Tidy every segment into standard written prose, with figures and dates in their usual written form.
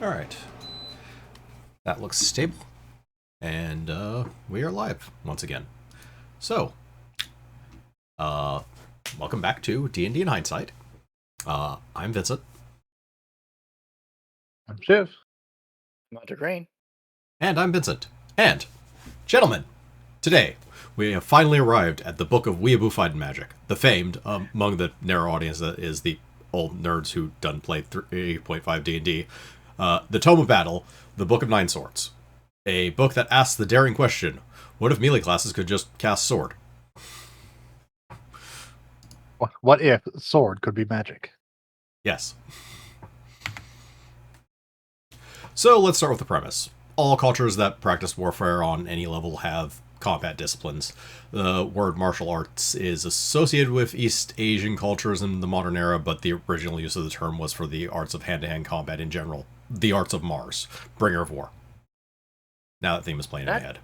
Alright. That looks stable. And we are live once again. So, welcome back to D&D in Hindsight. I'm Vincent. I'm Shiv. I'm Hunter Crane. And I'm Vincent. And, gentlemen, today we have finally arrived at the Book of Weeaboo Magic, the famed, among the narrow audience that is the old nerds who done played 3.5 D&D, the Tome of Battle, the Book of Nine Swords. A book that asks the daring question, what if melee classes could just cast sword? What if sword could be magic? Yes. So let's start with the premise. All cultures that practice warfare on any level have combat disciplines. The word martial arts is associated with East Asian cultures in the modern era, but the original use of the term was for the arts of hand-to-hand combat in general. The arts of Mars, bringer of war. Now that theme is playing in my head.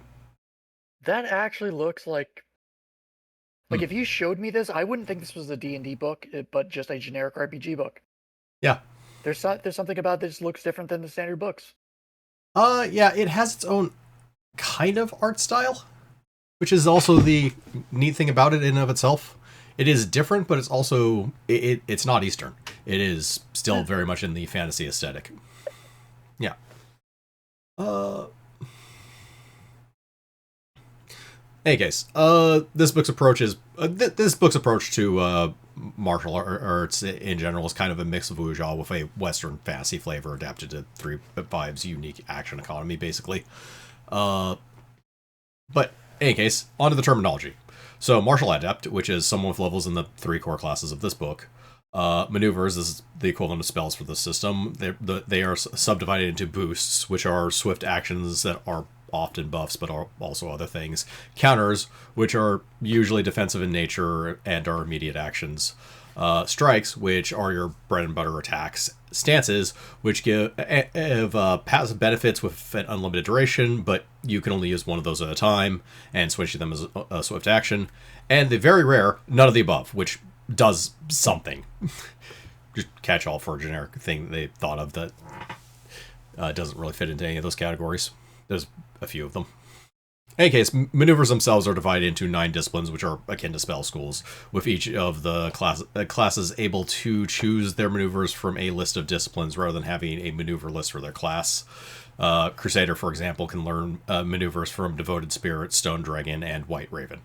That actually looks like if you showed me this, I wouldn't think this was a D&D book, but just a generic RPG book. Yeah. There's something about this looks different than the standard books. Yeah, it has its own kind of art style, which is also the neat thing about it in and of itself. It is different, but it's also it's not Eastern. It is still very much in the fantasy aesthetic. Yeah. Any case, this book's approach to martial arts in general is kind of a mix of wuxia with a Western fantasy flavor adapted to 3.5's unique action economy, basically. But in any case, onto the terminology. So, martial adept, which is someone with levels in the 3 core classes of this book. Maneuvers is the equivalent of spells for the system. They are subdivided into boosts, which are swift actions that are often buffs, but are also other things. Counters, which are usually defensive in nature and are immediate actions. Strikes, which are your bread and butter attacks. Stances, which give passive benefits with an unlimited duration, but you can only use one of those at a time, and switch them as a swift action. And the very rare, none of the above, which does something. Just catch all for a generic thing they thought of that doesn't really fit into any of those categories. There's a few of them. In any case, maneuvers themselves are divided into 9 disciplines, which are akin to spell schools, with each of the classes able to choose their maneuvers from a list of disciplines rather than having a maneuver list for their class. Crusader, for example, can learn maneuvers from Devoted Spirit, Stone Dragon, and White Raven.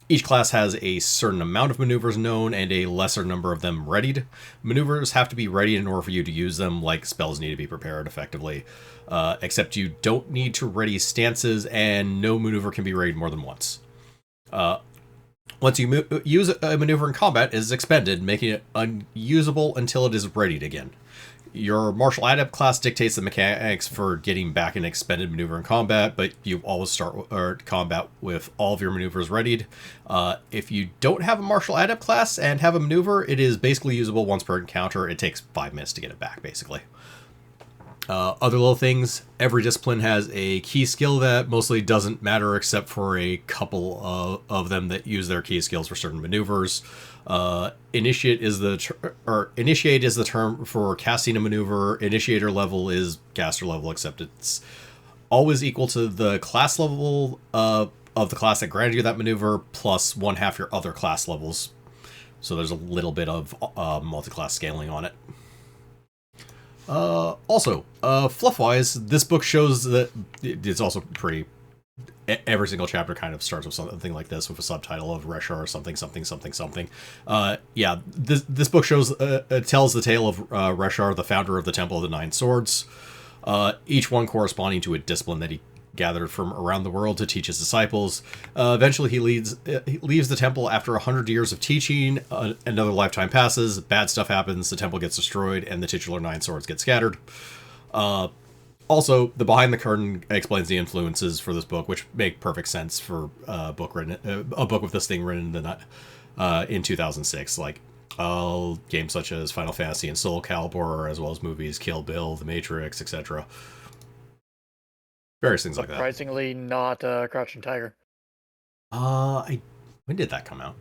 Each class has a certain amount of maneuvers known and a lesser number of them readied. Maneuvers have to be ready in order for you to use them, like spells need to be prepared effectively. Except you don't need to ready stances, and no maneuver can be readied more than once. Once you use a maneuver in combat, it is expended, making it unusable until it is readied again. Your martial adept class dictates the mechanics for getting back an expended maneuver in combat, but you always start combat with all of your maneuvers readied. If you don't have a martial adept class and have a maneuver, it is basically usable once per encounter. It takes 5 minutes to get it back, basically. Other little things, every discipline has a key skill that mostly doesn't matter except for a couple of them that use their key skills for certain maneuvers. Initiate is the term for casting a maneuver. Initiator level is caster level, except it's always equal to the class level of the class that granted you that maneuver plus 1/2 your other class levels. So there's a little bit of multi-class scaling on it. Also, fluff-wise, this book shows that it's also pretty. Every single chapter kind of starts with something like this, with a subtitle of Reshar or something. This book tells the tale of Reshar, the founder of the Temple of the Nine Swords. Each one corresponding to a discipline that he gathered from around the world to teach his disciples. Eventually, he leaves the temple after 100 years of teaching. Another lifetime passes, bad stuff happens, the temple gets destroyed, and the titular 9 swords get scattered. Also, the behind the curtain explains the influences for this book, which make perfect sense for a book with this thing written in 2006, like games such as Final Fantasy and Soul Calibur, as well as movies Kill Bill, The Matrix, etc. Various things like that. Surprisingly, not Crouching Tiger. When did that come out?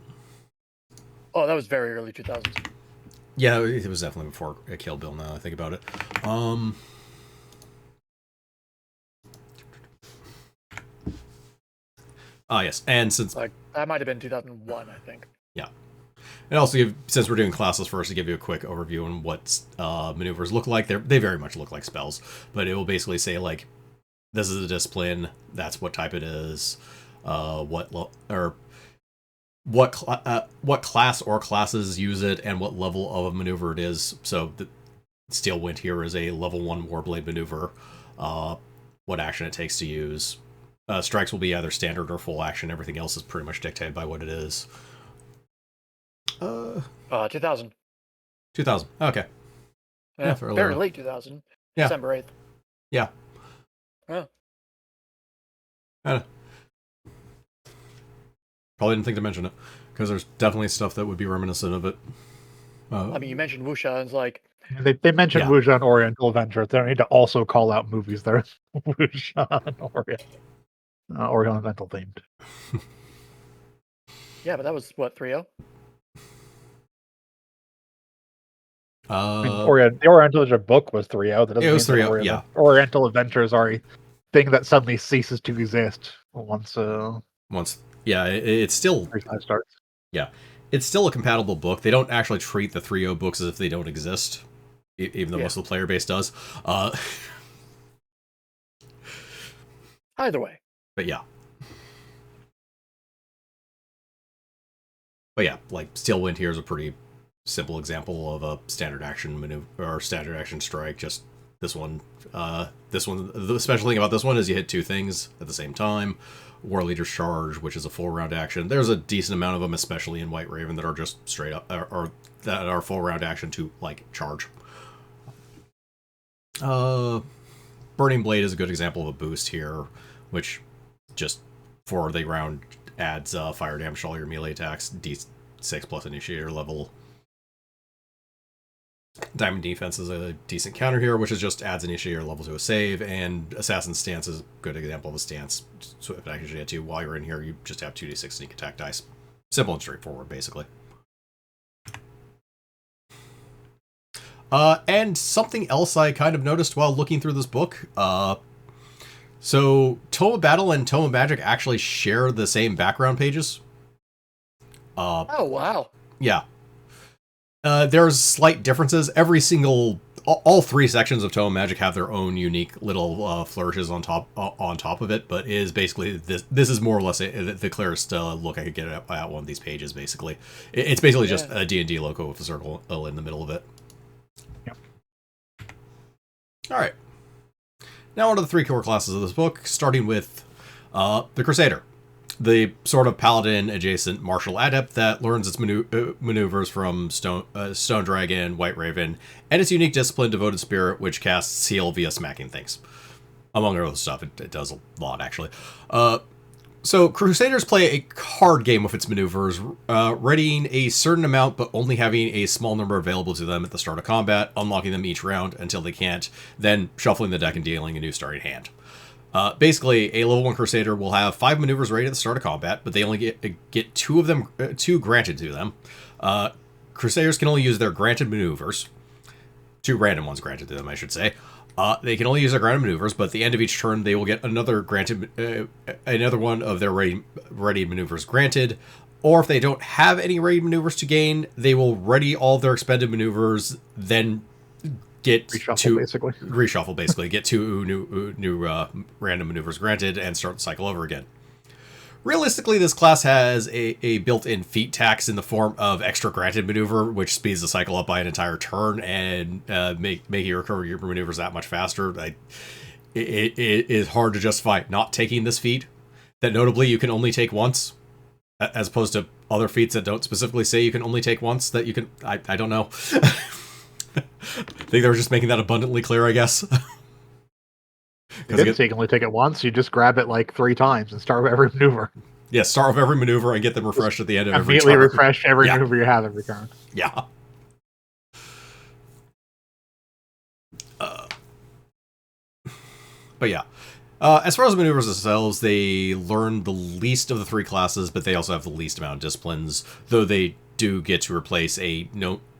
Oh, that was very early 2000s. Yeah, it was definitely before Kill Bill, now I think about it. Yes, and since... Like, that might have been 2001, I think. Yeah. And also, since we're doing classes first, to give you a quick overview on what maneuvers look like. They very much look like spells, but it will basically say, like, this is a discipline, that's what type it is, what class or classes use it, and what level of a maneuver it is. So the Steel Wind here is a level 1 Warblade maneuver. What action it takes to use. Strikes will be either standard or full action. Everything else is pretty much dictated by what it is. 2000. 2000. Okay. Yeah, very late 2000. Yeah. December 8th. Yeah. Oh. Probably didn't think to mention it, because there's definitely stuff that would be reminiscent of it. I mean, you mentioned Wuxia, and it's like... They mentioned Wuxia and Oriental Adventure. They don't need to also call out movies that are Wuxia and Oriental themed. Yeah, but that was, what, 3-0? I mean, the Oriental Adventure book was 3-0. That doesn't it was mean 3-0, yeah. Oriental Adventures are a thing that suddenly ceases to exist once yeah, it's still... starts. Yeah. It's still a compatible book. They don't actually treat the 3.0 books as if they don't exist, even though most of the player base does. Either way. But yeah. But yeah, like Steel Wind here is a pretty simple example of a standard action maneuver or standard action strike. Just this one. The special thing about this one is you hit two things at the same time. War Leader's Charge, which is a full round action. There's a decent amount of them, especially in White Raven, that are just straight up, or that are full round action to, like, charge. Burning Blade is a good example of a boost here, which just for the round adds fire damage to all your melee attacks, D6 plus initiator level. Diamond Defense is a decent counter here, which is just adds initiator level to a save, and Assassin's Stance is a good example of a stance. So if I can get to, while you're in here, you just have 2d6 sneak attack dice. Simple and straightforward, basically. And something else I kind of noticed while looking through this book. So Tome of Battle and Tome of Magic actually share the same background pages. Oh, wow. Yeah. There's slight differences. All three sections of Tome of Magic have their own unique little flourishes on top of it, but is basically this is more or less the clearest look I could get at one of these pages. Basically, it's basically just a D&D logo with a circle in the middle of it. Yep. All right. Now on to the three core classes of this book, starting with the Crusader. The sort of paladin adjacent martial adept that learns its maneuvers from Stone Dragon, White Raven, and its unique discipline, Devoted Spirit, which casts heal via smacking things. Among other stuff, it does a lot, actually. So Crusaders play a card game with its maneuvers, readying a certain amount but only having a small number available to them at the start of combat, unlocking them each round until they can't, then shuffling the deck and dealing a new starting hand. Basically, a level 1 Crusader will have 5 maneuvers ready at the start of combat, but they only get 2 of them, 2 granted to them. Crusaders can only use their granted maneuvers. 2 random ones granted to them, I should say. They can only use their granted maneuvers, but at the end of each turn, they will get another one of their ready maneuvers granted. Or if they don't have any ready maneuvers to gain, they will ready all of their expended maneuvers, then get reshuffle basically, get 2 new random maneuvers granted, and start the cycle over again. Realistically, this class has a built-in feat tax in the form of extra granted maneuver, which speeds the cycle up by an entire turn and make you recover your maneuvers that much faster. It is hard to justify not taking this feat, that notably you can only take once, as opposed to other feats that don't specifically say you can only take once, that you can... I don't know. I think they were just making that abundantly clear, I guess. You didn't say you can only take it once. You just grab it like 3 times and start with every maneuver. Yeah, start with every maneuver and get them refreshed at the end of every turn. Immediately refresh every maneuver you have every turn. Yeah. But yeah. As far as the maneuvers themselves, they learn the least of the 3 classes, but they also have the least amount of disciplines, though they do get to replace a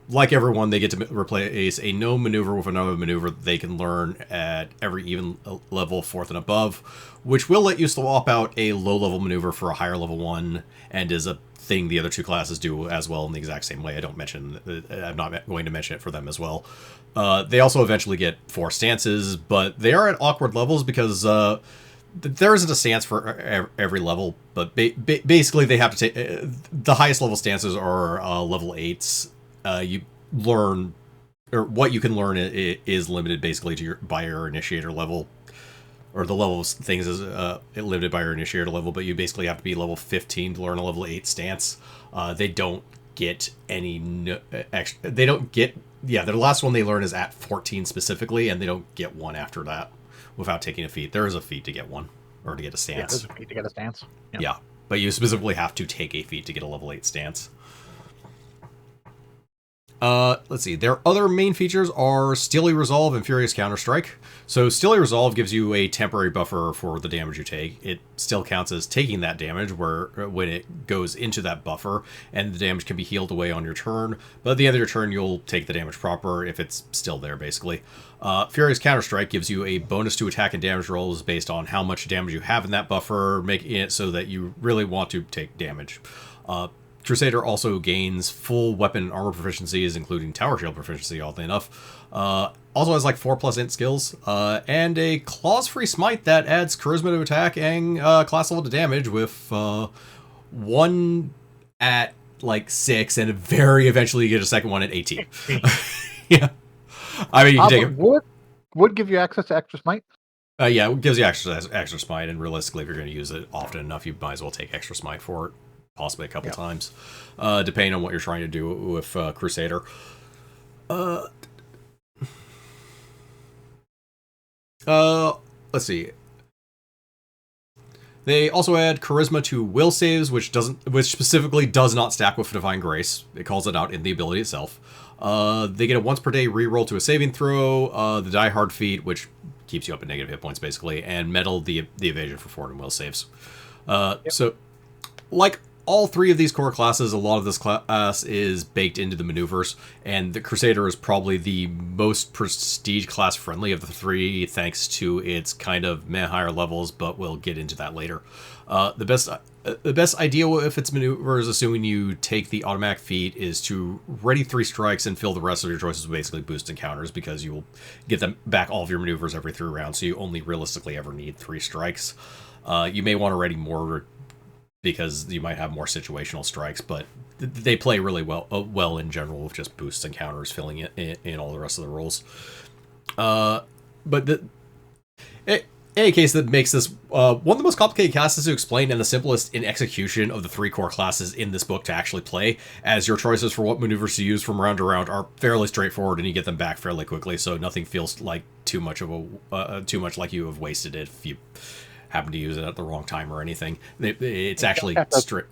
like everyone, they get to replace a known maneuver with another maneuver that they can learn at every even level, 4th and above, which will let you swap out a low-level maneuver for a higher level one, and is a thing the other two classes do as well in the exact same way. I'm not going to mention it for them as well. They also eventually get 4 stances, but they are at awkward levels because there isn't a stance for every level, but basically they have to take the highest level stances are level 8s. You learn, or what you can learn is limited basically to by your initiator level, or the level of things is limited by your initiator level, but you basically have to be level 15 to learn a level 8 stance. They don't get any extra, they don't get, the last one they learn is at 14 specifically, and they don't get one after that without taking a feat. There is a feat to get one, or to get a stance. Yeah, there's a feat to get a stance. Yeah, but you specifically have to take a feat to get a level 8 stance. Let's see. Their other main features are Steely Resolve and Furious Counterstrike. So Steely Resolve gives you a temporary buffer for the damage you take. It still counts as taking that damage when it goes into that buffer, and the damage can be healed away on your turn. But at the end of your turn, you'll take the damage proper if it's still there, basically. Furious Counterstrike gives you a bonus to attack and damage rolls based on how much damage you have in that buffer, making it so that you really want to take damage. Crusader also gains full weapon and armor proficiencies, including tower shield proficiency, oddly enough. Also has like 4+ int skills, and a claws-free smite that adds charisma to attack and class level to damage with 1 at like 6, and very eventually you get a second one at 18. Yeah. I mean, you can take it. Would give you access to extra smite? Yeah, it gives you extra smite, and realistically, if you're going to use it often enough, you might as well take extra smite for it. Possibly a couple times, depending on what you're trying to do with Crusader. Let's see. They also add Charisma to will saves, which specifically does not stack with Divine Grace. It calls it out in the ability itself. They get a once per day reroll to a saving throw, the Die Hard feat, which keeps you up at negative hit points basically, and Metal the evasion for forward and will saves. So, like all 3 of these core classes, a lot of this class is baked into the maneuvers, and the Crusader is probably the most prestige class friendly of the 3, thanks to its kind of higher levels, but we'll get into that later. The best idea with its maneuvers, assuming you take the automatic feat, is to ready 3 strikes and fill the rest of your choices with basically boost encounters, because you will get them back all of your maneuvers every 3 rounds, so you only realistically ever need 3 strikes. You may want to ready more because you might have more situational strikes, but they play really well in general with just boosts and counters filling it in all the rest of the rolls. But in any case, that makes this one of the most complicated classes to explain and the simplest in execution of the 3 core classes in this book to actually play, as your choices for what maneuvers to use from round to round are fairly straightforward, and you get them back fairly quickly, so nothing feels like too much like you have wasted it if you happen to use it at the wrong time or anything. It's actually strict.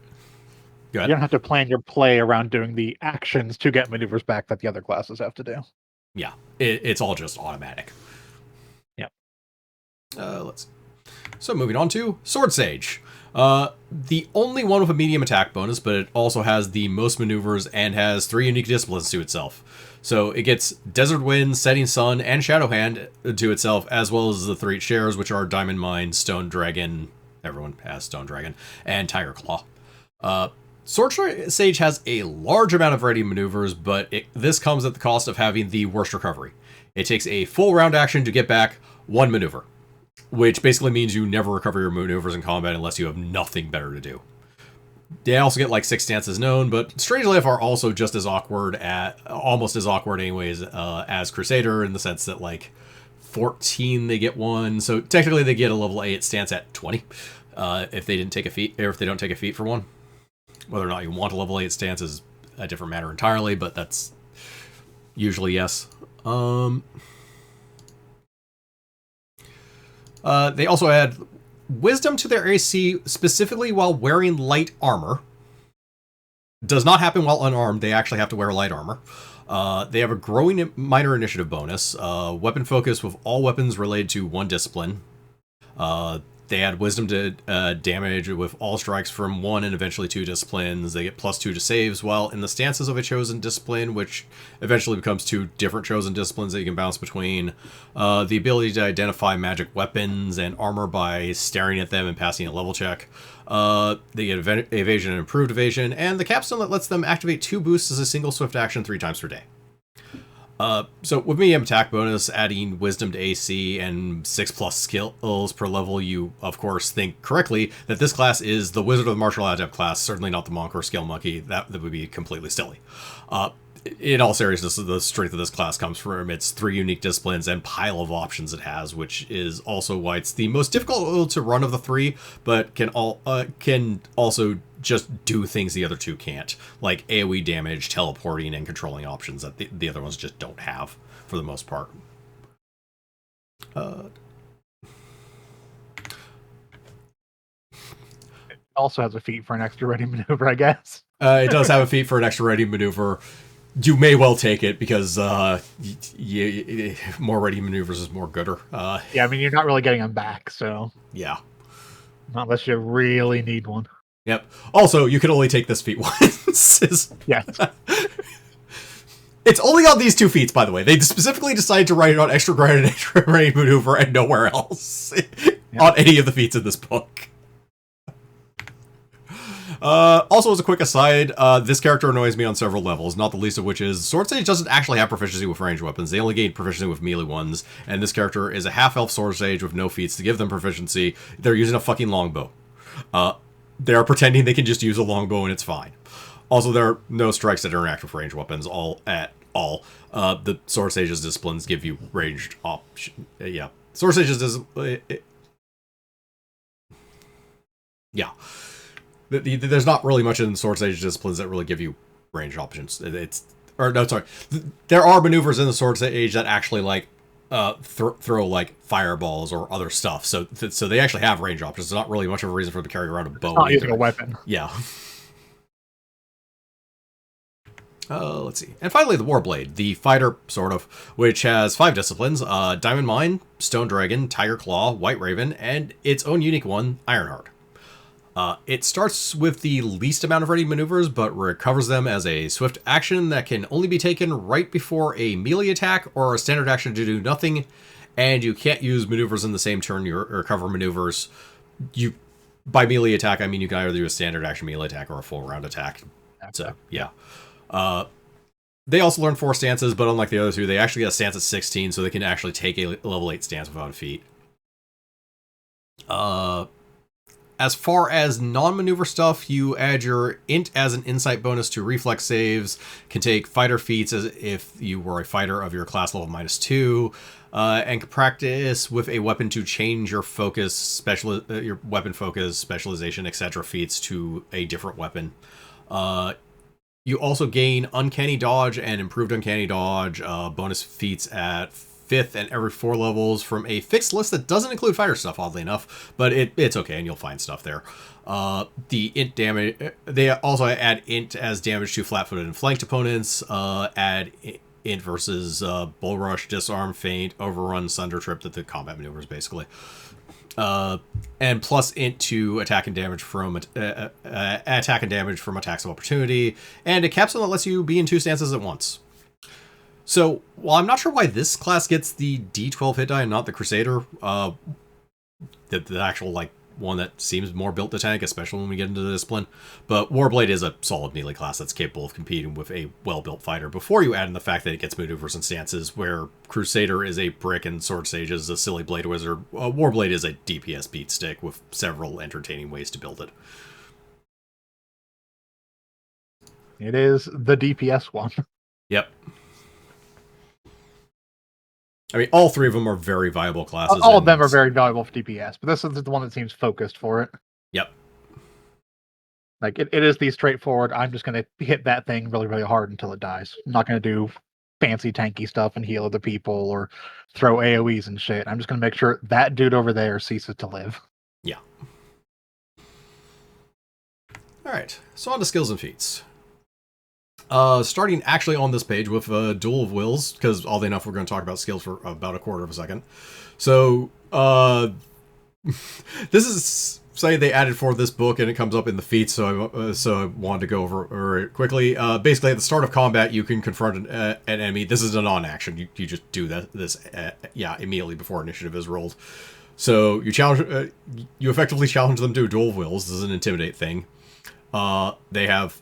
You don't have to plan your play around doing the actions to get maneuvers back that the other classes have to do. Yeah, it's all just automatic. Yeah. Let's. So moving on to Sword Sage. The only one with a medium attack bonus, but it also has the most maneuvers and has 3 unique disciplines to itself. So it gets Desert Wind, Setting Sun, and Shadow Hand to itself, as well as the 3 it shares, which are Diamond Mine, Stone Dragon, everyone has Stone Dragon, and Tiger Claw. Sword Sage has a large amount of ready maneuvers, but this comes at the cost of having the worst recovery. It takes a full round action to get back 1 maneuver, which basically means you never recover your maneuvers in combat unless you have nothing better to do. They also get like 6 stances known, but strangely enough are also just as awkward, almost as awkward anyways, as Crusader, in the sense that like 14 they get 1, so technically they get a level 8 stance at 20 if they didn't take a feat, or if they don't take a feat for 1. Whether or not you want a level 8 stance is a different matter entirely, but that's usually yes. They also add Wisdom to their AC specifically while wearing light armor. Does not happen while unarmed. They actually have to wear light armor. They have a growing minor initiative bonus. Weapon focus with all weapons related to 1 discipline. They They add wisdom to damage with all strikes from 1 and eventually 2 disciplines. They get +2 to saves while in the stances of a chosen discipline, which eventually becomes 2 different chosen disciplines that you can bounce between. The ability to identify magic weapons and armor by staring at them and passing a level check. They get evasion and improved evasion, and the capstone that lets them activate 2 boosts as a single swift action 3 times per day. So with medium attack bonus, adding wisdom to AC and 6+ skills per level, you of course think correctly that this class is the Wizard of the Martial Adept class, certainly not the Monk or Scale Monkey. That would be completely silly. In all seriousness, the strength of this class comes from its 3 unique disciplines and pile of options it has, which is also why it's the most difficult to run of the 3, but can also just do things the other 2 can't, like AoE damage, teleporting, and controlling options that the other ones just don't have, for the most part. It also has a feat for an extra ready maneuver, I guess. It does have a feat for an extra ready maneuver. You may well take it, because more ready maneuvers is more gooder. Yeah, I mean, you're not really getting them back, so... Yeah. Not unless you really need one. Yep. Also, you can only take this feat once. Yes. It's only on these 2 feats, by the way. They specifically decided to write it on extra grind and extra ready maneuver and nowhere else on any of the feats in this book. Also, as a quick aside, this character annoys me on several levels, not the least of which is Sword Sage doesn't actually have proficiency with ranged weapons. They only gain proficiency with melee ones, and this character is a half-elf Sword Sage with no feats to give them proficiency. They're using a fucking longbow. They are pretending they can just use a longbow and it's fine. Also, there are no strikes that interact with ranged weapons at all. The Sword Sage's disciplines give you ranged option. Yeah. Sword Sage's yeah. There's not really much in Sword Sage disciplines that really give you ranged options. There are maneuvers in the Sword Sage that actually like throw like fireballs or other stuff. So they actually have range options. There's not really much of a reason for them to carry around a bow. Not using a weapon. Yeah. Let's see. And finally, the Warblade, the fighter, sort of, which has 5 disciplines: Diamond Mine, Stone Dragon, Tiger Claw, White Raven, and its own unique one, Ironheart. It starts with the least amount of ready maneuvers, but recovers them as a swift action that can only be taken right before a melee attack or a standard action to do nothing, and you can't use maneuvers in the same turn you recover maneuvers. By melee attack, I mean you can either do a standard action melee attack or a full round attack. So, yeah. They also learn 4 stances, but unlike the other 2, they actually get a stance at 16, so they can actually take a level 8 stance without a feat. As far as non-maneuver stuff, you add your int as an insight bonus to reflex saves, can take fighter feats as if you were a fighter of your class level -2, and can practice with a weapon to change your focus, your weapon focus, specialization, etc. feats to a different weapon. You also gain Uncanny Dodge and Improved Uncanny Dodge bonus feats at 5th and every 4 levels from a fixed list that doesn't include fighter stuff, oddly enough, but it's okay, and you'll find stuff there. The int damage, they also add int as damage to flat-footed and flanked opponents, add int versus bull rush, disarm, feint, overrun, sunder trip, the combat maneuvers, basically. And plus int to attack and damage from attacks of opportunity, and a capsule that lets you be in 2 stances at once. So, while I'm not sure why this class gets the D12 hit die and not the Crusader, the actual like one that seems more built to tank, especially when we get into the discipline, but Warblade is a solid melee class that's capable of competing with a well-built fighter, before you add in the fact that it gets maneuvers and stances, where Crusader is a brick and Sword Sage is a silly blade wizard. Warblade is a DPS beat stick with several entertaining ways to build it. It is the DPS one. Yep. I mean, all 3 of them are very viable classes. All of them are very valuable for DPS, but this is the one that seems focused for it. Yep. Like, it is the straightforward, I'm just going to hit that thing really, really hard until it dies. I'm not going to do fancy tanky stuff and heal other people or throw AoEs and shit. I'm just going to make sure that dude over there ceases to live. Yeah. Alright, so on to skills and feats. Starting actually on this page with Duel of Wills, because oddly enough we're going to talk about skills for about a quarter of a second. So, this is say they added for this book, and it comes up in the feats, so I wanted to go over it quickly. Basically, at the start of combat, you can confront an enemy. This is a non-action. You just do this immediately before initiative is rolled. So you effectively challenge them to a duel of wills. This is an intimidate thing. They have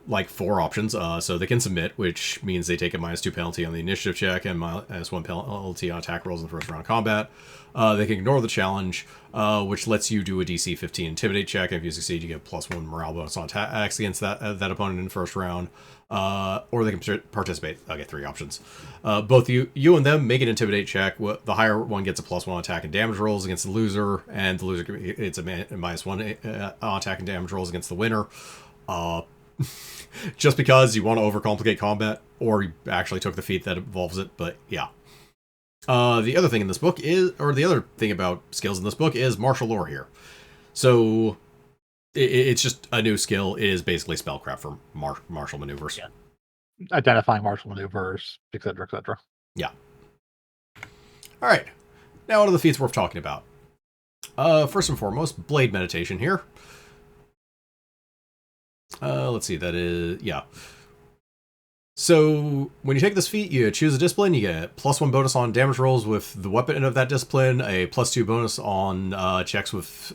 like 4 options. So they can submit, which means they take a -2 penalty on the initiative check and -1 penalty on attack rolls in the first round of combat. They can ignore the challenge, which lets you do a DC 15 intimidate check. If you succeed, you get +1 morale bonus on attacks against that opponent in the first round. Or they can participate. I get 3 options. Both you and them make an intimidate check. The higher one gets a +1 attack and damage rolls against the loser, and the loser it's a -1 on attack and damage rolls against the winner. Just because you want to overcomplicate combat, or you actually took the feat that involves it, but yeah. The other thing in this book the other thing about skills in this book is martial lore here. So it's just a new skill. It is basically spellcraft for martial maneuvers. Yeah. Identifying martial maneuvers, etc., etc. Yeah. All right. Now, what are the feats worth talking about? First and foremost, blade meditation here. Let's see. That is So when you take this feat, you choose a discipline. You get +1 bonus on damage rolls with the weapon of that discipline, a +2 bonus on checks with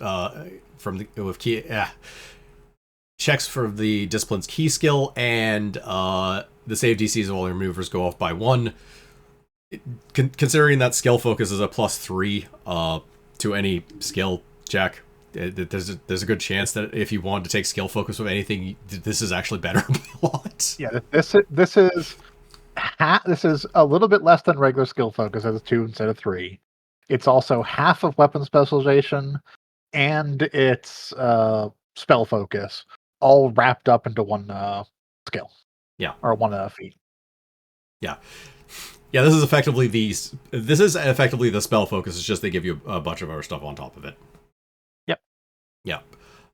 checks for the discipline's key skill, and the save DCs of all your maneuvers go off by 1. Considering that skill focus is a +3 to any skill check, there's a good chance that if you wanted to take skill focus with anything, this is actually better by a lot. Yeah, this is a little bit less than regular skill focus, as 2 instead of 3. It's also half of weapon specialization, and it's spell focus, all wrapped up into one skill. Yeah, or one feat. Yeah. Yeah, this is effectively the spell focus. It's just they give you a bunch of other stuff on top of it. Yeah.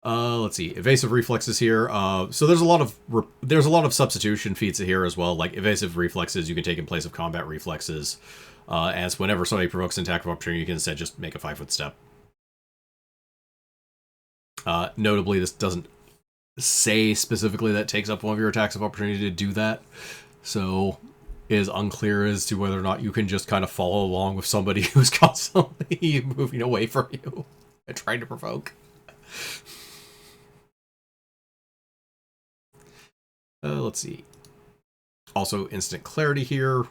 Let's see. Evasive reflexes here. So there's a lot of substitution feats here as well. Like evasive reflexes, you can take in place of combat reflexes. As whenever somebody provokes an attack of opportunity, you can instead just make a 5-foot step. Notably, this doesn't say specifically that it takes up one of your attacks of opportunity to do that. So it is unclear as to whether or not you can just kind of follow along with somebody who's constantly moving away from you and trying to provoke. Let's see. Also, instant clarity here.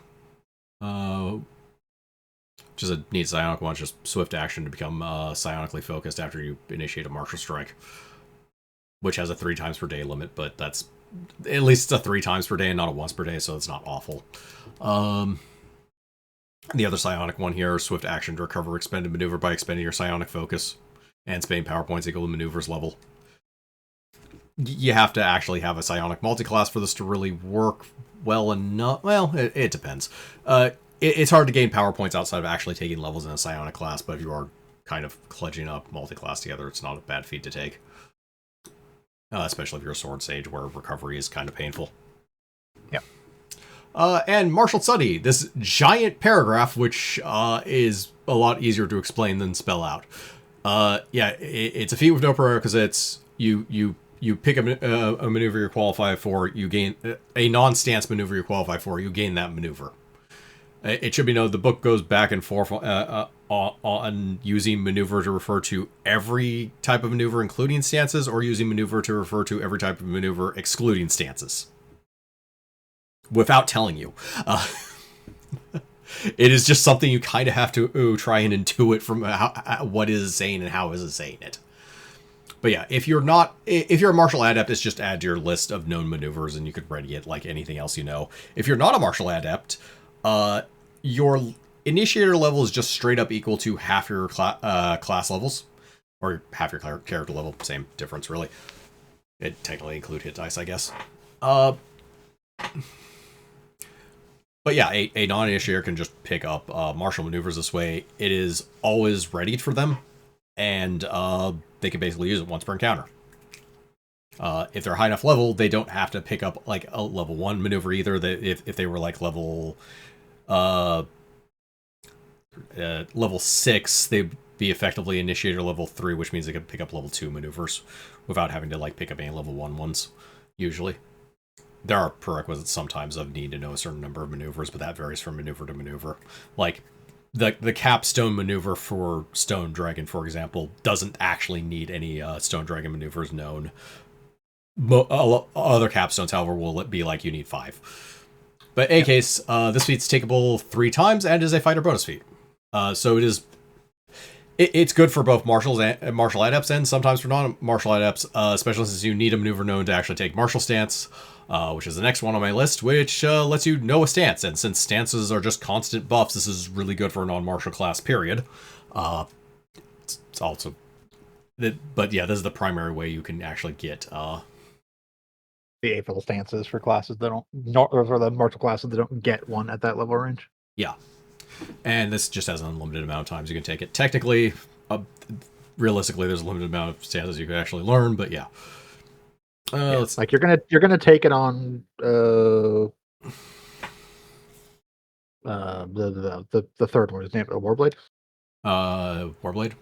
Which is a neat psionic one, just swift action to become psionically focused after you initiate a martial strike. Which has a 3 times per day limit, but that's at least a 3 times per day and not a once per day, so it's not awful. The other psionic one here, swift action to recover expended maneuver by expending your psionic focus. And spending power points equal to maneuvers level. You have to actually have a psionic multiclass for this to really work well enough. Well, it depends. It's hard to gain power points outside of actually taking levels in a psionic class, but if you are kind of kludging up multiclass together, it's not a bad feat to take. Especially if you're a sword sage, where recovery is kind of painful. Yeah. And martial study, this giant paragraph, which is a lot easier to explain than spell out. It's a feat with no prerequisites. You pick a maneuver you qualify for. You gain a non-stance maneuver you qualify for. You gain that maneuver. It should be noted the book goes back and forth on using maneuver to refer to every type of maneuver, including stances, or using maneuver to refer to every type of maneuver, excluding stances. Without telling you. It is just something you kind of have to try and intuit from what is saying and how is it saying it. But yeah, if you're a martial adept, it's just add to your list of known maneuvers and you could ready it like anything else you know. If you're not a martial adept, your initiator level is just straight up equal to half your class levels, or half your character level. Same difference, really. It technically include hit dice, I guess. But yeah, a non-initiator can just pick up martial maneuvers this way. It is always readied for them, and they can basically use it once per encounter. If they're high enough level, they don't have to pick up like a level 1 maneuver either. If they were like level 6, they be effectively initiator level 3, which means they can pick up level 2 maneuvers without having to like pick up any level 1 ones, usually. There are prerequisites sometimes of need to know a certain number of maneuvers, but that varies from maneuver to maneuver. Like, the capstone maneuver for Stone Dragon, for example, doesn't actually need any Stone Dragon maneuvers known. Other capstones, however, will be like you need 5. But in any case, this feat's takeable 3 times and is a fighter bonus feat. So it's good for both martial adepts and sometimes for non-martial adepts, especially since you need a maneuver known to actually take martial stance, which is the next one on my list, which lets you know a stance. And since stances are just constant buffs, this is really good for a non-martial class, period. It's also... But yeah, this is the primary way you can actually get... the 8th level stances for classes that or for the martial classes that don't get one at that level range. Yeah. And this just has an unlimited amount of times you can take it. Technically, realistically, there's a limited amount of stances you can actually learn, but yeah. Like you're gonna take it on the third one is named Warblade. Warblade.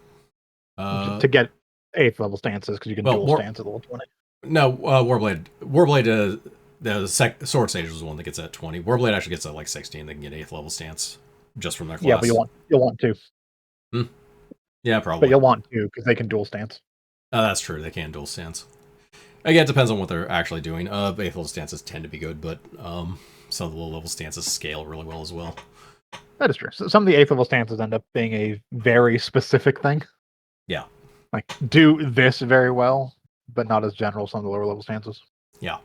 To get 8th level stances because you can dual stance at level 20. No, Warblade. Warblade. The Sword Sage is the one that gets at 20. Warblade actually gets at like 16. They can get 8th level stance just from their class. Yeah, but you'll want to. Yeah, probably. But you'll want to because they can dual stance. That's true. They can dual stance. Again, it depends on what they're actually doing. 8th level stances tend to be good, but some of the low level stances scale really well as well. That is true. So some of the 8th level stances end up being a very specific thing. Yeah. Like do this very well, but not as general as some of the lower level stances. Yeah.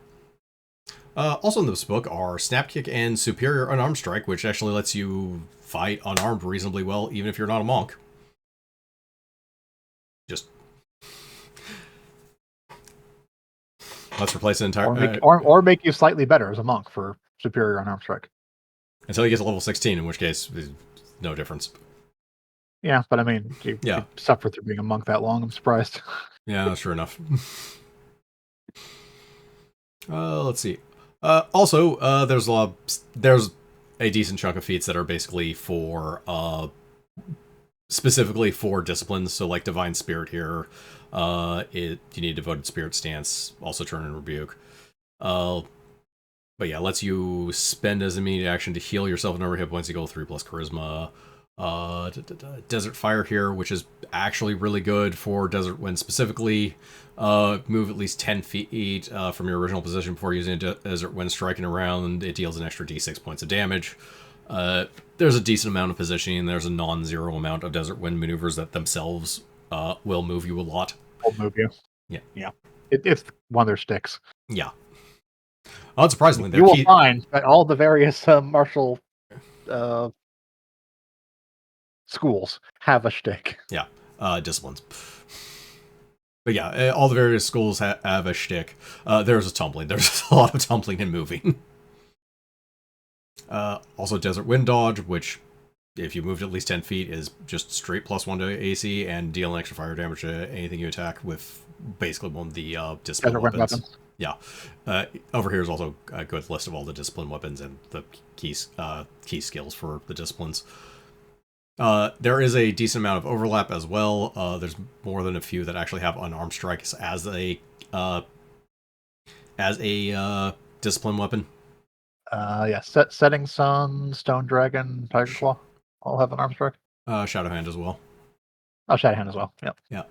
Also in this book are Snap Kick and Superior Unarmed Strike, which actually lets you fight unarmed reasonably well, even if you're not a monk. Just let's replace an entire... Or make you slightly better as a monk for Superior Unarmed Strike. Until you get to level 16, in which case, no difference. Yeah, but I mean, you suffer through being a monk that long, I'm surprised. Yeah, sure enough. Let's see. Also, there's a decent chunk of feats that are basically for specifically for disciplines. So like Divine Spirit here, you need Devoted Spirit stance, also Turn and Rebuke. But yeah, lets you spend as an immediate action to heal yourself number of hit points equal to 3 plus Charisma. Desert Fire here, which is actually really good for Desert Wind specifically. Move at least 10 feet from your original position before using a Desert Wind striking around. It deals an extra d6 points of damage. There's a decent amount of positioning. There's a non-zero amount of Desert Wind maneuvers that themselves will move you a lot. Will move you. Yeah. It's one of their sticks. Yeah. Unsurprisingly, you will find that all the various martial schools have a shtick. Yeah, disciplines. But yeah, all the various schools have a shtick. There's a tumbling. There's a lot of tumbling and moving. Also, Desert Wind Dodge, which, if you moved at least 10 feet, is just straight +1 to AC and deal an extra fire damage to anything you attack with basically one of the discipline weapons. Yeah. Over here is also a good list of all the discipline weapons and the key skills for the disciplines. There is a decent amount of overlap as well. There's more than a few that actually have unarmed strikes as a discipline weapon. Setting Sun, Stone Dragon, Tiger Claw all have an arm strike. Shadow Hand as well. Oh, Shadow Hand as well. Yep. Yeah.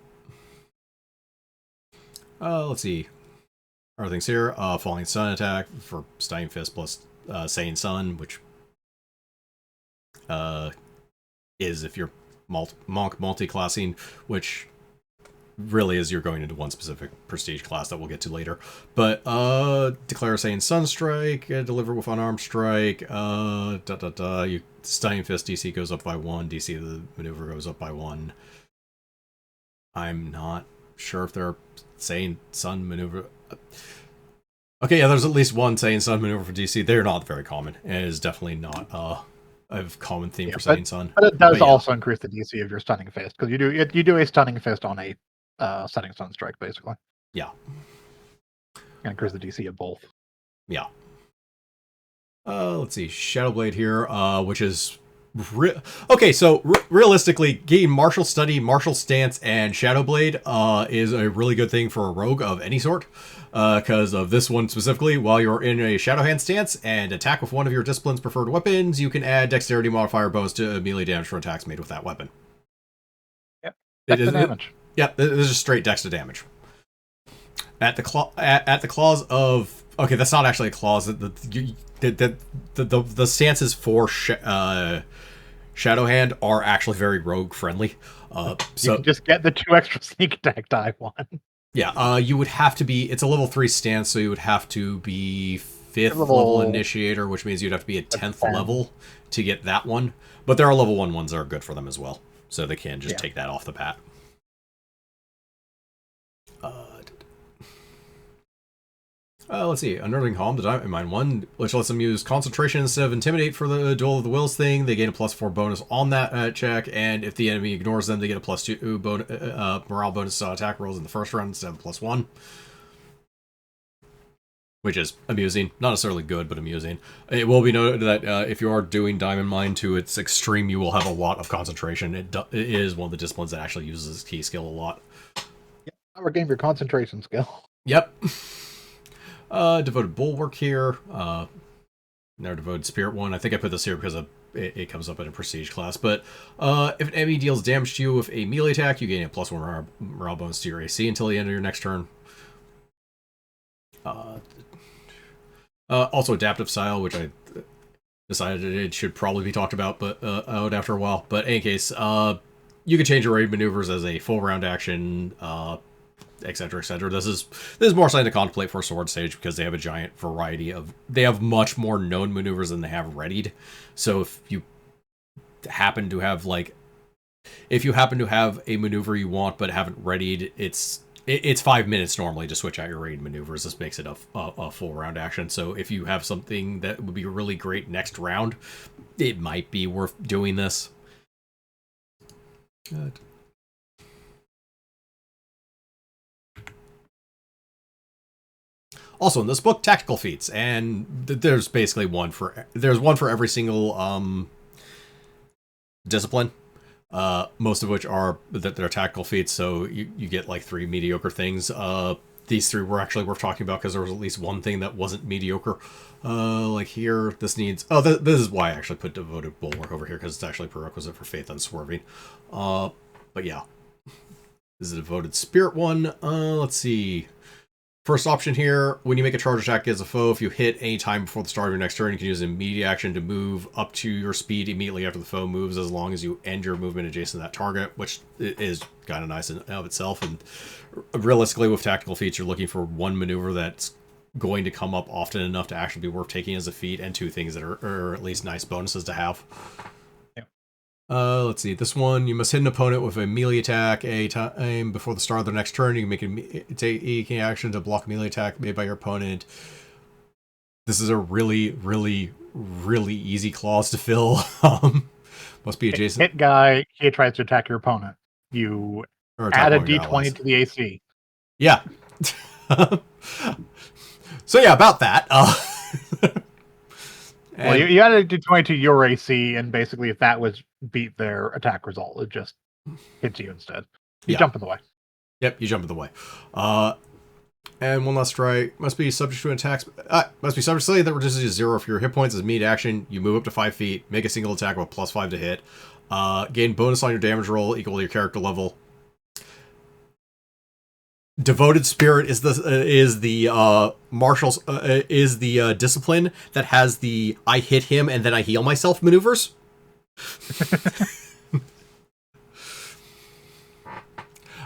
Let's see. Other things here. Falling Sun attack for Stunning Fist plus Sane Sun, which is if you're monk multi-classing, which really is you're going into one specific prestige class that we'll get to later. But declare Sane Sun Strike, deliver with unarmed strike, you Stunning Fist DC goes up by 1, DC of the maneuver goes up by 1. I'm not sure if there are Sane Sun maneuver. Okay, yeah, there's at least one Sane Sun maneuver for DC. They're not very common. It is definitely not a common theme for Sane Sun. But it does also increase the DC of your Stunning Fist, because you do a Stunning Fist on a Setting Sun Strike, basically. Yeah. And increase the DC of both. Yeah. Let's see. Shadow Blade here, which is Okay, so realistically, gain martial study, martial stance, and shadow blade is a really good thing for a rogue of any sort. Because of this one specifically, while you're in a shadow hand stance and attack with one of your discipline's preferred weapons, you can add dexterity modifier bonus to melee damage for attacks made with that weapon. Yep. Dex to damage. Yep, this is just straight dex to damage. At the clause of, okay, that's not actually a clause. The stances for shadow hand are actually very rogue friendly. So you can just get the 2 extra sneak attack die one. Yeah, you would have to be, it's a level 3 stance, so you would have to be 5th level initiator, which means you'd have to be a 10th level to get that one. But there are level 1 ones that are good for them as well, so they can just take that off the bat. Let's see. Unearthing Calm, the Diamond Mine 1, which lets them use Concentration instead of Intimidate for the Duel of the Wills thing. They gain a +4 bonus on that check, and if the enemy ignores them, they get a +2 morale bonus attack rolls in the first round instead of +1. Which is amusing. Not necessarily good, but amusing. It will be noted that if you are doing Diamond Mine to its extreme, you will have a lot of concentration. It is one of the disciplines that actually uses its key skill a lot. Yep. Our game, your concentration skill. Yep. Devoted Bulwark here. Now Devoted Spirit 1. I think I put this here because it comes up in a Prestige class. But if an enemy deals damage to you with a melee attack, you gain a +1 morale bonus to your AC until the end of your next turn. Also Adaptive Style, which I decided it should probably be talked about out after a while. But in any case, you can change your raid maneuvers as a full round action, etc., etc. This is more something to contemplate for Sword Stage because they have a giant variety of... They have much more known maneuvers than they have readied. So if you happen to have, like... If you happen to have a maneuver you want but haven't readied, it's 5 minutes normally to switch out your raid maneuvers. This makes it a full round action. So if you have something that would be really great next round, it might be worth doing this. Good. Also in this book, tactical feats, and there's basically one for every single discipline. Most of which are that they're tactical feats, so you get like 3 mediocre things. These 3 were actually worth talking about because there was at least one thing that wasn't mediocre. Like here, this needs... Oh, this is why I actually put Devoted Bulwark over here, because it's actually a prerequisite for Faith Unswerving. But yeah. This is a Devoted Spirit one. Let's see. First option here, when you make a charge attack against a foe, if you hit any time before the start of your next turn, you can use an immediate action to move up to your speed immediately after the foe moves, as long as you end your movement adjacent to that target, which is kind of nice in and of itself. And realistically, with tactical feats, you're looking for one maneuver that's going to come up often enough to actually be worth taking as a feat, and 2 things that are at least nice bonuses to have. Let's see. This one, you must hit an opponent with a melee attack a time before the start of their next turn. You can take an action to block a melee attack made by your opponent. This is a really, really, really easy clause to fill. Must be adjacent. Hit guy, he tries to attack your opponent. You add a d20 to the AC. Yeah. So yeah, about that. Well, you added a d20 to your AC, and basically if that was beat their attack result, it just hits you instead. You jump in the way. Yep, you jump in the way. And one last strike. Must be subject to an attack. Must be subject to something that reduces you to 0 if your hit points as immediate action. You move up to 5 feet, make a single attack with +5 to hit. Gain bonus on your damage roll equal to your character level. Devoted Spirit is the martials is the discipline that has the I hit him and then I heal myself maneuvers.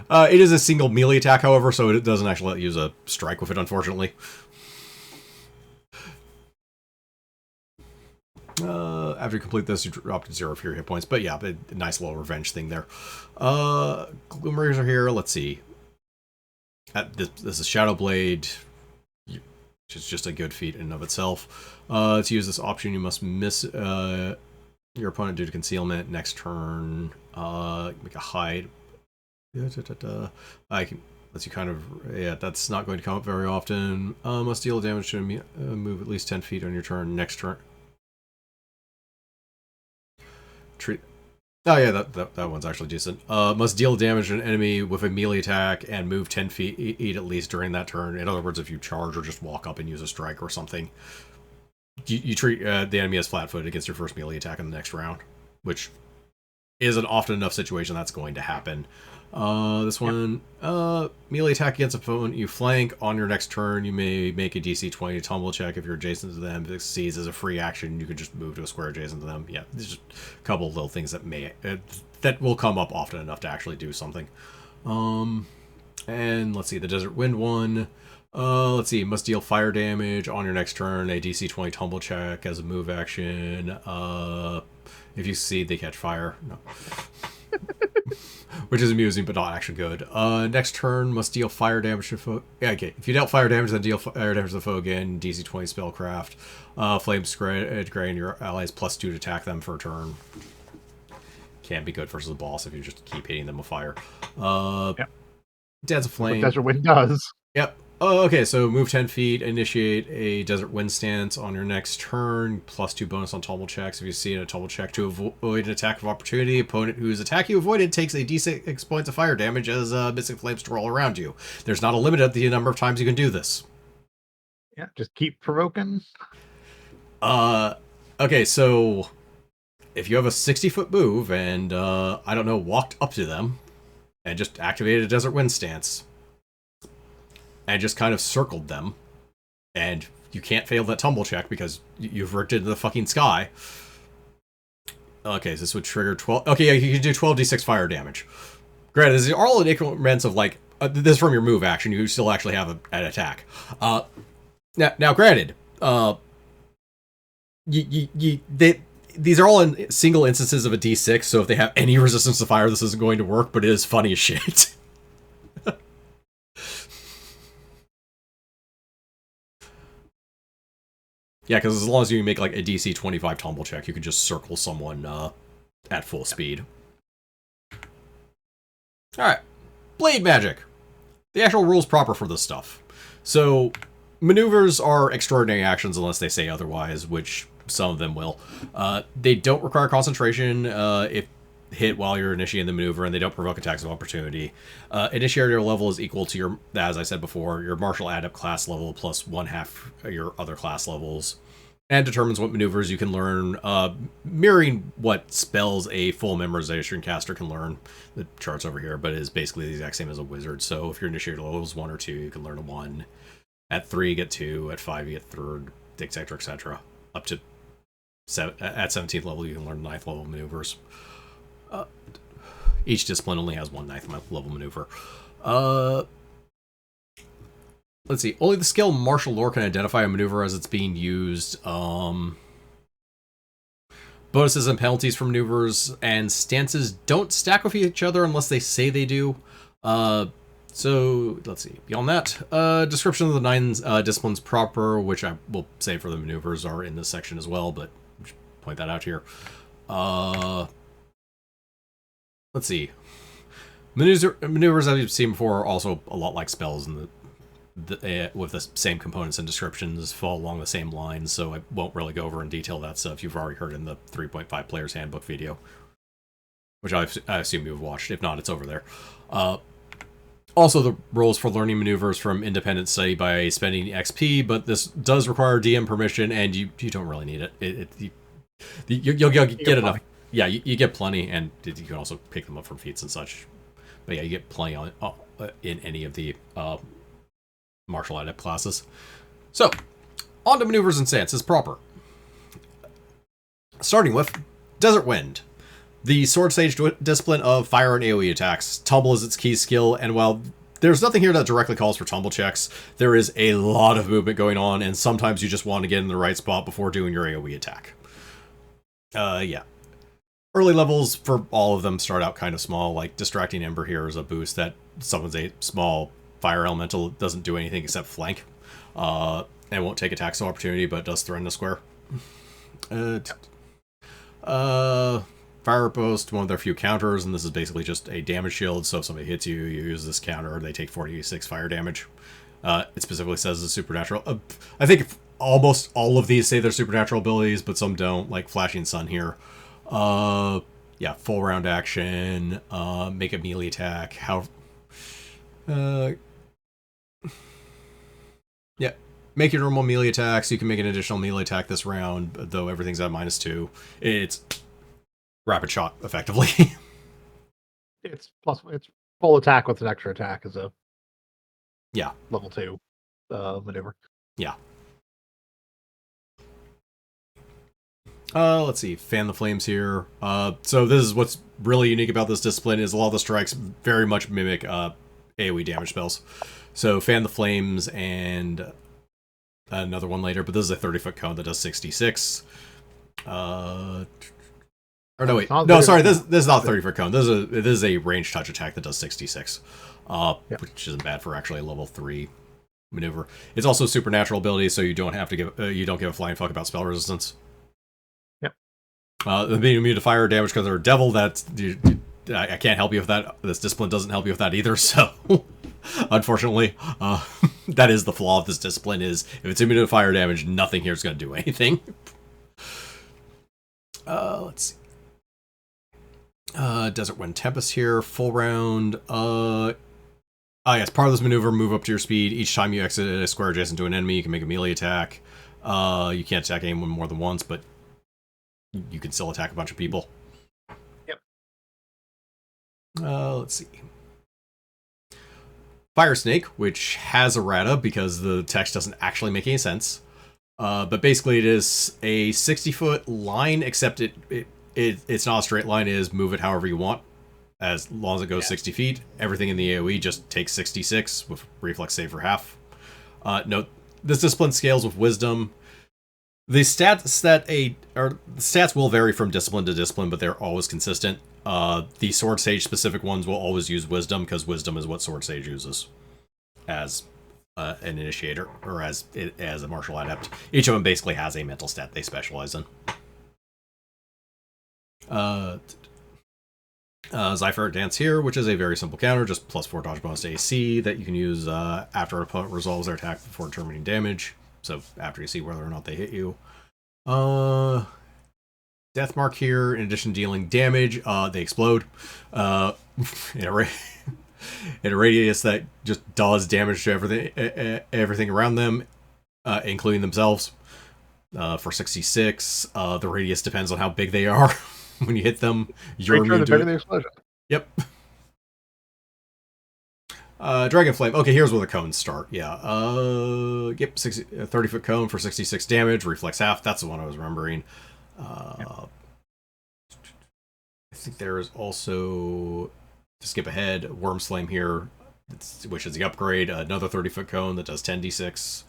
It is a single melee attack, however, so it doesn't actually let you use a strike with it, unfortunately. After you complete this, you drop to 0 for your hit points. But yeah, a nice little revenge thing there. Gloomers are here. Let's see. This is Shadow Blade, which is just a good feat in and of itself. To use this option, you must miss your opponent due to concealment. Next turn, make a hide. I can. Lets you kind of. Yeah, that's not going to come up very often. Must deal damage to move at least 10 feet on your turn. Next turn. treat. Oh yeah, that one's actually decent. Must deal damage to an enemy with a melee attack and move 10 feet at least during that turn. In other words, if you charge or just walk up and use a strike or something, you treat the enemy as flat-footed against your first melee attack in the next round, which is an often enough situation that's going to happen. This one, melee attack against a opponent you flank. On your next turn, you may make a DC 20 tumble check if you're adjacent to them. If it succeeds as a free action, you can just move to a square adjacent to them. Yeah, there's just a couple of little things that that will come up often enough to actually do something. And let's see, the Desert Wind one. Let's see, must deal fire damage on your next turn. A DC 20 tumble check as a move action. If you succeed, they catch fire. No. Which is amusing, but not actually good. Next turn, must deal fire damage to foe. Yeah, okay. If you dealt fire damage, then deal fire damage to the foe again. DC 20 spellcraft. Flames grant your allies +2 to attack them for a turn. Can't be good versus the boss if you just keep hitting them with fire. Yep. Dance of Flame. What Desert Wind does. Yep. Oh, okay, so move 10 feet, initiate a Desert Wind stance on your next turn, +2 bonus on tumble checks. If you see a tumble check to avoid an attack of opportunity, opponent whose attack you avoided takes a D6 points of fire damage as Mystic Flames to roll around you. There's not a limit at the number of times you can do this. Yeah, just keep provoking. Okay, so if you have a 60-foot move and, I don't know, walked up to them and just activated a Desert Wind stance, and just kind of circled them, and you can't fail that tumble check because you've rigged it into the fucking sky. Okay, so this would trigger 12... Okay, yeah, you can do 12d6 fire damage. Granted, this is all in increments of, like... this is from your move action. You still actually have an attack. Now, granted, these are all in single instances of a d6, so if they have any resistance to fire, this isn't going to work, but it is funny as shit. Yeah, because as long as you make like a DC 25 tumble check, you can just circle someone at full speed. Alright. Blade magic. The actual rules proper for this stuff. So, maneuvers are extraordinary actions unless they say otherwise, which some of them will. They don't require concentration if hit while you're initiating the maneuver, and they don't provoke attacks of opportunity. Initiator level is equal to your, as I said before, your martial adept class level plus 1/2 your other class levels, and determines what maneuvers you can learn, mirroring what spells a full memorization caster can learn. The chart's over here, but it is basically the exact same as a wizard. So if your initiator level is 1 or 2, you can learn a 1. At 3, you get 2. At 5, you get 3rd, etc., etc. Up to at 17th level, you can learn 9th level maneuvers. Each discipline only has 1 9th level maneuver. Let's see. Only the skill Martial Lore can identify a maneuver as it's being used. Bonuses and penalties for maneuvers and stances don't stack with each other unless they say they do. So, let's see. Beyond that, description of the 9 disciplines proper, which I will say for the maneuvers, are in this section as well, but point that out here. Let's see. Maneuvers, as you've seen before, are also a lot like spells, and with the same components and descriptions fall along the same lines, so I won't really go over in detail that stuff you've already heard in the 3.5 Player's Handbook video, which I assume you've watched. If not, it's over there. Also, the rules for learning maneuvers from independent study by spending XP, but this does require DM permission, and you don't really need it. You'll get enough. Yeah, you get plenty, and you can also pick them up from feats and such. But yeah, you get plenty on in any of the martial adept classes. So, on to maneuvers and stances proper. Starting with Desert Wind, the Sword Sage discipline of fire and AoE attacks. Tumble is its key skill, and while there's nothing here that directly calls for tumble checks, there is a lot of movement going on, and sometimes you just want to get in the right spot before doing your AoE attack. Yeah. Early levels for all of them start out kind of small, like Distracting Ember here is a boost that summons a small fire elemental, doesn't do anything except flank, and won't take attacks of opportunity, but does threaten a square. Fire Boast, one of their few counters, and this is basically just a damage shield, so if somebody hits you, you use this counter, they take 46 fire damage. It specifically says it's supernatural. I think almost all of these say they're supernatural abilities, but some don't, like Flashing Sun here. Yeah, full round action. Make a melee attack. Yeah, make your normal melee attack, so you can make an additional melee attack this round, though everything's at -2. It's rapid shot, effectively. It's full attack with an extra attack as a Yeah. level 2 maneuver. Yeah. Let's see. Fan the flames here. So this is what's really unique about this discipline is a lot of the strikes very much mimic AoE damage spells. So fan the flames and another one later, but this is a 30-foot cone that does 66. Or no, wait. No, sorry. This is not a 30-foot cone. This is a ranged touch attack that does 66. Which isn't bad for actually a level 3 maneuver. It's also supernatural ability, so you don't have to give a flying fuck about spell resistance. Being immune to fire damage because they're a devil, I can't help you with that. This discipline doesn't help you with that either, so unfortunately, that is the flaw of this discipline, is if it's immune to fire damage, nothing here is going to do anything. Let's see. Desert Wind Tempest here, full round. Yes, part of this maneuver, move up to your speed. Each time you exit a square adjacent to an enemy, you can make a melee attack. You can't attack anyone more than once, but you can still attack a bunch of people. Yep. Let's see. Fire Snake, which has errata because the text doesn't actually make any sense. But basically it is a 60-foot line, except it's not a straight line. It is move it however you want, as long as it goes 60 feet. Everything in the AoE just takes 66 with reflex save for half. Note, this discipline scales with wisdom. The stats will vary from discipline to discipline, but they're always consistent. The Sword Sage specific ones will always use wisdom, because wisdom is what Sword Sage uses as an initiator, or as a martial adept. Each of them basically has a mental stat they specialize in. Zypher Dance here, which is a very simple counter, just +4 dodge bonus to AC that you can use after an opponent resolves their attack before determining damage. So after you see whether or not they hit you. Death Mark here, in addition to dealing damage, they explode in a radius that just does damage to everything around them, including themselves. For 66, the radius depends on how big they are. When you hit them, you're immune to the explosion. Yep. Dragon Flame. Okay, here's where the cones start. Yeah. Yep. 30-foot cone for 66 damage. Reflex half. That's the one I was remembering. I think there is also, to skip ahead, Worm's Flame here, which is the upgrade. Another 30-foot cone that does 10d6.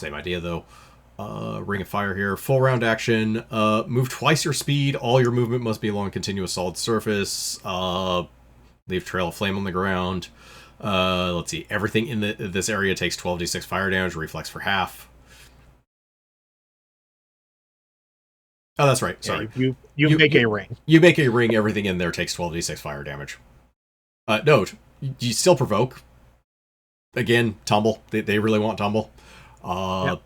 Same idea though. Ring of Fire here. Full round action. Move twice your speed. All your movement must be along a continuous solid surface. Leave trail of flame on the ground. Let's see. Everything in this area takes 12d6 fire damage. Reflex for half. Oh, that's right. Sorry. Yeah, you make a ring. You make a ring. Everything in there takes 12d6 fire damage. Note, you still provoke. Again, tumble. They really want tumble. Yep.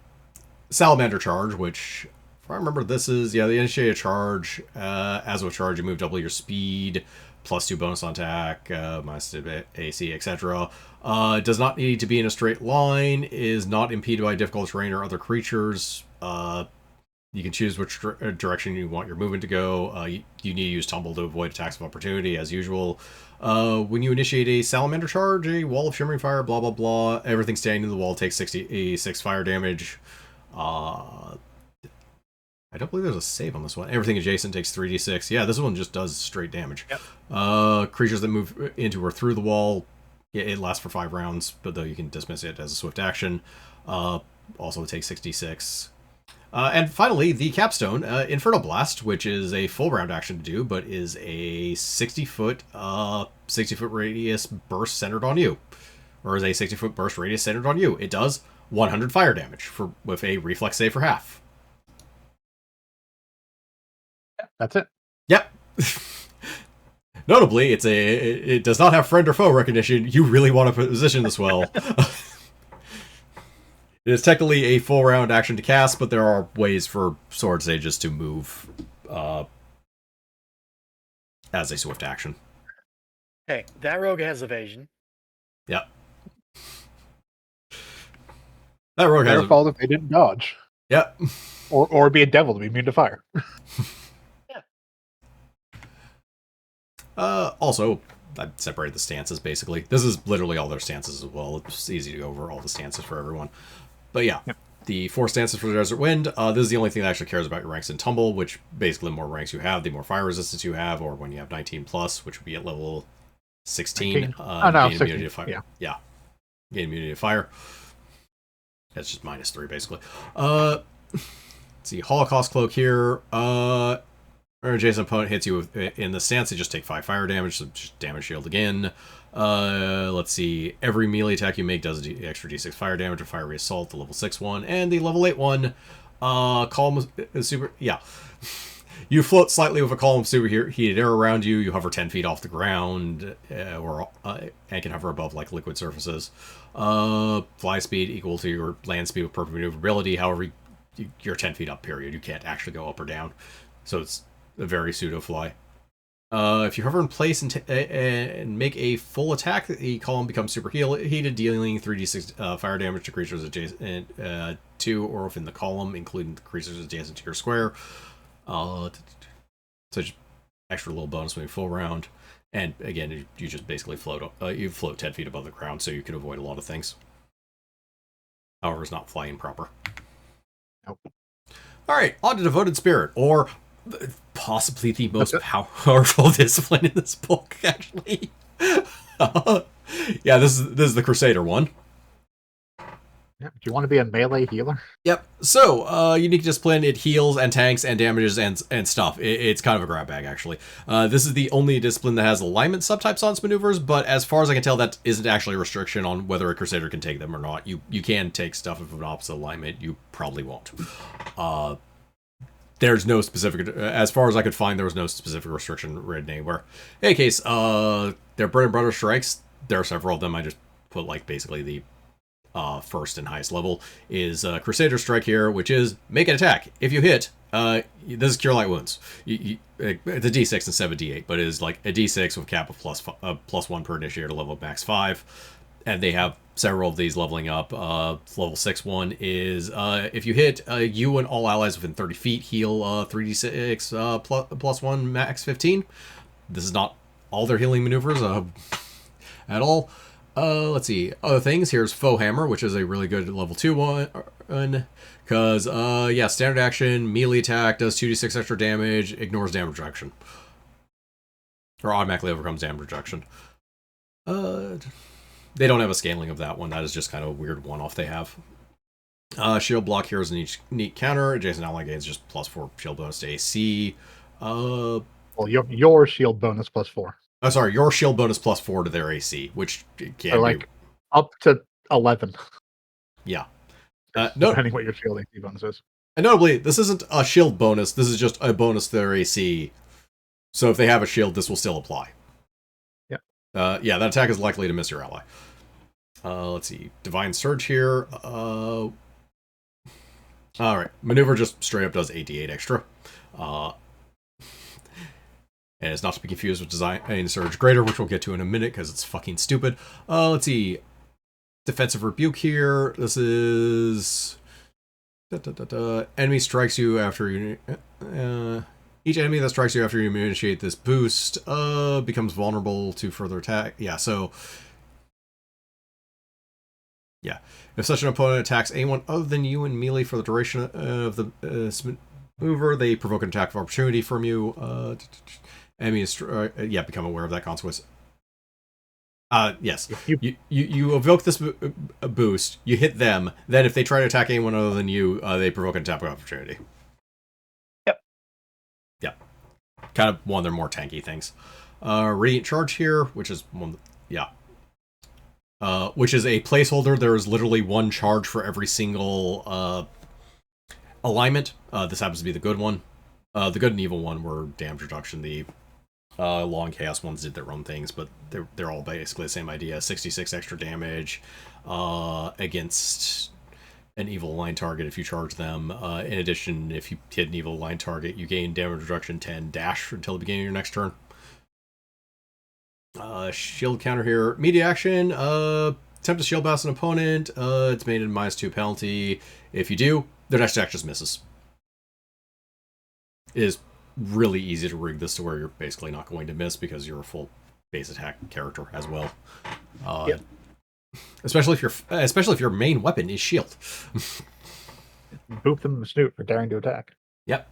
Salamander Charge, which, if I remember, this is, the initiated charge. As with charge, you move double your speed, +2 bonus on attack, minus AC, etc. Does not need to be in a straight line, is not impeded by difficult terrain or other creatures. You can choose which direction you want your movement to go. You need to use tumble to avoid attacks of opportunity, as usual. When you initiate a Salamander Charge, a wall of shimmering fire, blah, blah, blah, everything standing in the wall takes 66 fire damage. I don't believe there's a save on this one. Everything adjacent takes 3d6. Yeah, this one just does straight damage. Yep. Creatures that move into or through the wall, it lasts for 5 rounds, but though you can dismiss it as a swift action. Also, it takes 66. And finally, the capstone, Inferno Blast, which is a full round action to do, but is a 60-foot radius burst centered on you. Or is a 60-foot burst radius centered on you. It does 100 fire damage with a reflex save for half. That's it. Yep. Notably, it does not have friend or foe recognition. You really want to position this well. It is technically a full round action to cast, but there are ways for Sword Sages to move as a swift action. Hey, that rogue has evasion. Yep. That rogue has Their fault if they didn't dodge. Yep. Or be a devil to be immune to fire. Also, I separated the stances, basically. This is literally all their stances as well. It's easy to go over all the stances for everyone. But yeah, the 4 stances for the Desert Wind. This is the only thing that actually cares about your ranks in Tumble, which basically the more ranks you have, the more fire resistance you have, or when you have 19 plus, which would be at level 16. 16. Gain 16. immunity to fire. Yeah. Gain immunity to fire. That's just -3, basically. Let's see, Holocaust Cloak here. Or adjacent opponent hits you in the stance, they just take 5 fire damage, so just damage shield again. Let's see, every melee attack you make does extra d6 fire damage or fire reassault, the level 6 one, and the level 8 one, column of super, yeah. You float slightly with a column of superheated air around you, you hover 10 feet off the ground, and can hover above like liquid surfaces. Fly speed equal to your land speed with perfect maneuverability, however, you're 10 feet up, period. You can't actually go up or down. So it's a very pseudo fly. If you hover in place and make a full attack, the column becomes super heated, dealing 3d6 fire damage to creatures adjacent to or within the column, including the creatures adjacent to your square. So just extra little bonus moving full round. And again, you just basically float. You float 10 feet above the ground, so you can avoid a lot of things. However, it's not flying proper. Nope. All right, on to Devoted Spirit, or possibly the most powerful discipline in this book, actually. Yeah, this is the Crusader one. Yeah, do you want to be a melee healer? Yep. So, unique discipline, it heals and tanks and damages and stuff. It's kind of a grab bag, actually. This is the only discipline that has alignment subtypes on its maneuvers, but as far as I can tell, that isn't actually a restriction on whether a Crusader can take them or not. You can take stuff of an opposite alignment. You probably won't. There's no specific, as far as I could find, there was no specific restriction written anywhere. In any case, their bread and butter strikes, there are several of them. I just put like basically the first and highest level is Crusader Strike here, which is make an attack. If you hit, this is Cure Light Wounds. It's a d6 instead of a d8, but it is like a d6 with a cap of +1 per initiator level max 5. And they have several of these leveling up. Level 6 one is if you hit, you and all allies within 30 feet heal 3d6 +1 max 15. This is not all their healing maneuvers at all. Let's see. Other things. Here's Foe Hammer, which is a really good level 2 one. Because, yeah, standard action, melee attack, does 2d6 extra damage, ignores damage reduction. Or automatically overcomes damage reduction. They don't have a scaling of that one. That is just kind of a weird one-off they have. Shield block here is a neat counter. Adjacent ally gains just +4 shield bonus to AC. Well, your shield bonus +4. Oh, sorry, your shield bonus +4 to their AC, which can so like up to 11. Yeah. Depending what your shield AC bonus is. And notably, this isn't a shield bonus. This is just a bonus to their AC. So if they have a shield, this will still apply. Yeah, that attack is likely to miss your ally. Let's see. Divine Surge here. Alright. Maneuver just straight up does 8d8 extra. And it's not to be confused with Divine Surge Greater, which we'll get to in a minute because it's fucking stupid. Let's see. Defensive Rebuke here. This is... Enemy strikes you after you... Each enemy that strikes you after you initiate this boost becomes vulnerable to further attack. Yeah, so... Yeah. If such an opponent attacks anyone other than you in melee for the duration of the maneuver, they provoke an attack of opportunity from you. Enemies, become aware of that consequence. Yes. You evoke this boost, you hit them, then if they try to attack anyone other than you, they provoke an attack of opportunity. Kind of one of their more tanky things. Radiant Charge here, which is one, which is a placeholder. There is literally one charge for every single alignment. This happens to be the good one. The good and evil one were damage reduction. The long chaos ones did their own things, but they're all basically the same idea. 66 extra damage against an evil line target if you charge them. In addition, if you hit an evil line target, you gain damage reduction 10 dash until the beginning of your next turn. Shield counter here. Media action. Attempt to shield blast an opponent. It's made a -2 penalty. If you do, their next attack just misses. It is really easy to rig this to where you're basically not going to miss because you're a full base attack character as well. Yep. Especially if your main weapon is shield. Boop them in the snoot for daring to attack. Yep.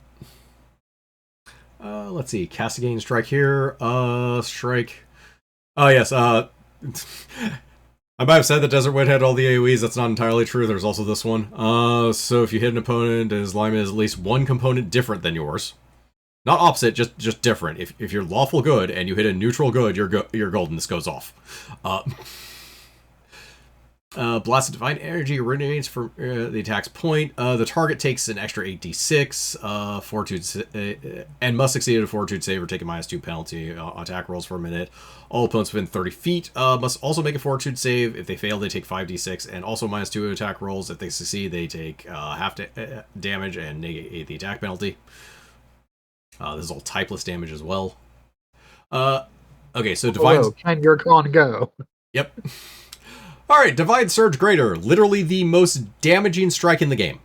Let's see. Cast again strike here. Strike. Oh yes. I might have said that Desert Wind had all the AoEs. That's not entirely true. There's also this one. So if you hit an opponent and his alignment is at least one component different than yours, not opposite, just different. If you're lawful good and you hit a neutral good, your golden. This goes off. Blast of Divine Energy originates from the attack's point. The target takes an extra 8d6 fortitude and must succeed a fortitude save or take a -2 penalty on attack rolls for a minute. All opponents within 30 feet must also make a fortitude save. If they fail, they take 5d6 and also -2 attack rolls. If they succeed, they take half damage and negate the attack penalty. This is all typeless damage as well. Okay, so Divine... Can your con go? Yep. Alright, Divine Surge Greater. Literally the most damaging strike in the game.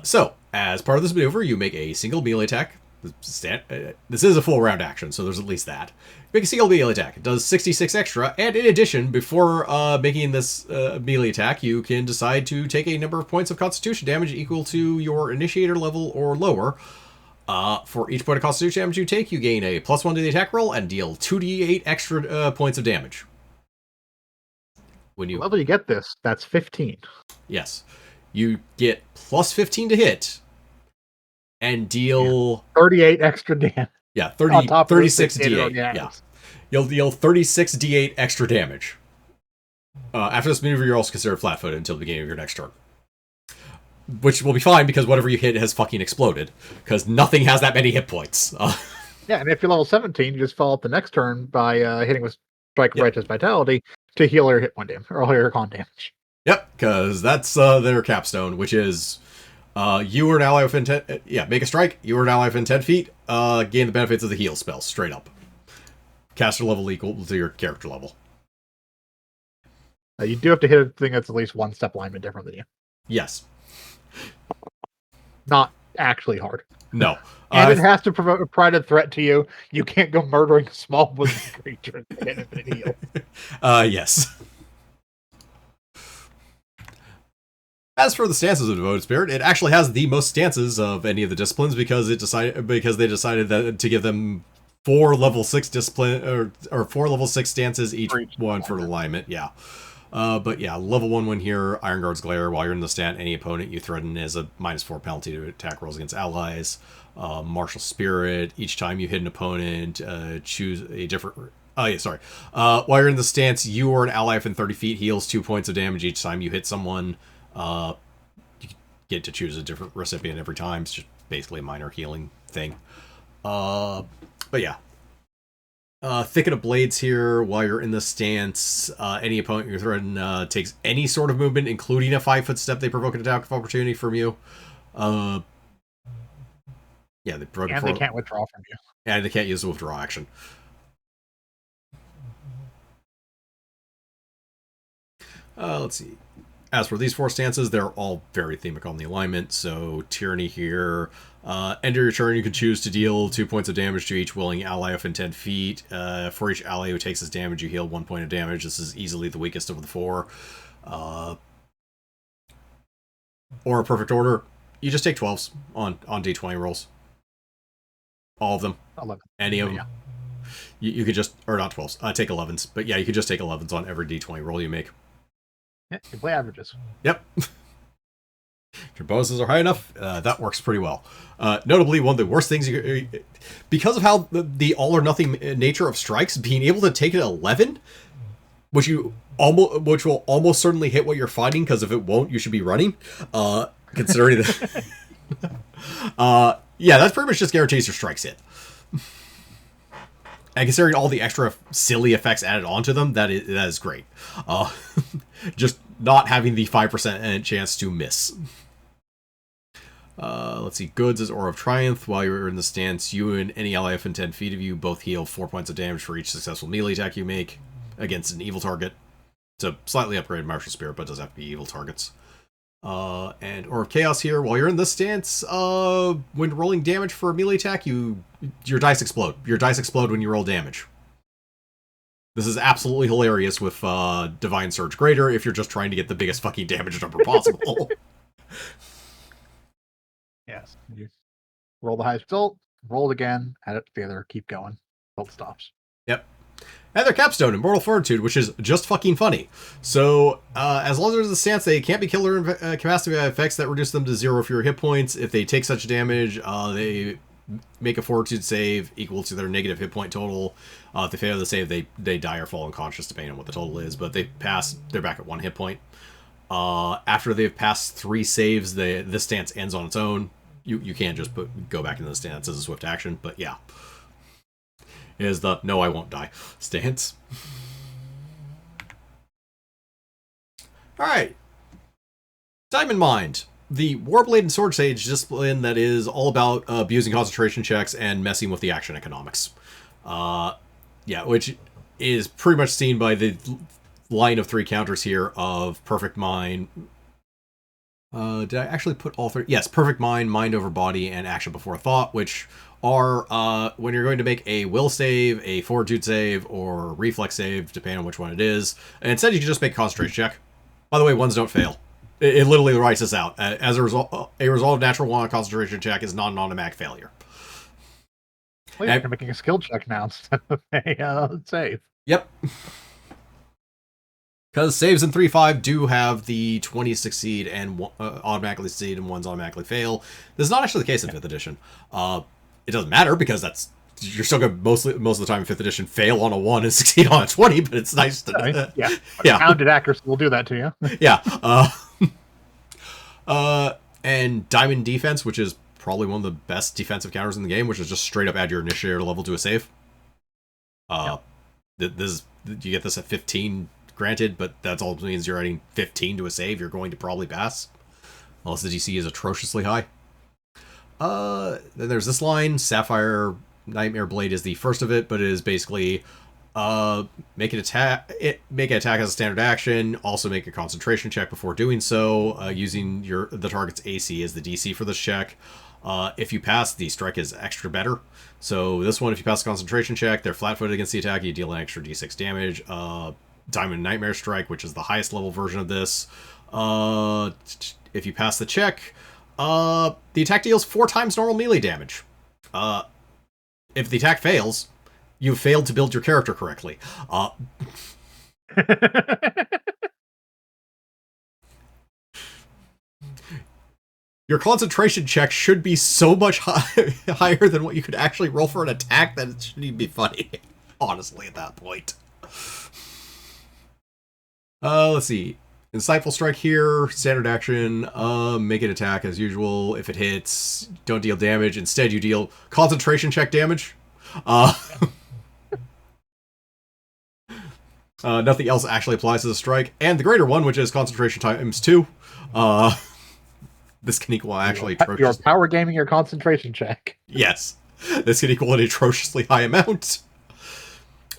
So, as part of this maneuver, you make a single melee attack. This is a full round action, so there's at least that. Make a single melee attack. It does 66 extra, and in addition, before making this melee attack, you can decide to take a number of points of constitution damage equal to your initiator level or lower. For each point of constitution damage you take, you gain a +1 to the attack roll and deal 2d8 extra points of damage. When you level you get this, that's 15. Yes. You get +15 to hit and deal 38 extra damage. Yeah, 36 d8. Yeah. You'll deal 36 d8 extra damage. After this maneuver, you're also considered flat-footed until the beginning of your next turn. Which will be fine because whatever you hit has fucking exploded. Because nothing has that many hit points. Yeah, and if you're level 17, you just follow up the next turn by hitting with Strike Righteous Vitality to heal your hit point damage, or heal your con damage. Yep, because that's their capstone, which is you or an ally within 10... make a strike. You or an ally within 10 feet. Gain the benefits of the heal spell, straight up. Caster level equal to your character level. You do have to hit a thing that's at least one step alignment different than you. Yes. Not actually hard. No. And it has to provide a threat to you. You can't go murdering a small wooden creature and get infinite heal. Yes. As for the stances of Devoted Spirit, it actually has the most stances of any of the disciplines because they decided that to give them 4 level 6 discipline or 4 level 6 stances each one for alignment. Yeah. But yeah, level 1 here, Iron Guard's Glare. While you're in the stat, any opponent you threaten is a -4 penalty to attack rolls against allies. Martial Spirit. Each time you hit an opponent, choose a different... Oh, yeah, sorry. While you're in the stance, you or an ally within 30 feet heals 2 points of damage each time you hit someone. You get to choose a different recipient every time. It's just basically a minor healing thing. But yeah. Thicket of Blades here. While you're in the stance, any opponent you threaten takes any sort of movement, including a 5-foot step. They provoke an attack of opportunity from you. Yeah, they provoke. And they can't withdraw from you. And they can't use the withdraw action. Let's see. As for these 4 stances, they're all very themic on the alignment. So, Tyranny here. End of your turn, you can choose to deal 2 points of damage to each willing ally within 10 feet. For each ally who takes this damage, you heal 1 point of damage. This is easily the weakest of the 4. Or a perfect order, you just take 12s on d20 rolls. All of them. 11. Any of them. Yeah. You could just, or not 12s, take 11s. But yeah, you could just take 11s on every d20 roll you make. Yeah, you play averages. Yep. If your bonuses are high enough, that works pretty well. Notably, one of the worst things, because of how the all or nothing nature of strikes, being able to take an 11, which will almost certainly hit what you're fighting, because if it won't, you should be running. Considering that, yeah, that pretty much just guarantees your strikes hit. And considering all the extra silly effects added onto them, that is great. Just not having the 5% chance to miss. Let's see. Goods is Aura of Triumph. While you're in the stance, you and any ally within 10 feet of you both heal 4 points of damage for each successful melee attack you make against an evil target. It's a slightly upgraded Martial Spirit, but it does have to be evil targets. And Aura of Chaos here. While you're in this stance, when rolling damage for a melee attack, your dice explode. Your dice explode when you roll damage. This is absolutely hilarious with Divine Surge Greater if you're just trying to get the biggest fucking damage number possible. Yes. You roll the highest result, roll it again, add it together, keep going. Until it stops. Yep. And their capstone, Immortal Fortitude, which is just fucking funny. So, as long as there's a stance, they can't be killed or incapacitated by effects that reduce them to 0 fewer hit points. If they take such damage, they make a Fortitude save equal to their negative hit point total. If they fail the save, they die or fall unconscious, depending on what the total is. But if they pass, they're back at 1 hit point. After they've passed 3 saves, this stance ends on its own. You can't just go back into the stance as a swift action, but yeah. Is the no, I won't die stance. Alright. Diamond Mind. The Warblade and Sword Sage discipline that is all about abusing concentration checks and messing with the action economics. Yeah, which is pretty much seen by the line of 3 counters here of Perfect Mind. Did I actually put all 3? Yes, Perfect Mind, Mind over Body, and Action Before Thought, which are when you're going to make a Will save, a Fortitude save, or Reflex save, depending on which one it is. And instead, you can just make a Concentration check. By the way, ones don't fail. It literally writes this out. As a result of natural 1 concentration check is not an automatic failure. Well, you're making a skill check now instead of a save. Yep. Because saves in 3.5 do have the 20 succeed and automatically succeed and 1s automatically fail. This is not actually the case in 5th edition. It doesn't matter because you're still going to most of the time in 5th edition fail on a 1 and succeed on a 20, but it's nice to... yeah. Yeah. Pounded accuracy will do that to you. Yeah. And Diamond Defense, which is probably one of the best defensive counters in the game, which is just straight up add your initiator level to a save. You get this at 15, granted, but that's all means you're adding 15 to a save. You're going to probably pass, unless the DC is atrociously high. Then there's this line. Sapphire Nightmare Blade is the first of it, but it is basically make an attack as a standard action. Also make a concentration check before doing so, using the target's AC as the DC for this check. If you pass, the strike is extra better. So this one, if you pass a concentration check, they're flat-footed against the attack. You deal an extra D6 damage. Diamond Nightmare Strike, which is the highest level version of this. If you pass the check, the attack deals 4 times normal melee damage. If the attack fails, you've failed to build your character correctly. Your concentration check should be so much higher than what you could actually roll for an attack that it shouldn't even be funny. Honestly, at that point. Let's see. Insightful Strike here, standard action, make an attack as usual. If it hits, don't deal damage. Instead, you deal concentration check damage. Nothing else actually applies to the strike. And the greater one, which is concentration times 2. This can equal actually atrocious. You're power gaming your concentration check. Yes. This can equal an atrociously high amount.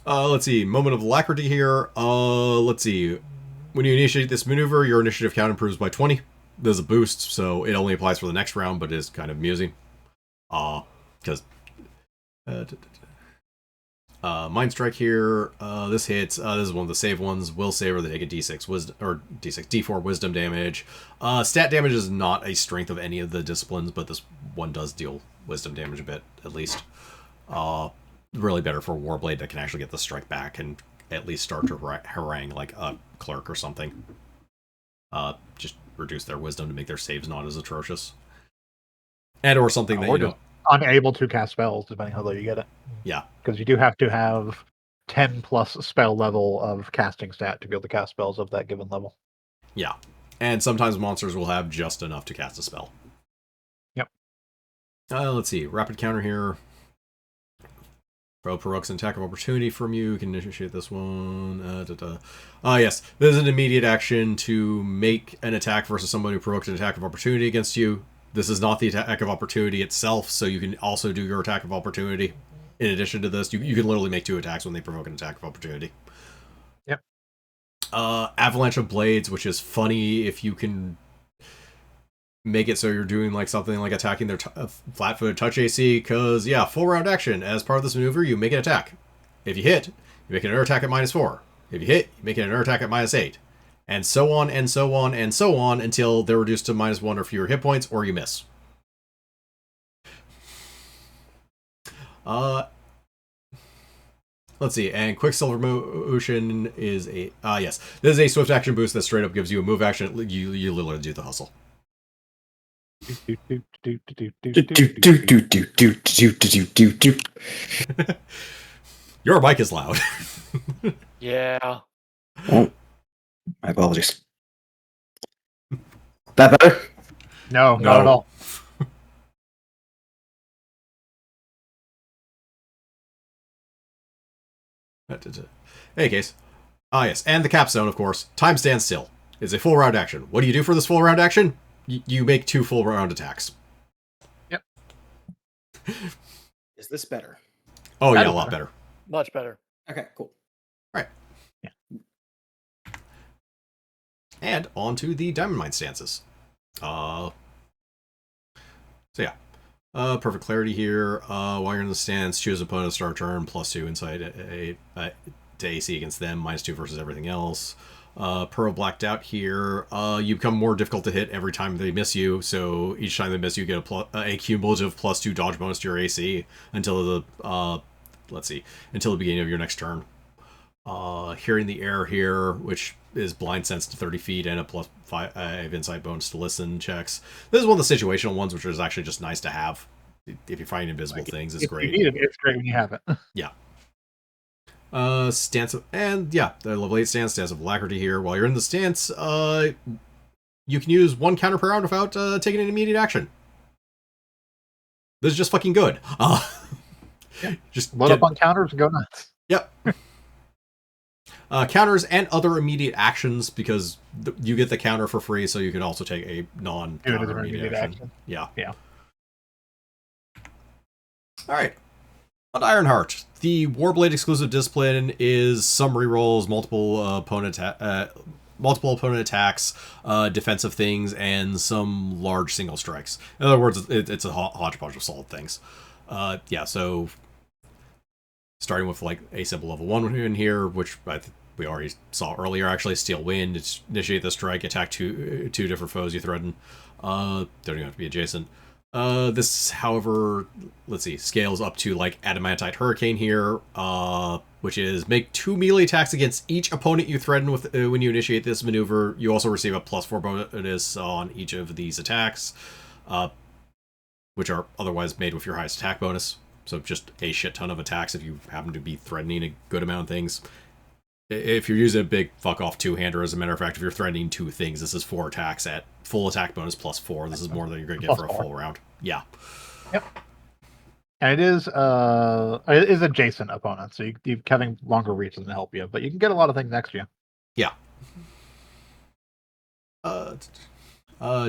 Let's see. Moment of Alacrity here. Let's see. When you initiate this maneuver, your initiative count improves by 20. There's a boost, so it only applies for the next round, but it is kind of amusing. Because... Mind Strike here. This hits. This is one of the save ones. Will save, or they take a D6 wisdom, or D4 wisdom damage. Stat damage is not a strength of any of the disciplines, but this one does deal wisdom damage a bit, at least. Really better for Warblade that can actually get the strike back and at least start to harangue like a clerk or something. Just reduce their wisdom to make their saves not as atrocious. And or something that you don't... Unable to cast spells, depending how low you get it. Yeah. Because you do have to have 10 plus spell level of casting stat to be able to cast spells of that given level. Yeah. And sometimes monsters will have just enough to cast a spell. Yep. Let's see. Rapid counter here. Foe provokes an attack of opportunity from you. You can initiate this one. Yes. This is an immediate action to make an attack versus someone who provoked an attack of opportunity against you. this is not the attack of opportunity itself, so you can also do your attack of opportunity. In addition to this, you can literally make 2 attacks when they provoke an attack of opportunity. Yep. Avalanche of Blades, which is funny if you can make it so you're doing like something like attacking their flat-footed touch AC, because, yeah, full round action. As part of this maneuver, you make an attack. If you hit, you make another attack at -4. If you hit, you make another attack at -8. And so on, and so on, and so on, until they're reduced to -1 or fewer hit points, or you miss. Let's see, and Quicksilver Motion is a... yes. This is a swift action boost that straight up gives you a move action. You literally do the hustle. Your mic is loud. Yeah. Oh, my apologies. That better? No, not at all. In any case. Yes, and the capstone, of course. Time stands still. It's a full round action. What do you do for this full round action? You make 2 full round attacks. Yep. Is this better? Oh, yeah, a lot better. Much better. Okay, cool. Right. Yeah. And on to the Diamond Mine stances. So yeah. Perfect clarity here. While you're in the stance, choose opponent to start turn, +2 insight to AC against them, -2 versus everything else. Pearl blacked out here. You become more difficult to hit every time they miss you, so each time they miss you get a cumulative +2 dodge bonus to your AC until the until the beginning of your next turn. Hearing the air here, which is blind sense to 30 feet and a +5 insight bonus to listen checks. This is one of the situational ones, which is actually just nice to have. If you find invisible things, it's great. It's great when you have it. Yeah. Stance of, and yeah, the level 8 stance of alacrity here. While you're in the stance, you can use 1 counter per round without taking an immediate action. This is just fucking good. Yeah. Just load up on counters and go nuts. Yep. Counters and other immediate actions, because you get the counter for free, so you can also take a non-counter immediate action. Yeah. All right. On Ironheart, the Warblade exclusive discipline is some rerolls, multiple opponent attacks, defensive things, and some large single strikes. In other words, it's a hodgepodge of solid things. Yeah, so starting with like a simple level 1 in here, which we already saw earlier, actually. Steel Wind, initiate the strike, attack two different foes you threaten. Don't even have to be adjacent. This, however, let's see, scales up to like Adamantite Hurricane here, which is make 2 melee attacks against each opponent you threaten with when you initiate this maneuver. You also receive a +4 bonus on each of these attacks, which are otherwise made with your highest attack bonus. So just a shit ton of attacks if you happen to be threatening a good amount of things. If you're using a big fuck-off 2-hander, as a matter of fact, if you're threatening 2 things, this is 4 attacks at full attack bonus +4. This is more than you're going to get for a full round. Yeah. Yep. And it is adjacent opponents, so you having longer reach doesn't help you, but you can get a lot of things next to you. Yeah.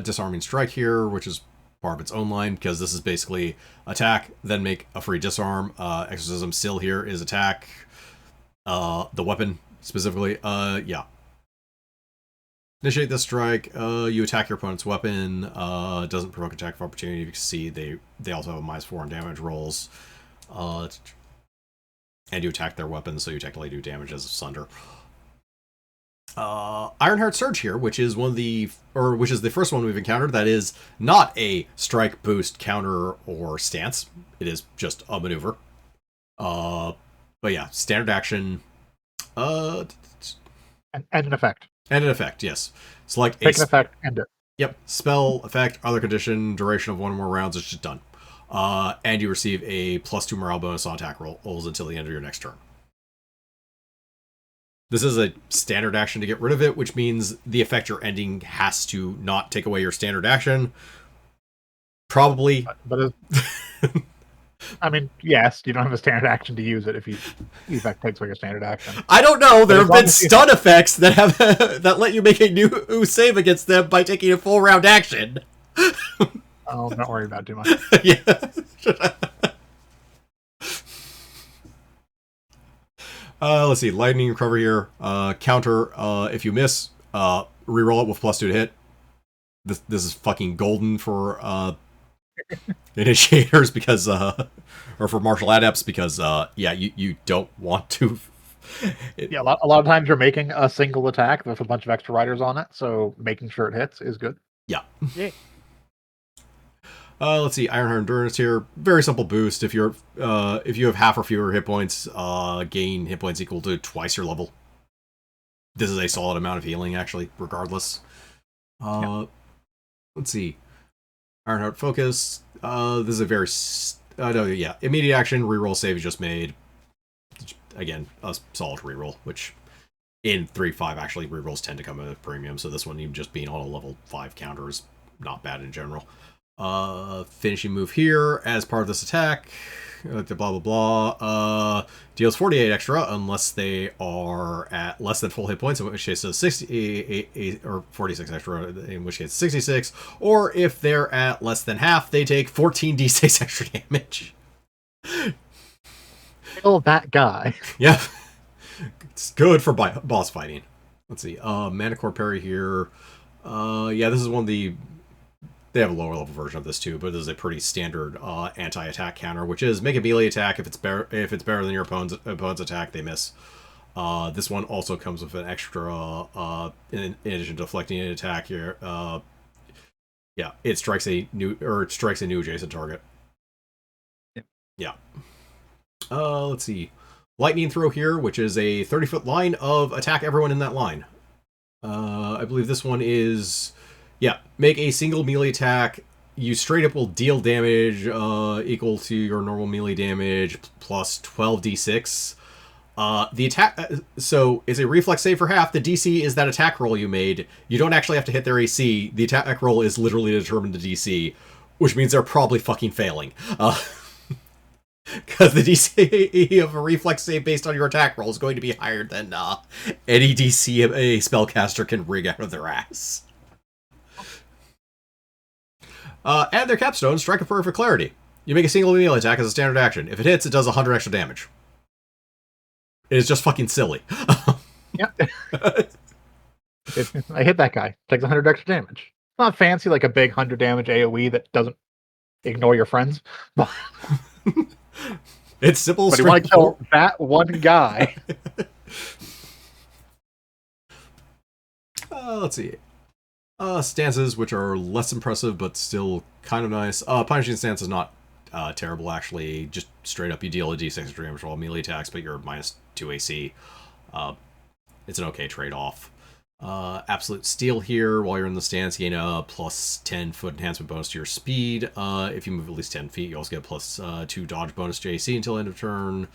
Disarming Strike here, which is part of its own line, because this is basically attack, then make a free disarm. Exorcism Still here is attack. The weapon, specifically, yeah. Initiate this strike, you attack your opponent's weapon, doesn't provoke attack of opportunity. You can see they also have a -4 on damage rolls. And you attack their weapons, so you technically do damage as a sunder. Ironheart Surge here, which is the first one we've encountered that is not a strike, boost, counter, or stance. It is just a maneuver. But yeah, standard action. And an effect. And an effect, yes. Select Take an effect, end it. Yep. Spell, effect, other condition, duration of 1 or more rounds, it's just done. And you receive a +2 morale bonus on attack rolls until the end of your next turn. This is a standard action to get rid of it, which means the effect you're ending has to not take away your standard action. Probably. But I mean, yes, you don't have a standard action to use it if the effect takes away your standard action. I don't know. There have been stun effects that have that let you make a new save against them by taking a full round action. Oh, don't worry about it too much. Yeah. Let's see. Lightning recover here. Counter. If you miss, reroll it with +2 to hit. This is fucking golden for initiators because or for martial adepts because yeah, you don't want to. Yeah, a lot of times you're making a single attack with a bunch of extra riders on it, so making sure it hits is good. Yeah. Yeah. Let's see, Ironheart Endurance here. Very simple boost. If you have half or fewer hit points, gain hit points equal to twice your level. This is a solid amount of healing, actually, regardless. Let's see, Ironheart Focus. This is a very immediate action. Reroll save you just made. Again, a solid reroll, which in 3.5 actually rerolls tend to come at a premium. So this one, even just being on a level 5 counter is not bad in general. Finishing move here as part of this attack, blah blah blah, deals 48 extra unless they are at less than full hit points, in which case it's 60 or 46 extra, in which case it's 66, or if they're at less than half, they take 14d6 extra damage. Kill that guy. Yeah, it's good for boss fighting. Let's see, Manicore Parry here. Yeah, this is one of the. They have a lower level version of this too, but this is a pretty standard anti-attack counter, which is make a melee attack. If it's better than your opponent's attack, they miss. This one also comes with an extra, in addition to deflecting an attack here. Yeah, it strikes a new adjacent target. Yep. Yeah. Let's see, lightning throw here, which is a 30-foot line of attack everyone in that line. I believe this one is. Yeah, make a single melee attack. You straight up will deal damage equal to your normal melee damage plus 12d6. The attack, so is a reflex save for half. The DC is that attack roll you made. You don't actually have to hit their AC. The attack roll is literally determined to DC, which means they're probably fucking failing. Because the DC of a reflex save based on your attack roll is going to be higher than any DC a spellcaster can rig out of their ass. Add their capstone, Strike a Prayer for Clarity. You make a single melee attack as a standard action. If it hits, it does 100 extra damage. It is just fucking silly. Yep. I hit that guy. Takes 100 extra damage. Not fancy like a big 100 damage AoE that doesn't ignore your friends. But it's simple. But you want to kill that one guy. Let's see. Stances, which are less impressive, but still kind of nice. Punishing stance is not terrible, actually. Just straight up, you deal a d6 extra damage for all melee attacks, but you're -2 AC. It's an okay trade-off. Absolute Steal here, while you're in the stance, gain a +10 foot enhancement bonus to your speed. If you move at least 10 feet, you also get a +2 dodge bonus to AC until end of turn.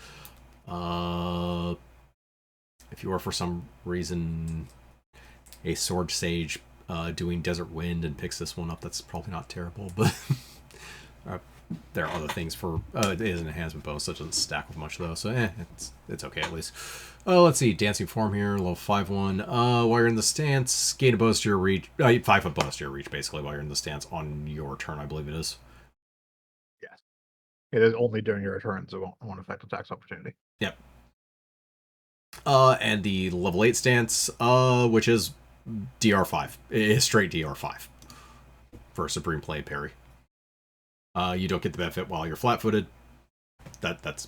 If you are, for some reason, a Sword Sage doing Desert Wind and picks this one up, that's probably not terrible, but there are other things for it is an enhancement bonus, so it doesn't stack with much though, so it's okay at least. Let's see, Dancing Form here, level 5/1. While you're in the stance, gain a bonus to your reach, 5-foot bonus to your reach basically while you're in the stance on your turn, I believe it is. Yes. It is only during your turn, so it won't affect attacks opportunity. Yep. And the level 8 stance, which is DR5. It is straight DR5 for Supreme Play Parry. You don't get the benefit while you're flat-footed. That's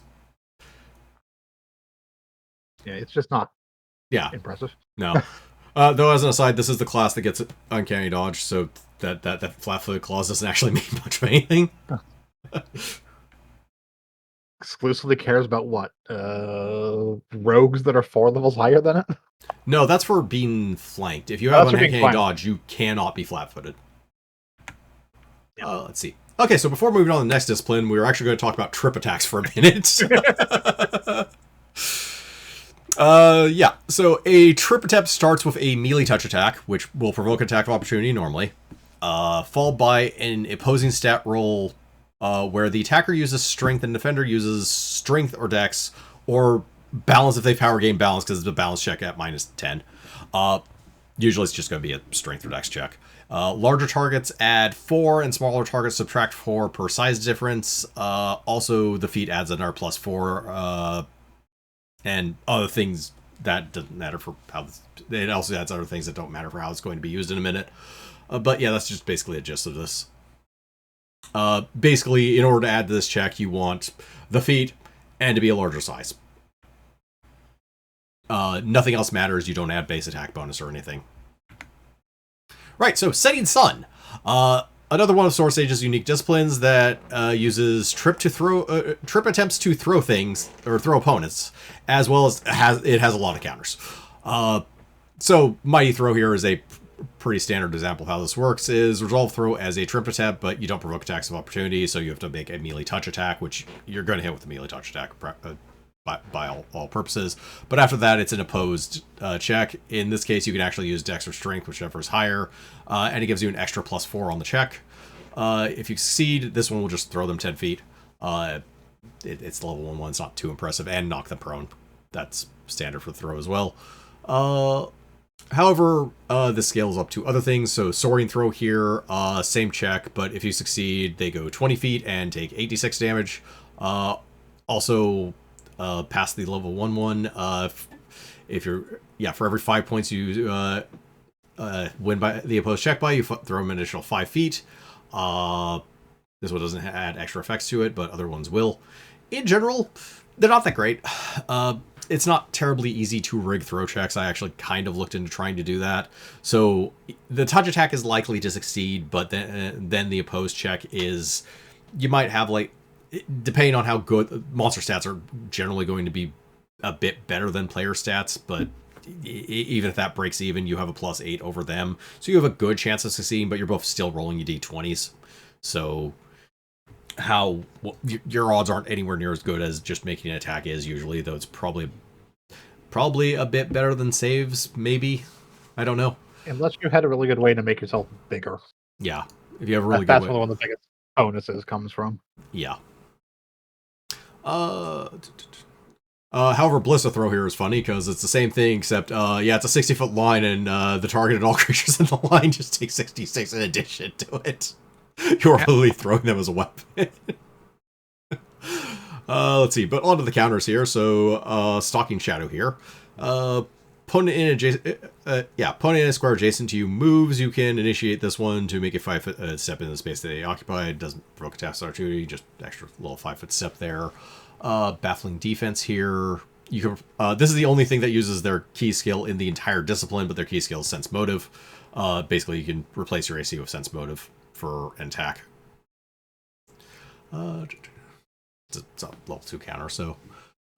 yeah, it's just not impressive. No. Though as an aside, this is the class that gets Uncanny Dodge, so that flat-footed clause doesn't actually mean much of anything. Exclusively cares about what? Rogues that are 4 levels higher than it? No, that's for being flanked. If you have an Uncanny Dodge, you cannot be flat-footed. Yeah. Let's see. Okay, so before moving on to the next discipline, we were actually going to talk about trip attacks for a minute. Yeah, so a trip attempt starts with a melee touch attack, which will provoke an attack of opportunity normally, followed by an opposing stat roll where the attacker uses strength and the defender uses strength or dex, or balance if they power gain balance, because it's a balance check at -10. Usually it's just going to be a strength or dex check. Larger targets add 4, and smaller targets subtract 4 per size difference. Also, the feat adds another +4, and other things that doesn't matter for how it also adds other things that don't matter for how it's going to be used in a minute. But yeah, that's just basically the gist of this. Basically, in order to add to this check, you want the feat and to be a larger size. Nothing else matters. You don't add base attack bonus or anything. Right, so Setting Sun. Another one of Sword Sage's unique disciplines that uses trip attempts to throw things, or throw opponents, as well as it has a lot of counters. So Mighty Throw here is a pretty standard example of how this works. Is Resolve Throw as a trip attempt, but you don't provoke attacks of opportunity, so you have to make a melee touch attack, which you're going to hit with a melee touch attack by all purposes. But after that, it's an opposed check. In this case, you can actually use Dex or Strength, whichever is higher, and it gives you an extra +4 on the check. If you succeed, this one will just throw them 10 feet. It's level 1, it's not too impressive, and knock them prone. That's standard for the throw as well. However, this scales up to other things. So Soaring Throw here, same check, but if you succeed, they go 20 feet and take 86 damage. Also, past the level 1/1, if you're for every 5 points you win by the opposed check by, you throw them an additional 5 feet. This one doesn't add extra effects to it, but other ones will. In general, they're not that great. It's not terribly easy to rig throw checks. I actually kind of looked into trying to do that. So the touch attack is likely to succeed, but then the opposed check is, you might have, like, depending on how good monster stats are generally going to be a bit better than player stats, but even if that breaks even, you have a +8 over them, so you have a good chance of succeeding, but you're both still rolling your d20s, so your odds aren't anywhere near as good as just making an attack is usually, though it's probably a bit better than saves, maybe. I don't know. Unless you had a really good way to make yourself bigger. Yeah, if you have a really that's good way. where one of the biggest bonuses comes from. Yeah. However, Blister Throw here is funny because it's the same thing, except it's a 60-foot line, and the targeted all creatures in the line just take 66 in addition to it. You're really throwing them as a weapon. Let's see, but onto the counters here. So, Stalking Shadow here. Opponent in a square adjacent to you moves. You can initiate this one to make a 5-foot step in the space that they occupy. It doesn't provoke attack opportunity, just extra little 5-foot step there. Baffling Defense here. You can. This is the only thing that uses their key skill in the entire discipline, but their key skill is Sense Motive. Basically, you can replace your AC with Sense Motive for an attack. It's a level 2 counter, so.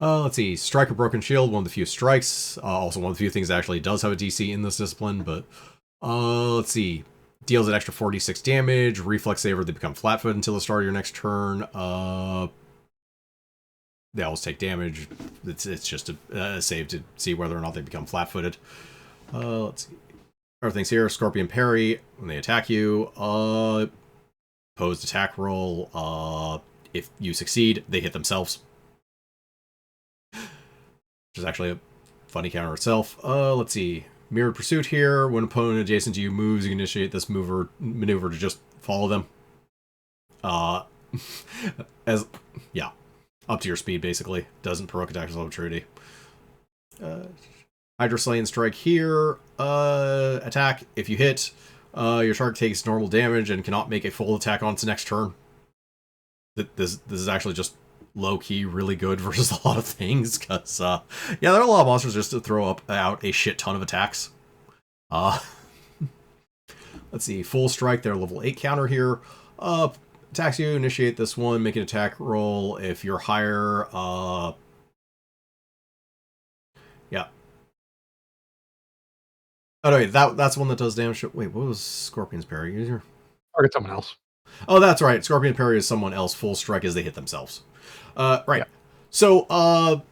Let's see. Striker Broken Shield, one of the few strikes. Also one of the few things that actually does have a DC in this discipline, but let's see. Deals an extra 46 damage. Reflex Saver, they become flat-footed until the start of your next turn. They always take damage. It's just a save to see whether or not they become flat-footed. Let's see. Other things here. Scorpion Parry, when they attack you. Opposed attack roll. If you succeed, they hit themselves. Which is actually a funny counter itself. Let's see. Mirrored Pursuit here. When an opponent adjacent to you moves, you can initiate this maneuver to just follow them. Up to your speed, basically. Doesn't provoke attacks of opportunity. Hydra Slaying Strike here. Attack. If you hit, your target takes normal damage and cannot make a full attack on its next turn. This is actually just low-key really good versus a lot of things, because there are a lot of monsters just to throw out a shit ton of attacks. Let's see. Full Strike, their level 8 counter here. Attacks you, initiate this one, make an attack roll. If you're higher, yeah. Oh, no, wait, that's one that does damage. Wait, what was Scorpion's Parry user? Target someone else. Oh, that's right. Scorpion Parry is someone else. Full Strike as they hit themselves. Right. Yeah. So,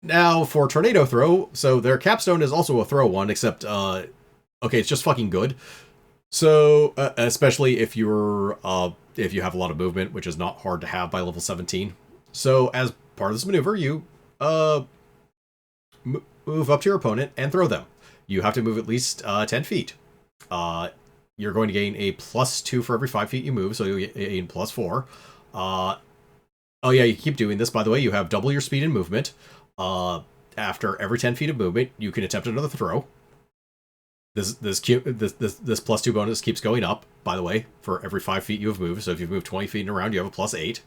now for Tornado Throw. So their capstone is also a throw one, except, okay, it's just fucking good. So, especially if you have a lot of movement, which is not hard to have by level 17. So, as part of this maneuver, you move up to your opponent and throw them. You have to move at least 10 feet. you're going to gain a +2 for every 5 feet you move, so you gain +4. Oh yeah, you keep doing this, by the way. You have double your speed and movement. After every 10 feet of movement, you can attempt another throw. This +2 bonus keeps going up, by the way, for every 5 feet you have moved. So if you've moved 20 feet and around, you have a +8.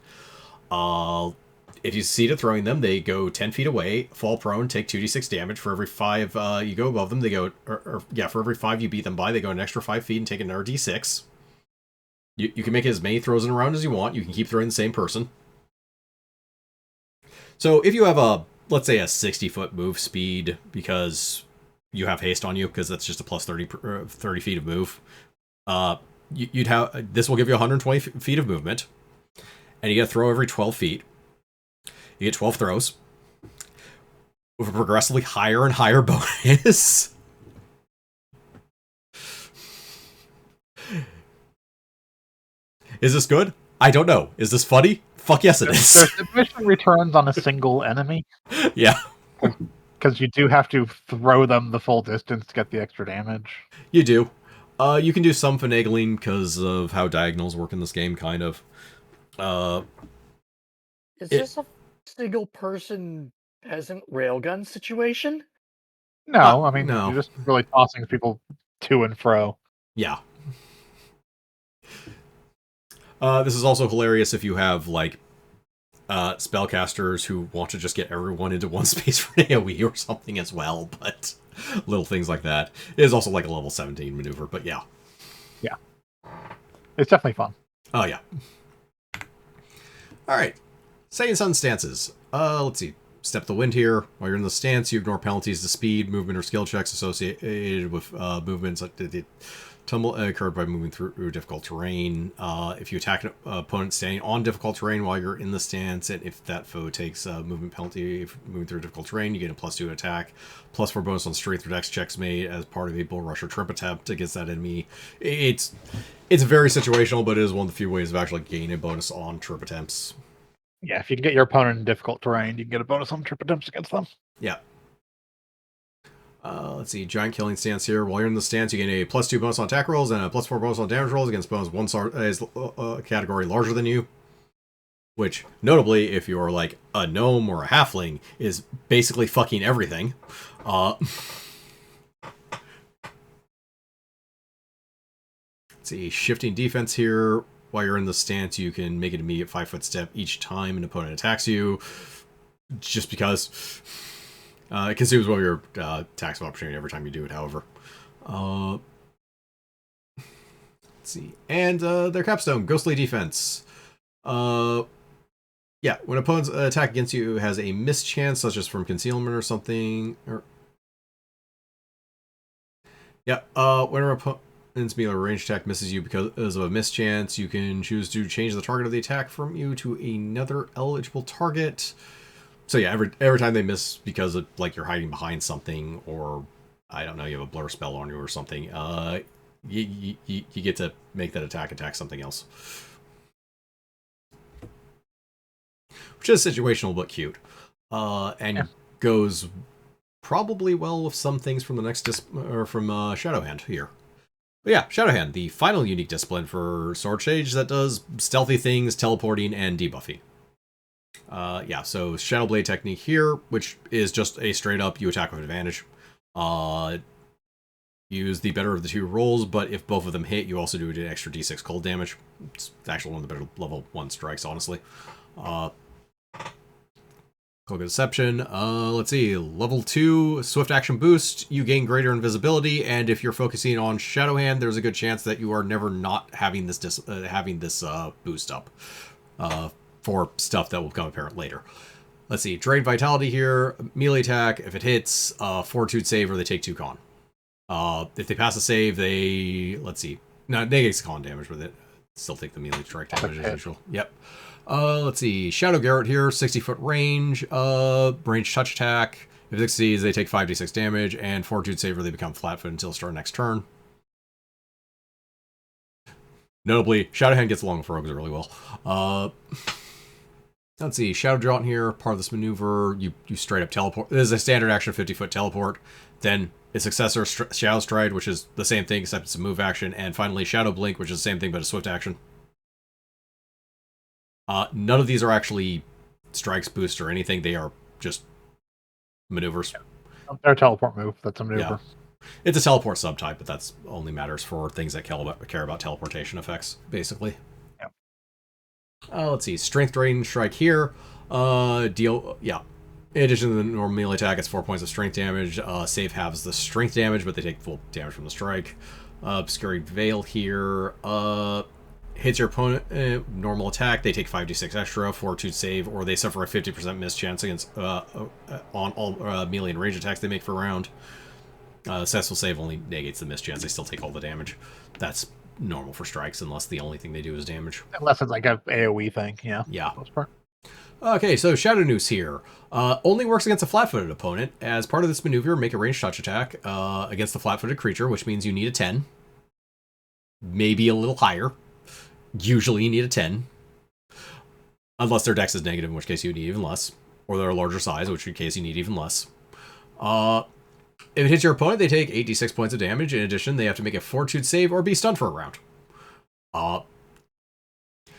If you succeed at throwing them, they go 10 feet away, fall prone, take 2d6 damage. For every 5 you go above them, they go, for every 5 you beat them by, they go an extra 5 feet and take another d6. You can make as many throws in a round as you want. You can keep throwing the same person. So if you have let's say a 60-foot move speed, because you have haste on you, because that's just a +30 feet of move, you'd have, this will give you 120 feet of movement, and you get a throw every 12 feet. You get 12 throws with a progressively higher and higher bonus. Is this good? I don't know. Is this funny? Fuck yes, it is. So diminishing returns on a single enemy. Yeah. Because you do have to throw them the full distance to get the extra damage. You do. You can do some finagling because of how diagonals work in this game, kind of. Is this a single person peasant railgun situation? No, I mean, no. you're just really tossing people to and fro. Yeah. This is also hilarious if you have, like, spellcasters who want to just get everyone into one space for an AoE or something as well, but little things like that. It is also like a level 17 maneuver, but yeah. Yeah. It's definitely fun. Oh, yeah. Alright. Second Sun stances. Let's see. Step the wind here. While you're in the stance, you ignore penalties to speed, movement, or skill checks associated with movements like the tumble occurred by moving through difficult terrain. If you attack an opponent standing on difficult terrain while you're in the stance, and if that foe takes a movement penalty for moving through difficult terrain, you get a +2 attack, +4 bonus on strength or dex checks made as part of a bull rush or trip attempt against that enemy. It's very situational, but it is one of the few ways of actually gaining a bonus on trip attempts. Yeah, if you can get your opponent in difficult terrain, you can get a bonus on trip attempts against them. Yeah. Let's see, giant killing stance here. While you're in the stance, you gain a +2 bonus on attack rolls and a +4 bonus on damage rolls against bonus one category larger than you. Which, notably, if you're like a gnome or a halfling, is basically fucking everything. Let's see, shifting defense here. While you're in the stance, you can make an immediate 5-foot step each time an opponent attacks you. Just because. It consumes one of your attacks of opportunity every time you do it, however. Let's see. And their capstone, Ghostly Defense. Yeah, when opponent's attack against you has a mischance, such as from concealment or something. Whenever opponent's melee or range attack misses you because of a mischance, you can choose to change the target of the attack from you to another eligible target. So yeah, every time they miss because of, like, you're hiding behind something, or I don't know, you have a blur spell on you or something, you get to make that attack something else, which is situational but cute, and goes probably well with some things from the next from Shadowhand here. But yeah, Shadowhand, the final unique discipline for Sword Sage that does stealthy things, teleporting, and debuffing. Yeah, so Shadow Blade technique here, which is just a straight up you attack with advantage. Use the better of the two rolls, but if both of them hit, you also do an extra d6 cold damage. It's actually one of the better level 1 strikes, honestly. Cloak of Deception. Let's see, level 2 swift action boost. You gain greater invisibility, and if you're focusing on Shadowhand, there's a good chance that you are never not having this boost up. For stuff that will become apparent later. Let's see, Drain Vitality here, melee attack, if it hits, Fortitude save, or they take 2 con. If they pass a save, let's see, no, negates con damage, but they still take the melee strike damage as usual. Yep. Let's see, Shadow Garrett here, 60-foot range, range touch attack. If it succeeds, they take 5d6 damage, and Fortitude save, or they become flat-footed until start next turn. Notably, Shadowhand gets along with rogues really well. Let's see, Shadow Jaunt here, part of this maneuver, you straight up teleport. This is a standard action 50-foot teleport. Then its successor, Shadow Stride, which is the same thing except it's a move action, and finally Shadow Blink, which is the same thing but a swift action. None of these are actually strikes, boost, or anything. They are just maneuvers. They're a teleport move. That's a maneuver. Yeah. It's a teleport subtype, but that's only matters for things that care about teleportation effects, basically. Yeah. Let's see. Strength Drain Strike here. Yeah. In addition to the normal melee attack, it's 4 points of strength damage. Save halves the strength damage, but they take full damage from the strike. Obscuring Veil here. Hits your opponent, normal attack, they take 5d6 extra, fortitude save, or they suffer a 50% miss chance against on all melee and range attacks they make for a round. Successful save only negates the miss chance, they still take all the damage. That's normal for strikes, unless the only thing they do is damage. Unless it's like a AoE thing, yeah. Yeah. Most part. Okay, so Shadow Noose here. Only works against a flat-footed opponent. As part of this maneuver, make a ranged touch attack against a flat-footed creature, which means you need a 10. Maybe a little higher. Usually you need a 10. Unless their dex is negative, in which case you need even less. Or they're a larger size, in which case you need even less. If it hits your opponent, they take 8d6 points of damage. In addition, they have to make a fortitude save or be stunned for a round.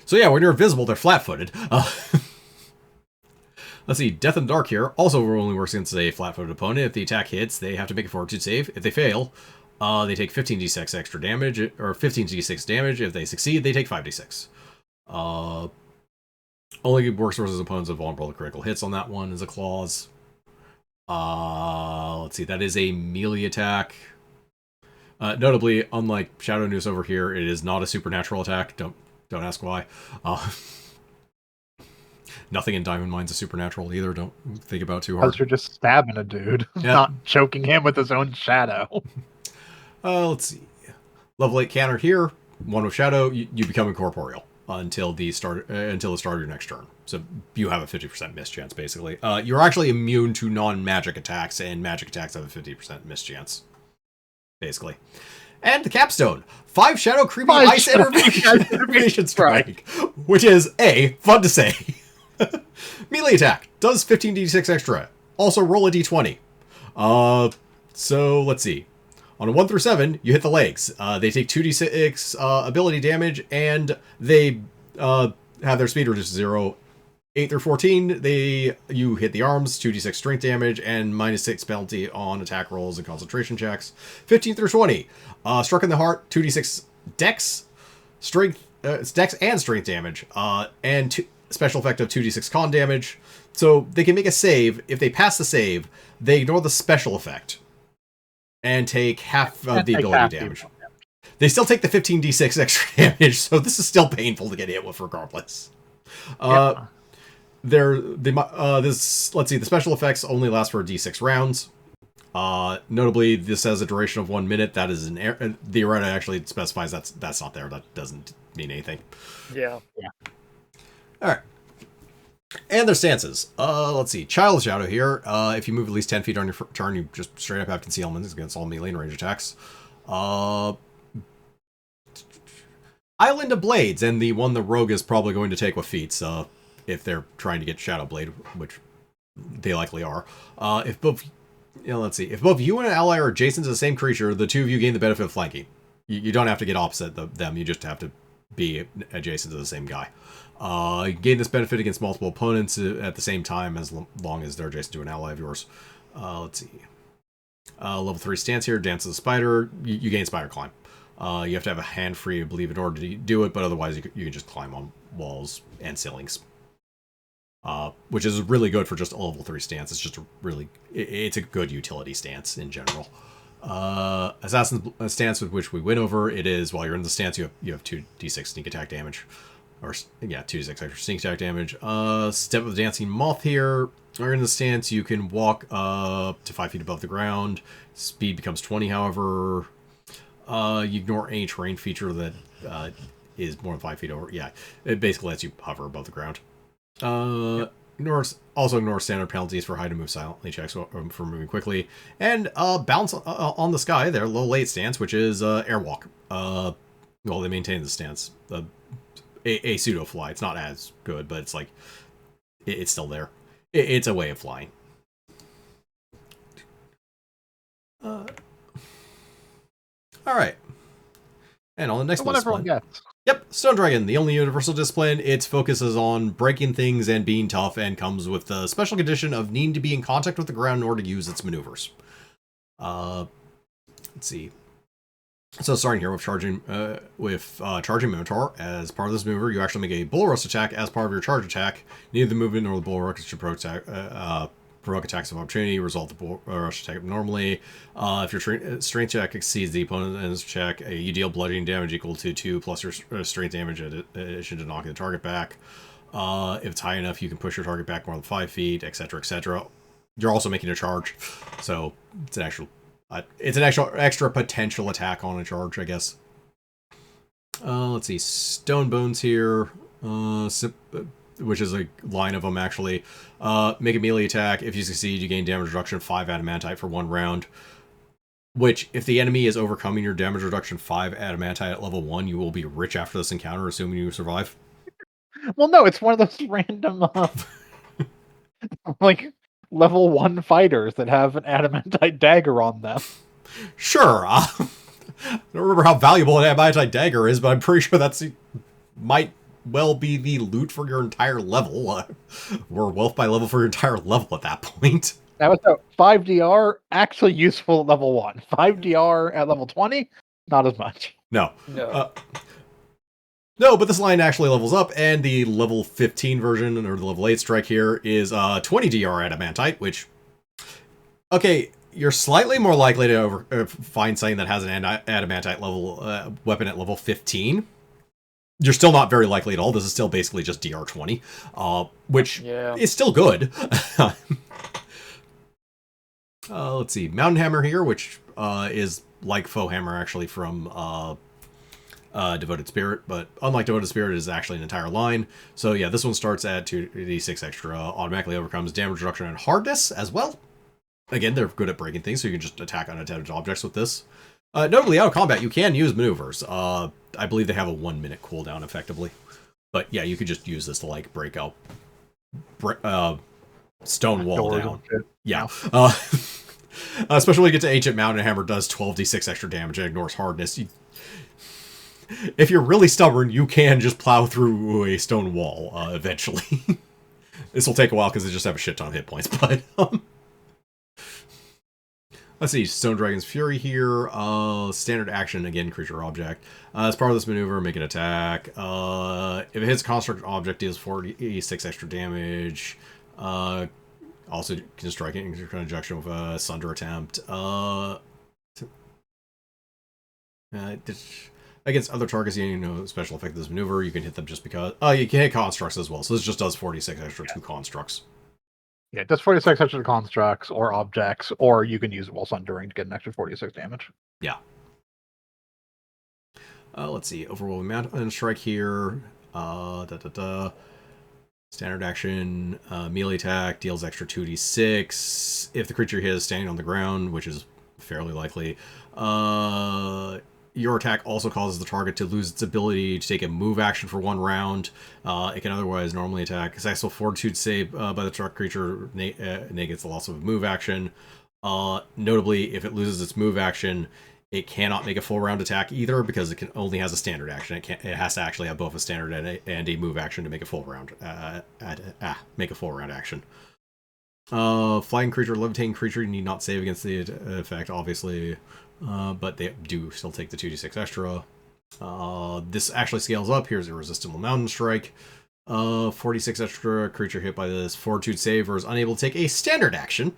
So yeah, when you're invisible, they're flat-footed. Let's see, Death in the Dark here also only works against a flat-footed opponent. If the attack hits, they have to make a fortitude save. If they fail, they take 15d6 extra damage, or 15d6 damage. If they succeed, they take 5d6. Only works versus opponents of vulnerable to critical hits on that one as a clause. Let's see, that is a melee attack. Notably, unlike Shadow Noose over here, it is not a supernatural attack. Don't ask why. Nothing in Diamond Mine's a supernatural either. Don't think about it too hard. Because you're just stabbing a dude, Yeah. not choking him with his own shadow. Let's see. Level 8 counter here. One with Shadow, you become incorporeal until the start of your next turn. So you have a 50% miss chance, basically. You're actually immune to non-magic attacks, and magic attacks have a 50% miss chance, basically. And the capstone, 5 Shadow Creepy Ice Enervation Strike, which is fun to say. Melee attack does 15d6 extra. Also roll a d20. So let's see. On a 1 through 7, you hit the legs. They take 2d6 ability damage, and they have their speed reduced to 0. 8 through 14, you hit the arms, 2d6 strength damage, and -6 penalty on attack rolls and concentration checks. 15 through 20, struck in the heart, 2d6 dex, strength, dex and strength damage, and special effect of 2d6 con damage. So they can make a save. If they pass the save, they ignore the special effect and take half of the ability damage. They still take the 15d6 extra damage, so this is still painful to get hit with regardless. Let's see, the special effects only last for d6 rounds. Notably, this has a duration of 1 minute. That is the errata actually specifies that's not there. That doesn't mean anything. Yeah. Alright. And their stances. Let's see. Child's Shadow here. If you move at least 10 feet on your turn, you just straight up have concealment against all melee and range attacks. Island of Blades, and the one the rogue is probably going to take with feats, if they're trying to get Shadow Blade, which they likely are. If both you and an ally are adjacent to the same creature, the two of you gain the benefit of flanking. You don't have to get opposite them, you just have to be adjacent to the same guy. You gain this benefit against multiple opponents at the same time, as long as they're adjacent to an ally of yours. Let's see. Level 3 stance here, Dance of the Spider. You gain Spider Climb. You have to have a hand free, I believe, in order to do it, but otherwise you can just climb on walls and ceilings. Which is really good for just a level 3 stance. It's just it's a good utility stance in general. Assassin's stance with which we win over, it is while you're in the stance you have 2d6 sneak attack damage. 2d6 extra sneak attack damage. Step of the Dancing Moth here. Or in the stance, you can walk up to 5 feet above the ground. Speed becomes 20, however. You ignore any terrain feature that is more than 5 feet over. Yeah, it basically lets you hover above the ground. Ignore standard penalties for high to move silently checks for moving quickly. And bounce on the sky, their low late stance, which is airwalk. They maintain the stance. A pseudo fly. It's not as good, but it's like it's still there. It's a way of flying. All right. And on the next What everyone discipline. gets. Yep, Stone Dragon, the only universal discipline. Its focus is on breaking things and being tough, and comes with the special condition of needing to be in contact with the ground in order to use its maneuvers. Let's see. So starting here with charging Minotaur. As part of this maneuver, you actually make a Bull Rush attack as part of your charge attack. Neither the movement nor the Bull Rush should provoke attacks of opportunity. Resolve the Bull Rush attack normally. If your strength check exceeds the opponent's check, you deal bludgeoning damage equal to 2 plus your strength damage in addition to knocking the target back. If it's high enough, you can push your target back more than 5 feet, etc., etc. You're also making a charge, so it's an actual extra potential attack on a charge, I guess. Let's see, Stone Bones here, which is a line of them actually. Make a melee attack. If you succeed, you gain damage reduction 5 adamantite for 1 round. Which, if the enemy is overcoming your damage reduction 5 adamantite at level 1, you will be rich after this encounter, assuming you survive. Well, no, it's one of those random, like, level 1 fighters that have an adamantite dagger on them. Sure. I don't remember how valuable an adamantite dagger is, but I'm pretty sure might well be the loot for your entire level, or wealth by level for your entire level at that point. That was 5 DR, actually useful at level 1. 5 DR at level 20, not as much. No. No. No, but this line actually levels up, and the level 15 version, or the level 8 strike here, is 20 DR adamantite, which... Okay, you're slightly more likely to find something that has an adamantite level weapon at level 15. You're still not very likely at all. This is still basically just DR 20, which is still good. Let's see, Mountain Hammer here, which is like Foe Hammer actually from Devoted Spirit, but unlike Devoted Spirit, it is actually an entire line. So yeah, this one starts at 2d6 extra, automatically overcomes damage reduction and hardness as well. Again, they're good at breaking things, so you can just attack unattended objects with this. Notably, out of combat, you can use maneuvers. I believe they have a 1-minute cooldown, effectively. But yeah, you could just use this to, like, break out stone wall down. Yeah. Especially when you get to Ancient Mountain Hammer, does 12d6 extra damage and ignores hardness. If you're really stubborn, you can just plow through a stone wall, eventually. This will take a while because they just have a shit ton of hit points, but... Let's see, Stone Dragon's Fury here. Standard action, again, creature object. As part of this maneuver, make an attack. If it hits a construct object, deals 46 extra damage. Also can strike it in conjunction with a Sunder attempt. Against other targets, you know, special effect of this maneuver, you can hit them just because... you can hit constructs as well, so this just does 46 extra to constructs. Yeah, it does 46 extra constructs or objects, or you can use it while sundering to get an extra 46 damage. Yeah. Let's see, Overwhelming Mountain Strike here. Standard action, melee attack, deals extra 2d6. If the creature hit is standing on the ground, which is fairly likely, your attack also causes the target to lose its ability to take a move action for 1 round. It can otherwise normally attack. Successful fortitude save by the target creature negates the loss of a move action. Notably, if it loses its move action, it cannot make a full round attack either because it only has a standard action. It has to actually have both a standard and a move action to make a full round action. Flying creature, levitating creature, you need not save against the effect, obviously. But they do still take the 2d6 extra. This actually scales up. Here's Irresistible Mountain Strike. 46 extra, creature hit by this fortitude save or is unable to take a standard action.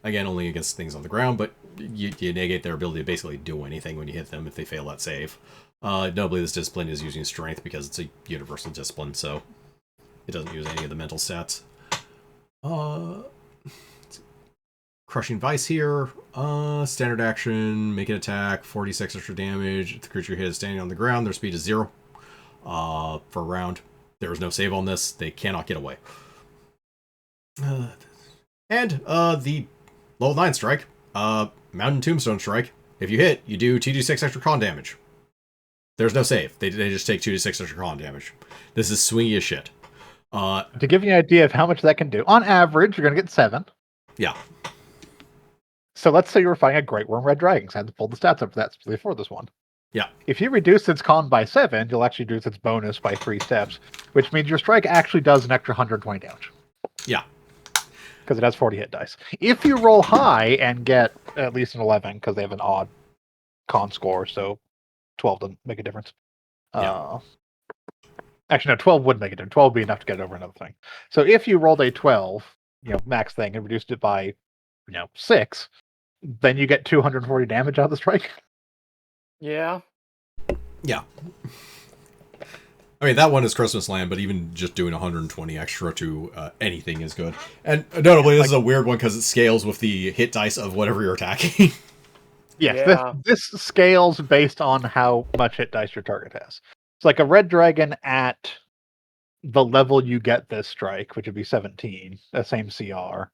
Again, only against things on the ground, but you negate their ability to basically do anything when you hit them if they fail that save. Notably, this discipline is using strength because it's a universal discipline, so it doesn't use any of the mental stats. Crushing Vice here. Standard action, make an attack, 46 extra damage. If the creature hit is standing on the ground, their speed is 0 for a round. There is no save on this. They cannot get away. And the level 9 strike, Mountain Tombstone Strike. If you hit, you do 2d6 extra con damage. There's no save. They just take 2d6 extra con damage. This is swingy as shit. To give you an idea of how much that can do, on average, you're going to get 7. Yeah. So let's say you were fighting a Great Worm Red Dragon. So I had to pull the stats up for that specifically for this one. Yeah. If you reduce its con by 7, you'll actually reduce its bonus by 3 steps, which means your strike actually does an extra 120 damage. Yeah. Because it has 40 hit dice. If you roll high and get at least an 11, because they have an odd con score, so 12 doesn't make a difference. Yeah. Actually, no, 12 would make a difference. 12 would be enough to get over another thing. So if you rolled a 12, max thing, and reduced it by, 6, then you get 240 damage out of the strike. Yeah. Yeah. I mean, that one is Christmas Land, but even just doing 120 extra to anything is good. And notably, this is a weird one because it scales with the hit dice of whatever you're attacking. Yes, Yeah. this scales based on how much hit dice your target has. It's like a red dragon at the level you get this strike, which would be 17, the same CR.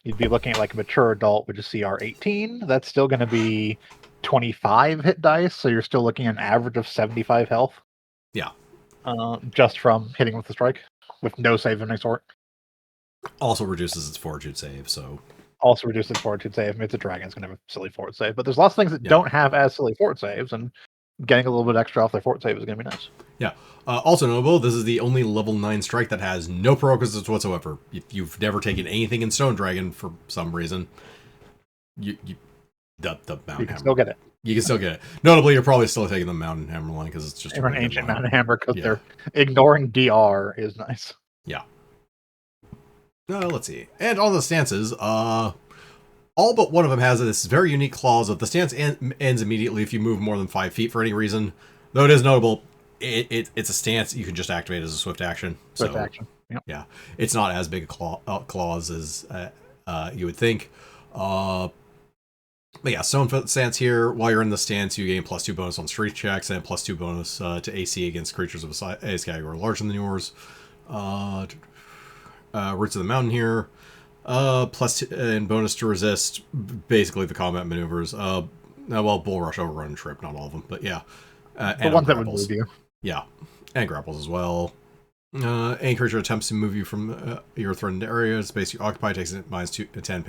You'd be looking at like a mature adult, which is CR 18. That's still going to be 25 hit dice, so you're still looking at an average of 75 health. Yeah. Just from hitting with the strike, with no save of any sort. Also reduces its fortitude save, so... Also reduces its fortitude save. I mean, it's a dragon, it's going to have a silly fort save. But there's lots of things that don't have as silly fort saves, and getting a little bit extra off their fort save is going to be nice. Yeah. Also notable, this is the only level 9 strike that has no prerequisites whatsoever. If you've never taken anything in Stone Dragon for some reason, the Mountain You can Hammer. still get it. You can still get it. Notably, you're probably still taking the Mountain Hammer line because it's just Or an regular ancient line. Mountain Hammer, because Yeah. they're ignoring DR is nice. Yeah. Let's see. And on the stances, all but one of them has this very unique clause of the stance ends immediately if you move more than 5 feet for any reason. Though it is notable, it's a stance you can just activate as a swift action. Swift action. Yep. Yeah, it's not as big a clause as you would think. But yeah, stone stance here. While you're in the stance, you gain +2 bonus on strength checks and +2 bonus to AC against creatures of a size category larger than yours. Roots of the Mountain here. +2 and bonus to resist basically the combat maneuvers. Bull Rush, Overrun, and Trip, not all of them, but yeah. The ones that would move you. Yeah, and grapples as well. Any creature attempts to move you from your threatened area, space you occupy takes a -2 to 10.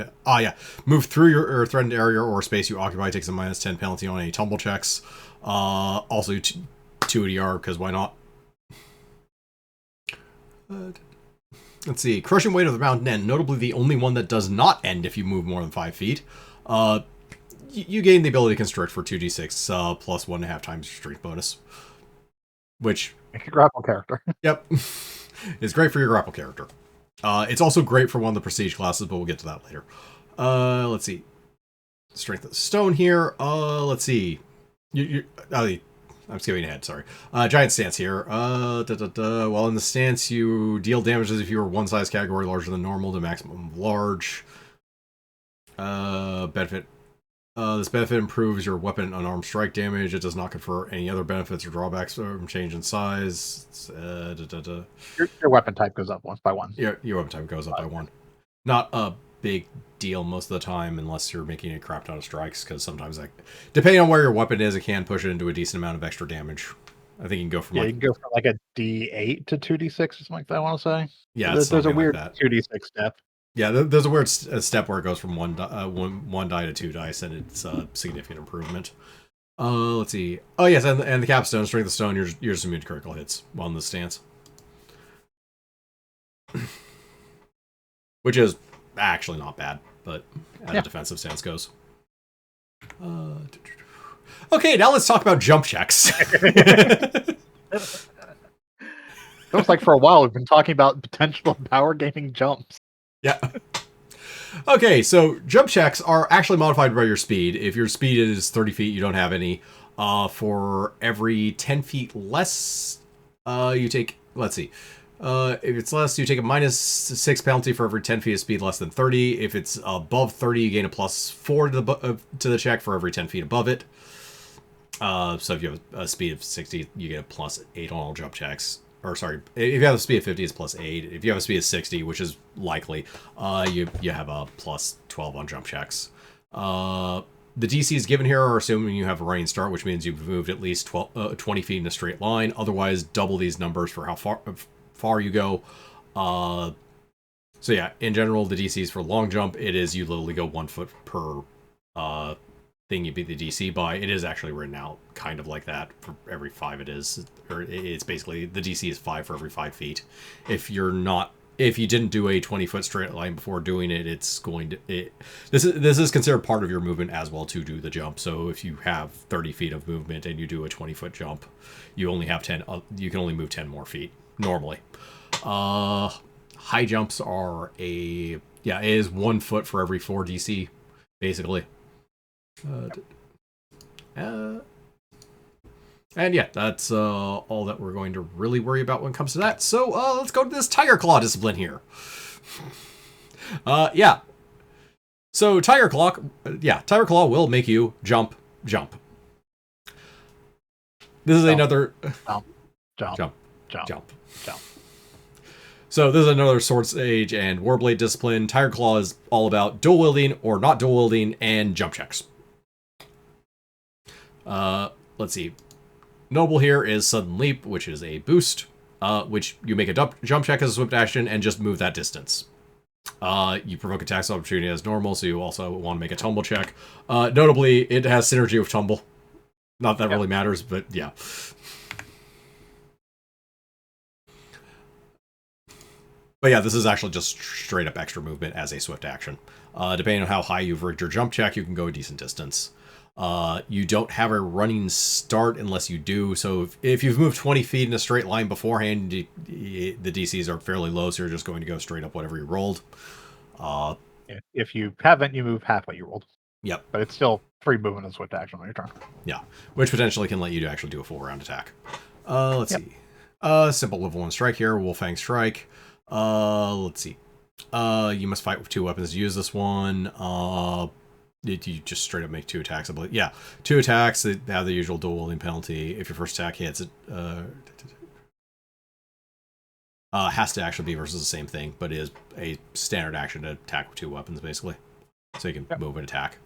Move through your threatened area or space you occupy takes a -10 penalty on any tumble checks. Also 2 EDR because why not? Let's see. Crushing Weight of the Mountain End, notably the only one that does not end if you move more than 5 feet. You gain the ability to constrict for 2d6 plus 1.5 times your strength bonus, which. Make a grapple character. Yep. It's great for your grapple character. It's also great for one of the prestige classes, but we'll get to that later. Let's see. Strength of Stone here. Let's see. I'm skipping ahead, sorry. Giant stance here. While in the stance, you deal damage as if you were one size category larger than normal to maximum of large. Benefit. This benefit improves your weapon and unarmed strike damage. It does not confer any other benefits or drawbacks from change in size. Your weapon type goes up by one. Your weapon type goes up by 1. Not a big deal most of the time unless you're making a crap ton of strikes, because sometimes, depending on where your weapon is, it can push it into a decent amount of extra damage. I think you can go from you can go from like a D8 to 2d6 or something like that, I want to say. Yeah, there's a weird like 2d6 step. Yeah, there's a weird step where it goes from one die to 2 dice, and it's a significant improvement. Let's see. Oh yes, and the capstone, Strength of Stone, you're just immune to critical hits while in this stance, which is actually not bad, but as a defensive stance goes. Okay, now let's talk about jump checks. Looks like for a while we've been talking about potential power gaming jumps. Yeah. Okay, so jump checks are actually modified by your speed. If your speed is 30 feet, you don't have any. For every 10 feet less, you take, let's see. If it's less, you take a -6 penalty for every 10 feet of speed less than 30. If it's above 30, you gain a +4 to the check for every 10 feet above it. So if you have a speed of 60, you get a +8 on all jump checks. Or sorry, if you have a speed of 50, it's +8. If you have a speed of 60, which is likely, you have a +12 on jump checks. The DCs given here are assuming you have a running start, which means you've moved at least 20 feet in a straight line. Otherwise, double these numbers for how far you go. So yeah, in general, the DCs for long jump, it is you literally go 1 foot per thing you beat the DC by. It is actually written out kind of like that for every 5 it is. Or it's basically, the DC is 5 for every 5 feet. If you didn't do a 20-foot straight line before doing it, it's going to... This is considered part of your movement as well to do the jump. So if you have 30 feet of movement and you do a 20-foot jump, you only have 10... you can only move 10 more feet, normally. High jumps are it is 1 foot for every 4 DC, basically. And yeah, that's all that we're going to really worry about when it comes to that. So let's go to this Tiger Claw discipline here. So Tiger Claw will make you jump. This is another jump. So this is another Sword Sage and Warblade discipline. Tiger Claw is all about dual wielding or not dual wielding and jump checks. Let's see. Notable here is Sudden Leap, which is a boost, which you make a jump check as a swift action and just move that distance. You provoke attacks of opportunity as normal, so you also want to make a tumble check. Notably, it has synergy with tumble. Not that really matters, but yeah. But yeah, this is actually just straight up extra movement as a swift action. Depending on how high you've rigged your jump check, you can go a decent distance. You don't have a running start unless you do. So if you've moved 20 feet in a straight line beforehand, the DCs are fairly low, so you're just going to go straight up whatever you rolled. If you haven't, you move half what you rolled. Yep. But it's still free movement and swift action on your turn. Yeah, which potentially can let you actually do a full round attack. Let's see. Simple level 1 strike here, Wolfang Strike. Let's see. You must fight with 2 weapons to use this one. You just straight up make 2 attacks, I believe. Yeah, 2 attacks that have the usual dual wielding penalty. If your first attack hits, it has to actually be versus the same thing, but is a standard action to attack with 2 weapons, basically. So you can move and attack.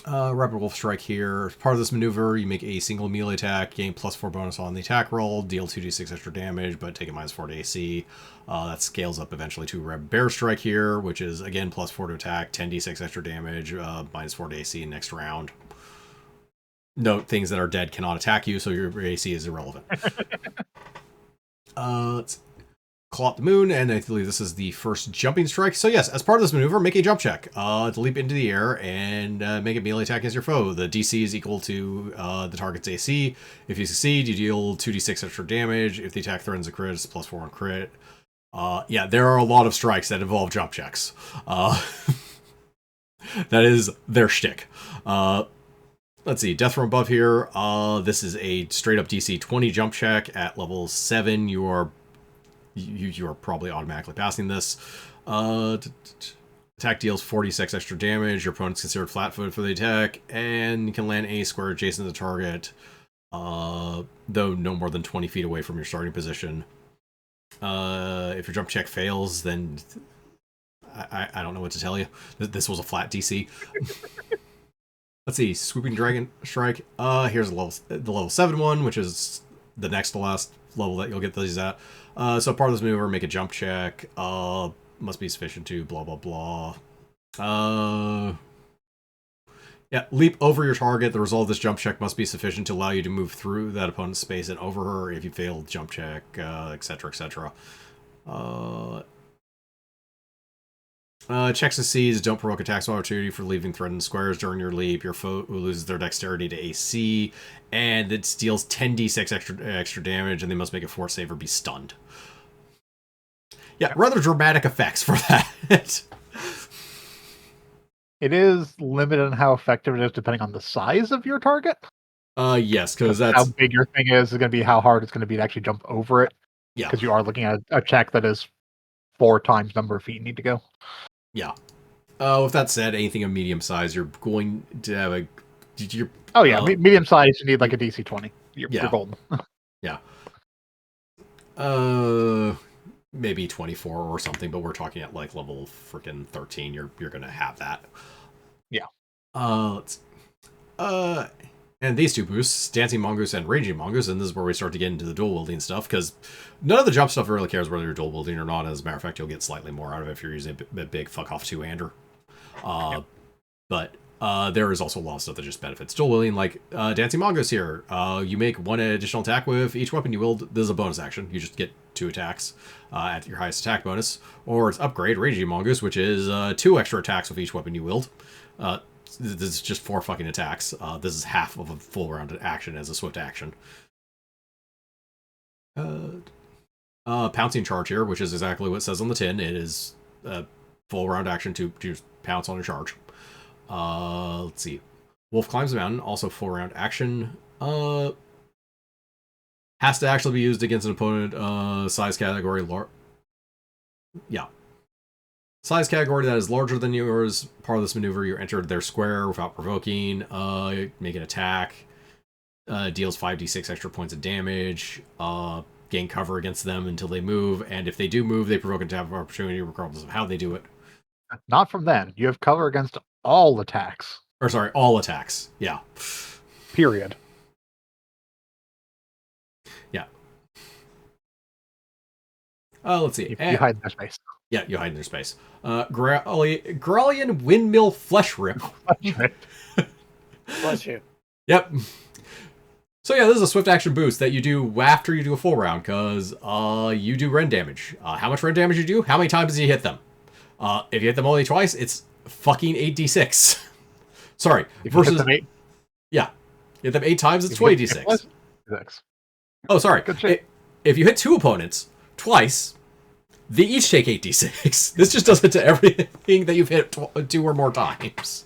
Rapid Wolf Strike here. As part of this maneuver, you make a single melee attack, gain +4 bonus on the attack roll, deal 2d6 extra damage, but take a -4 to AC. That scales up eventually to Red Bear Strike here, which is, again, +4 to attack, 10d6 extra damage, -4 to AC next round. Note, things that are dead cannot attack you, so your AC is irrelevant. Let's Claw at the Moon, and I believe this is the first jumping strike. So yes, as part of this maneuver, make a jump check to leap into the air and make a melee attack against your foe. The DC is equal to the target's AC. If you succeed, you deal 2d6 extra damage. If the attack threatens a crit, it's +4 on crit. Yeah, there are a lot of strikes that involve jump checks. That is their shtick. Let's see, Death from Above here. This is a straight up DC 20 jump check at level 7. You are probably automatically passing this. Attack deals 46 extra damage. Your opponent's considered flat-footed for the attack, and you can land any square adjacent to the target, though no more than 20 feet away from your starting position. If your jump check fails, then I don't know what to tell you. This was a flat DC. Let's see, Swooping Dragon Strike. Here's the level 7 one, which is the next to last level that you'll get these at. So part of this maneuver, make a jump check. Must be sufficient to blah blah blah. Yeah, leap over your target. The result of this jump check must be sufficient to allow you to move through that opponent's space and over her. If you fail jump check, etc., etc. Check succeeds. Don't provoke attacks of opportunity for leaving threatened squares during your leap. Your foe loses their dexterity to AC, and it deals 10d6 extra damage, and they must make a force save or be stunned. Yeah, rather dramatic effects for that. It is limited on how effective it is depending on the size of your target. Yes, because that's how big your thing is going to be how hard it's going to be to actually jump over it. Yeah, because you are looking at a check that is 4 times number of feet you need to go. Yeah. With that said, anything of medium size, you're going to have a. Medium size. You need like a DC 20. You're golden. Yeah. Maybe 24 or something, but we're talking at like level freaking 13. You're gonna have that. Yeah. And these 2 boosts, Dancing Mongoose and Raging Mongoose, and this is where we start to get into the dual wielding stuff, because none of the jump stuff really cares whether you're dual wielding or not. As a matter of fact, you'll get slightly more out of it if you're using a big fuck off two-hander. But There is also a lot of stuff that just benefits dual wielding, like Dancing Mongoose here. You make one additional attack with each weapon you wield. This is a bonus action. You just get 2 attacks at your highest attack bonus. Or it's Upgrade, Raging Mongoose, which is 2 extra attacks with each weapon you wield. This is just 4 fucking attacks. This is half of a full round action as a swift action. Pouncing Charge here, which is exactly what it says on the tin. It is a full round action to just pounce on a charge. Let's see. Wolf Climbs the Mountain, also full round action. Has to actually be used against an opponent, size category size category that is larger than yours. Part of this maneuver, you enter their square without provoking. Make an attack. Deals 5d6 extra points of damage. Gain cover against them until they move. And if they do move, they provoke an attack of opportunity regardless of how they do it. Not from then. You have cover against all attacks. Or sorry, all attacks. Yeah. Period. Yeah. Let's see. You hide in their space. Yeah, you hide in their space. Gralian Windmill Flesh Rip. Bless you. Yep. So yeah, this is a swift action boost that you do after you do a full round, because you do rend damage. How much rend damage you do? How many times do you hit them? If you hit them only twice, it's fucking 8d6. Sorry. If you hit them 8, yeah. You hit them 8 times, it's 20d6. Oh, sorry. If you hit 2 opponents twice, they each take 8d6. This just does it to everything that you've hit 2 or more times.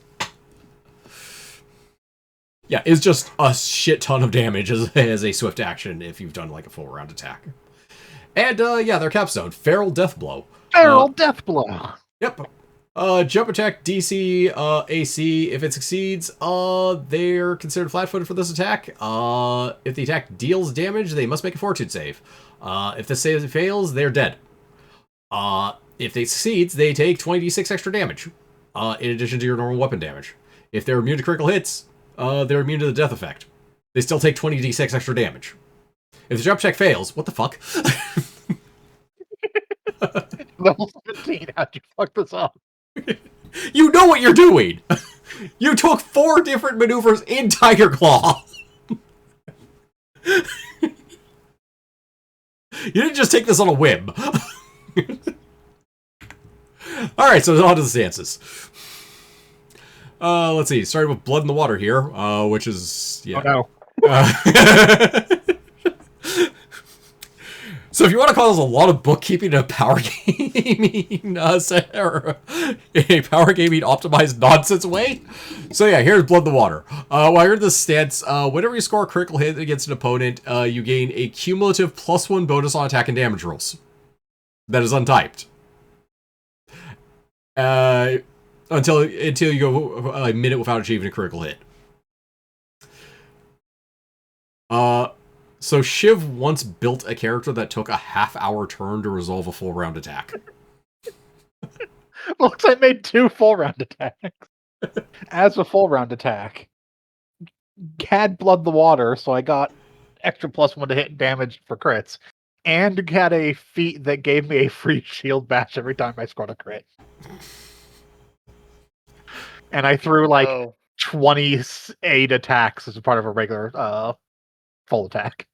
Yeah, it's just a shit ton of damage as a swift action if you've done like a full round attack. And yeah, their capstone, Feral Death Blow. Feral Death Blow. Yep. Jump attack DC AC. If it succeeds, they're considered flat-footed for this attack. If the attack deals damage, they must make a fortitude save. If the save fails, they're dead. If they succeeds, they take 20d6 extra damage, in addition to your normal weapon damage. If they're immune to critical hits, they're immune to the death effect. They still take 20d6 extra damage. If the jump check fails, what the fuck? Level 17, how'd you fuck this up? You know what you're doing! You took 4 different maneuvers in Tiger Claw! You didn't just take this on a whim. Alright, so on to the stances. Let's see, starting with Blood in the Water here, which is... yeah. Oh no. So if you want to call this a lot of bookkeeping in a power gaming or a power gaming optimized nonsense way. So yeah, here's Blood in the Water. While you're in this stance, whenever you score a critical hit against an opponent, you gain a cumulative +1 bonus on attack and damage rolls. That is untyped. Until you go a minute without achieving a critical hit. So Shiv once built a character that took a half-hour turn to resolve a full round attack. Looks like I made 2 full round attacks. As a full round attack, had Blood in the Water, so I got extra +1 to hit damage for crits, and had a feat that gave me a free shield bash every time I scored a crit. And I threw like 28 attacks as a part of a regular full attack.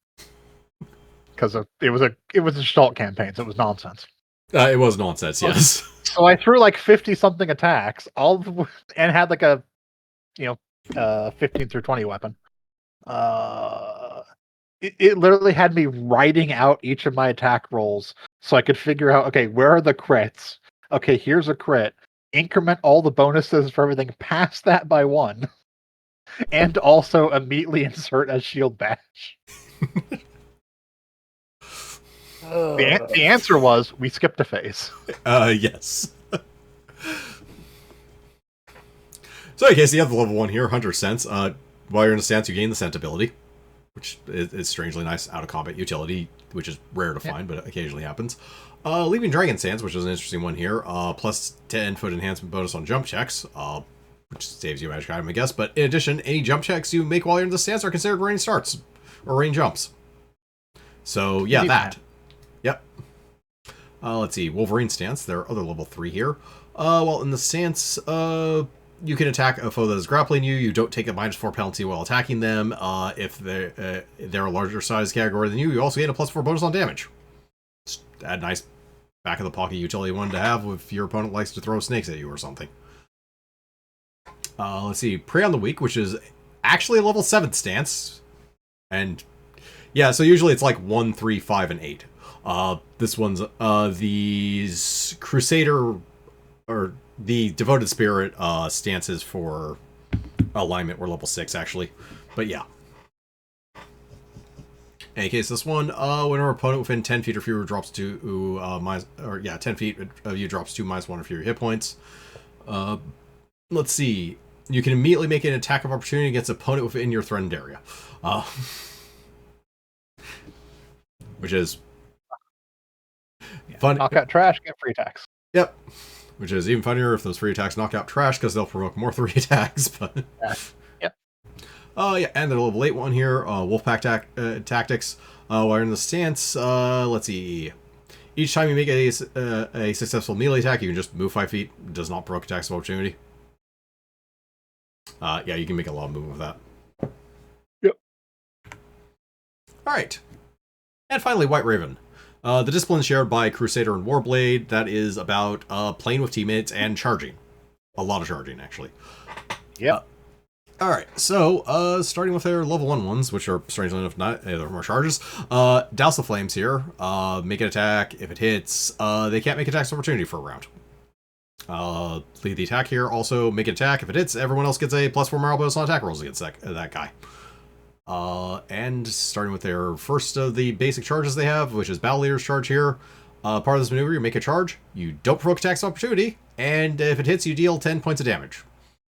Because it was a Gestalt campaign, so it was nonsense. It was nonsense, yes. So I threw like 50-something attacks, and had like a 15 through 20 weapon. It literally had me writing out each of my attack rolls so I could figure out, okay, where are the crits? Okay, here's a crit. Increment all the bonuses for everything past that by 1. And also immediately insert a shield bash. The answer was, we skipped a phase. Yes. So in case you have the level 1 here, Hunter Sense. While you're in a stance, you gain the Scent ability, which is strangely nice out-of-combat utility, which is rare to find, but occasionally happens. Leaving Dragon Stance, which is an interesting one here. Plus 10-foot enhancement bonus on jump checks, which saves you a magic item, I guess. But in addition, any jump checks you make while you're in the stance are considered range starts, or range jumps. So yeah, that. Yep. Let's see, Wolverine Stance. There are other level 3 here. Well, in the stance, you can attack a foe that is grappling you. You don't take a -4 penalty while attacking them. If they're a larger size category than you also gain a +4 bonus on damage. Just a nice back of the pocket utility you wanted to have if your opponent likes to throw snakes at you or something. Let's see, Prey on the Weak, which is actually a level 7 stance. And yeah, so usually it's like 1, 3, 5, and 8. This one's these Crusader or the Devoted Spirit stances for alignment were level 6 actually. But yeah. In any case, this one, when our opponent within 10 feet or fewer drops to 10 feet of you drops to -1 or fewer hit points. Let's see. You can immediately make an attack of opportunity against an opponent within your threatened area. Which is fun. Knock out trash, get free attacks. Yep. Which is even funnier if those free attacks knock out trash because they'll provoke more 3 attacks. But Yep. Yeah, and the level 8 one here, Wolfpack Tactics. While you're in the stance, let's see. Each time you make a successful melee attack, you can just move 5 feet. It does not provoke attacks of opportunity. Yeah, you can make a lot of movement with that. Yep. Alright. And finally, White Raven. The discipline shared by Crusader and Warblade, that is about playing with teammates and charging. A lot of charging, actually. Yep. Alright, so, starting with their level 1 ones, which are, strangely enough, not either more charges. Douse the Flames here. Make an attack. If it hits, they can't make attacks of opportunity for a round. Lead the attack here. Also, make an attack. If it hits, everyone else gets a +4 morale bonus on attack rolls against that guy. And starting with their first of the basic charges they have, which is Battle Leader's Charge here. Part of this maneuver, you make a charge. You don't provoke attacks of opportunity. And if it hits, you deal 10 points of damage.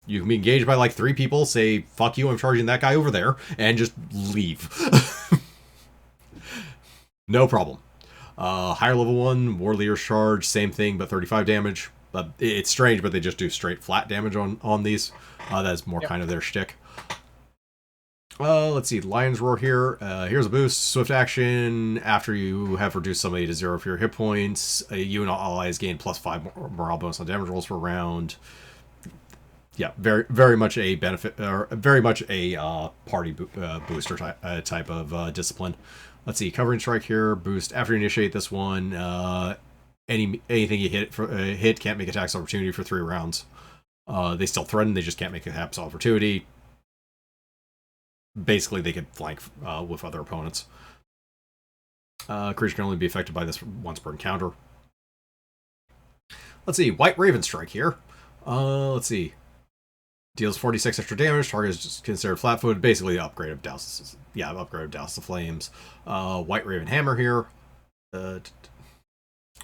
You can be engaged by like 3 people, say, fuck you, I'm charging that guy over there, and just leave. No problem. Higher level 1, War Leader's Charge, same thing, but 35 damage. It's strange, but they just do straight flat damage on these. That's more kind of their shtick. Let's see, Lion's Roar here. Here's a boost, swift action. After you have reduced somebody to 0 for your hit points, you and all allies gain +5 morale bonus on damage rolls per round. Yeah, very much a benefit, or very much a party booster type of discipline. Let's see, Covering Strike here, boost after you initiate this one. Anything you hit can't make attacks of opportunity for 3 rounds. They still threaten, they just can't make attacks of opportunity. Basically, they could flank with other opponents. Creature can only be affected by this once per encounter. Let's see, White Raven Strike here. Let's see. Deals 46 extra damage. Target is just considered flat-footed. Basically, the upgrade of Douse. Yeah, upgrade of Douse the Flames. White Raven Hammer here.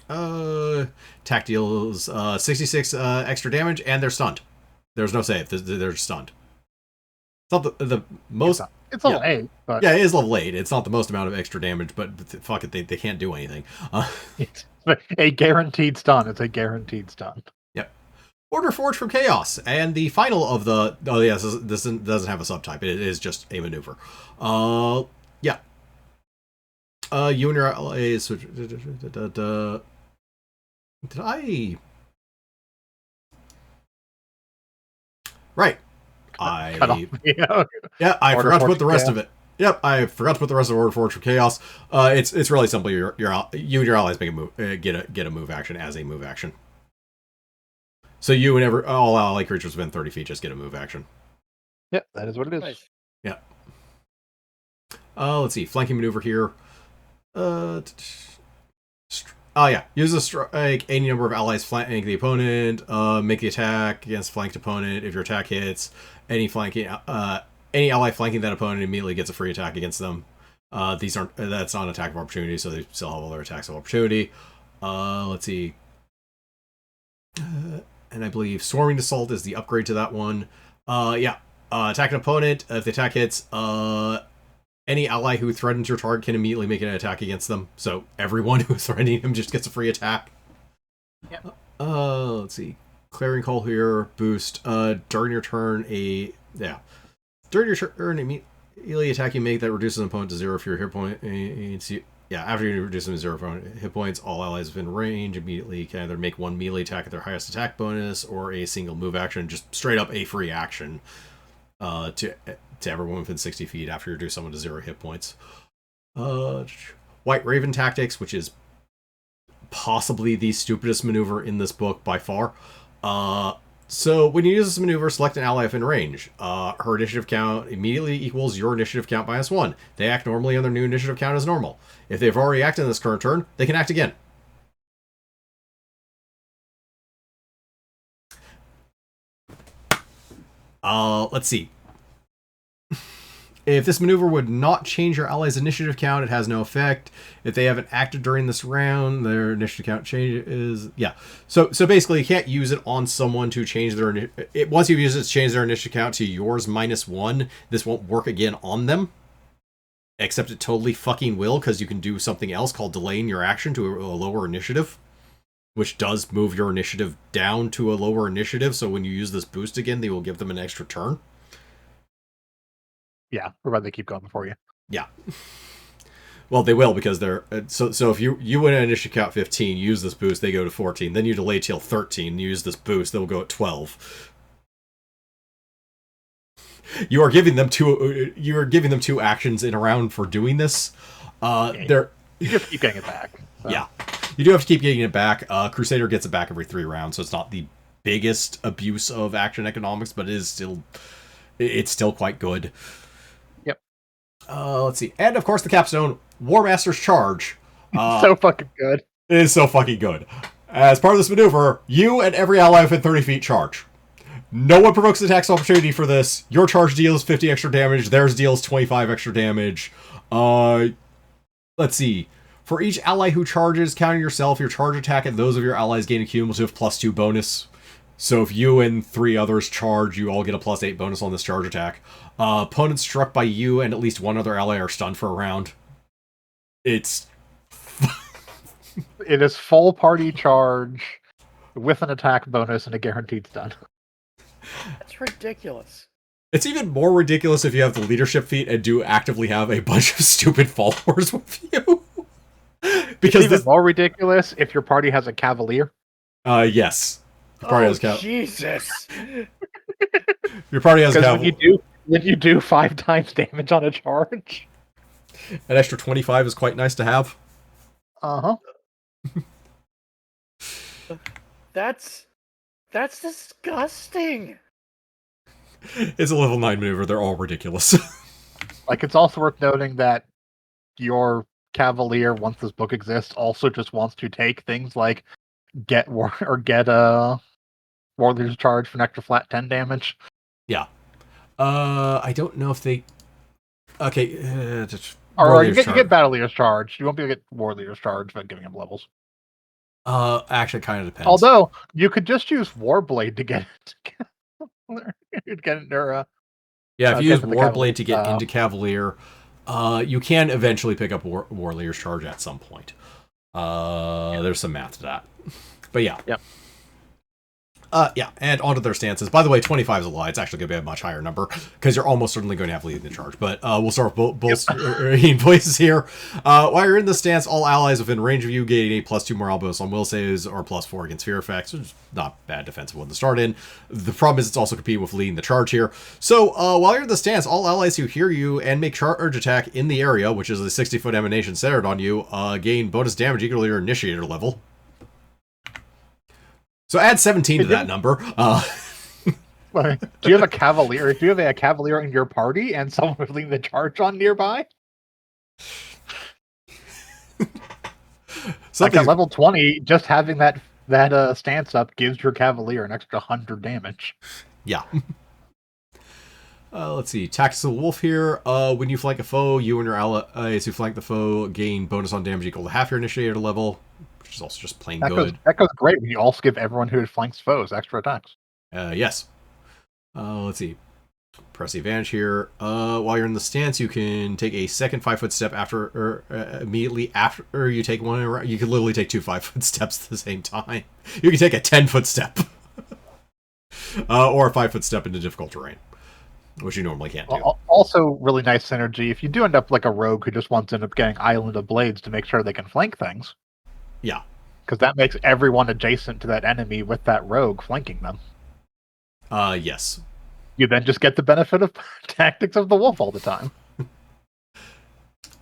Attack deals 66 extra damage, and they're stunned. There's no save. They're stunned. It's not the most. It's level 8, but yeah, it is level 8. It's not the most amount of extra damage, but fuck it, they can't do anything. it's a guaranteed stun. It's a guaranteed stun. Yep. Order Forged from Chaos, and the final of the. Oh yes, this doesn't have a subtype. It is just a maneuver. Yeah. You and your allies. Did I? Right. Yeah, I forgot to put the rest of it. Yep, I forgot to put the rest of Order Forged from Chaos. It's really simple. You and your allies make a move, get a move action as a move action. So you and all ally creatures within 30 feet just get a move action. Yep, that is what it is. Nice. Yeah. Let's see, flanking maneuver here. Yeah, use a strike any number of allies flanking the opponent. Make the attack against flanked opponent. If your attack hits, any ally flanking that opponent immediately gets a free attack against them. That's not an attack of opportunity, so they still have all their attacks of opportunity. Let's see. And I believe Swarming Assault is the upgrade to that one. Yeah. Attack an opponent. If the attack hits, any ally who threatens your target can immediately make an attack against them. So everyone who's threatening him just gets a free attack. Yep. Let's see. Clarion Call here. Boost. During your turn, During your turn, immediately attack you make that reduces an opponent to 0 for your hit points. after you reduce them to 0 hit points, all allies within range immediately can either make one melee attack at their highest attack bonus or a single move action, just straight up a free action to everyone within 60 feet after you reduce someone to 0 hit points. White Raven Tactics, which is possibly the stupidest maneuver in this book by far. So when you use this maneuver, select an ally within range. Her initiative count immediately equals your initiative count minus 1. They act normally on their new initiative count as normal. If they've already acted in this current turn, they can act again. Let's see. If this maneuver would not change your ally's initiative count, it has no effect. If they haven't acted during this round, their initiative count changes. Yeah. So basically, you can't use it on someone to change their... Once you've used it to change their initiative count to yours minus 1, this won't work again on them. Except it totally fucking will, because you can do something else called delaying your action to a lower initiative. Which does move your initiative down to a lower initiative, so when you use this boost again, they will give them an extra turn. Yeah, provided they keep going before you. Yeah. Well, they will, because they're... So if you win an initiative count 15, use this boost, they go to 14. Then you delay till 13, use this boost, they'll go at 12. You are giving them two actions in a round for doing this. You just keep getting it back. So. Yeah. You do have to keep getting it back. Crusader gets it back every 3 rounds, so it's not the biggest abuse of action economics, but it's still quite good. Yep. Let's see. And, of course, the capstone, War Master's Charge. So fucking good. It is so fucking good. As part of this maneuver, you and every ally within 30 feet charge. No one provokes an attack opportunity for this. Your charge deals 50 extra damage. Theirs deals 25 extra damage. Let's see. For each ally who charges, counting yourself, your charge attack and those of your allies gain a cumulative +2 bonus. So if you and 3 others charge, you all get a +8 bonus on this charge attack. Opponents struck by you and at least one other ally are stunned for a round. It is full party charge with an attack bonus and a guaranteed stun. That's ridiculous. It's even more ridiculous if you have the leadership feat and do actively have a bunch of stupid followers with you. Because it's even more ridiculous if your party has a cavalier. Yes. Your party has Jesus. Your party has cavalier. When you do 5 times damage on a charge, an extra 25 is quite nice to have. Uh-huh. That's disgusting. It's a level 9 maneuver. They're all ridiculous. Like, it's also worth noting that your Cavalier, once this book exists, also just wants to take things like get Warleader's Charge for an extra flat 10 damage. Yeah. I don't know if they... Okay. Or you get Battle Leader's Charge. You won't be able to get Warleader's Charge without giving him levels. Actually, it kind of depends. Although, you could just use Warblade to get it. Get into, yeah, if you use Warblade to get into Cavalier... you can eventually pick up Warleader's Charge at some point. There's some math to that. But yeah. Yep. Yeah, and onto their stances. By the way, 25 is a lie. It's actually going to be a much higher number, because you're almost certainly going to have leading the charge. But we'll start with both voices here. While you're in the stance, all allies within range of you gain a +2 morale bonus on will saves, or +4 against fear effects, which is not bad defensive one to start in. The problem is it's also competing with leading the charge here. So while you're in the stance, all allies who hear you and make charge attack in the area, which is a 60-foot emanation centered on you, gain bonus damage equal to your initiator level. So add 17 to that number. Do you have a Cavalier? Do you have a Cavalier in your party and someone who's leading the charge on nearby? Like at level 20, just having that stance up gives your Cavalier an extra 100 damage. Yeah. Let's see. Tactical Wolf here. When you flank a foe, you and your allies who flank the foe gain bonus on damage equal to half your initiator level. Which is also just plain good. That goes great when you also give everyone who flanks foes extra attacks. Yes. Let's see. Press the advantage here. While you're in the stance, you can take a second 5-foot step immediately after you take one. You can literally take 2 5-foot steps at the same time. You can take a 10-foot step. Or a 5-foot step into difficult terrain. which you normally can't do. Also, really nice synergy. If you do end up like a rogue who just wants to end up getting Island of Blades to make sure they can flank things. Yeah. Because that makes everyone adjacent to that enemy with that rogue flanking them. Yes. You then just get the benefit of tactics of the wolf all the time.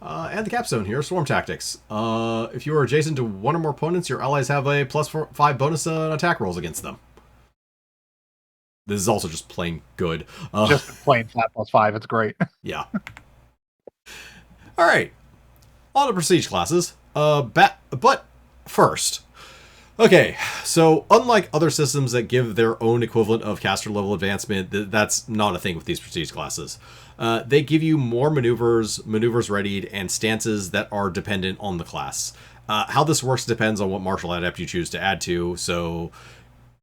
And the capstone here, Swarm Tactics. If you are adjacent to one or more opponents, your allies have a +5 bonus on attack rolls against them. This is also just plain good. Just plain flat +5, it's great. Yeah. Alright. On to Prestige classes. But first. Okay, so unlike other systems that give their own equivalent of caster level advancement, that's not a thing with these Prestige classes. They give you more maneuvers readied, and stances that are dependent on the class. How this works depends on what martial adept you choose to add to, so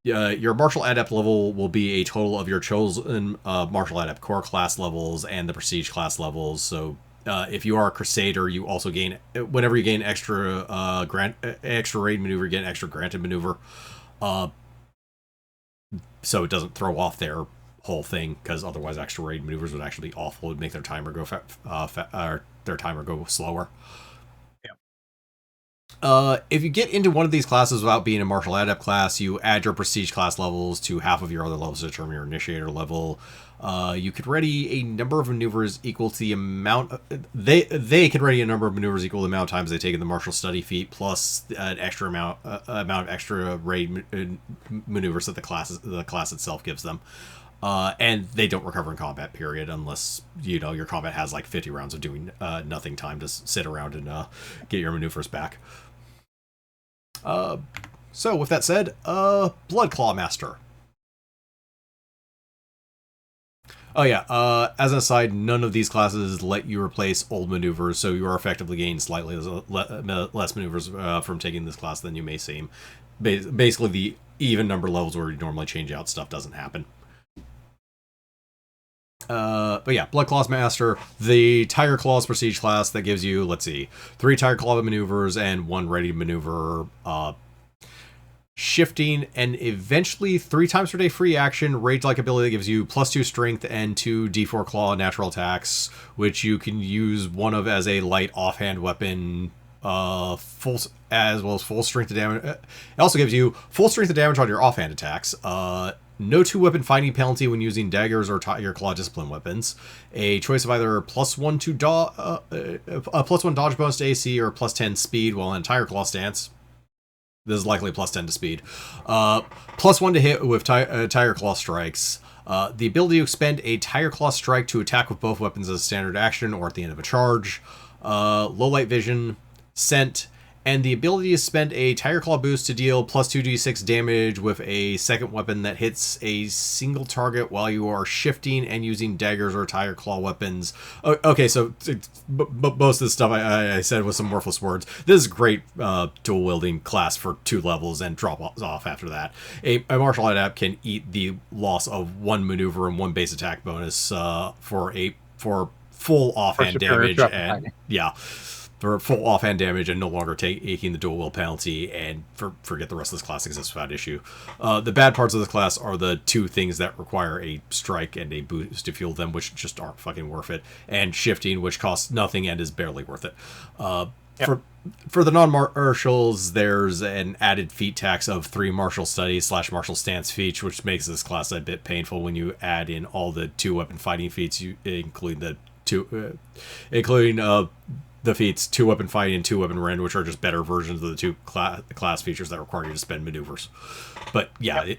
your martial adept level will be a total of your chosen martial adept core class levels and the Prestige class levels, so if you are a Crusader, you also gain, whenever you gain extra raid maneuver, you get an extra granted maneuver. So it doesn't throw off their whole thing, because otherwise extra raid maneuvers would actually be awful. It would make their timer go slower. If you get into one of these classes without being a martial adept class, you add your Prestige class levels to half of your other levels to determine your initiator level. You could ready a number of maneuvers equal to the amount they can ready a number of maneuvers equal to the amount of times they take in the martial study feat, plus an extra amount of extra raid maneuvers that the class itself gives them. And they don't recover in combat, period, unless, your combat has like 50 rounds of doing nothing time to sit around and get your maneuvers back. So with that said, Bloodclaw Master. Oh yeah, as an aside, none of these classes let you replace old maneuvers, so you are effectively gaining slightly less maneuvers from taking this class than you may seem. Basically, the even number levels where you normally change out stuff doesn't happen. But yeah, Bloodclaw Master, the Tiger Claws Prestige class that gives you, 3 Tiger Claw maneuvers and 1 ready maneuver, shifting, and eventually 3 times per day free action, rage-like ability that gives you +2 strength and 2 D4 claw natural attacks, which you can use one of as a light offhand weapon, full as well as full strength of damage. It also gives you full strength of damage on your offhand attacks. No 2-weapon fighting penalty when using daggers or Tiger Claw discipline weapons. A choice of either +1 dodge bonus to AC or +10 speed while in Tiger Claw stance. This is likely +10 to speed. +1 to hit with Tiger Claw strikes. The ability to expend a Tiger Claw strike to attack with both weapons as a standard action or at the end of a charge. Low light vision, scent, and the ability to spend a Tiger Claw boost to deal +2d6 damage with a second weapon that hits a single target while you are shifting and using daggers or Tiger Claw weapons. Okay, so most of the stuff I said with some worthless words. This is a great dual wielding class for 2 levels and drop off after that. A martial adept can eat the loss of 1 maneuver and 1 base attack bonus for full offhand damage, and for full offhand damage and no longer taking the dual will penalty, and forget the rest of this class exists without issue. The bad parts of this class are the 2 things that require a strike and a boost to fuel them, which just aren't fucking worth it, and shifting, which costs nothing and is barely worth it. For the non-martials, there's an added feat tax of 3 martial studies / martial stance feats, which makes this class a bit painful when you add in all the 2-weapon fighting feats, including the feats 2-weapon fighting and 2-weapon rend, which are just better versions of the 2 class features that require you to spend maneuvers. But yeah,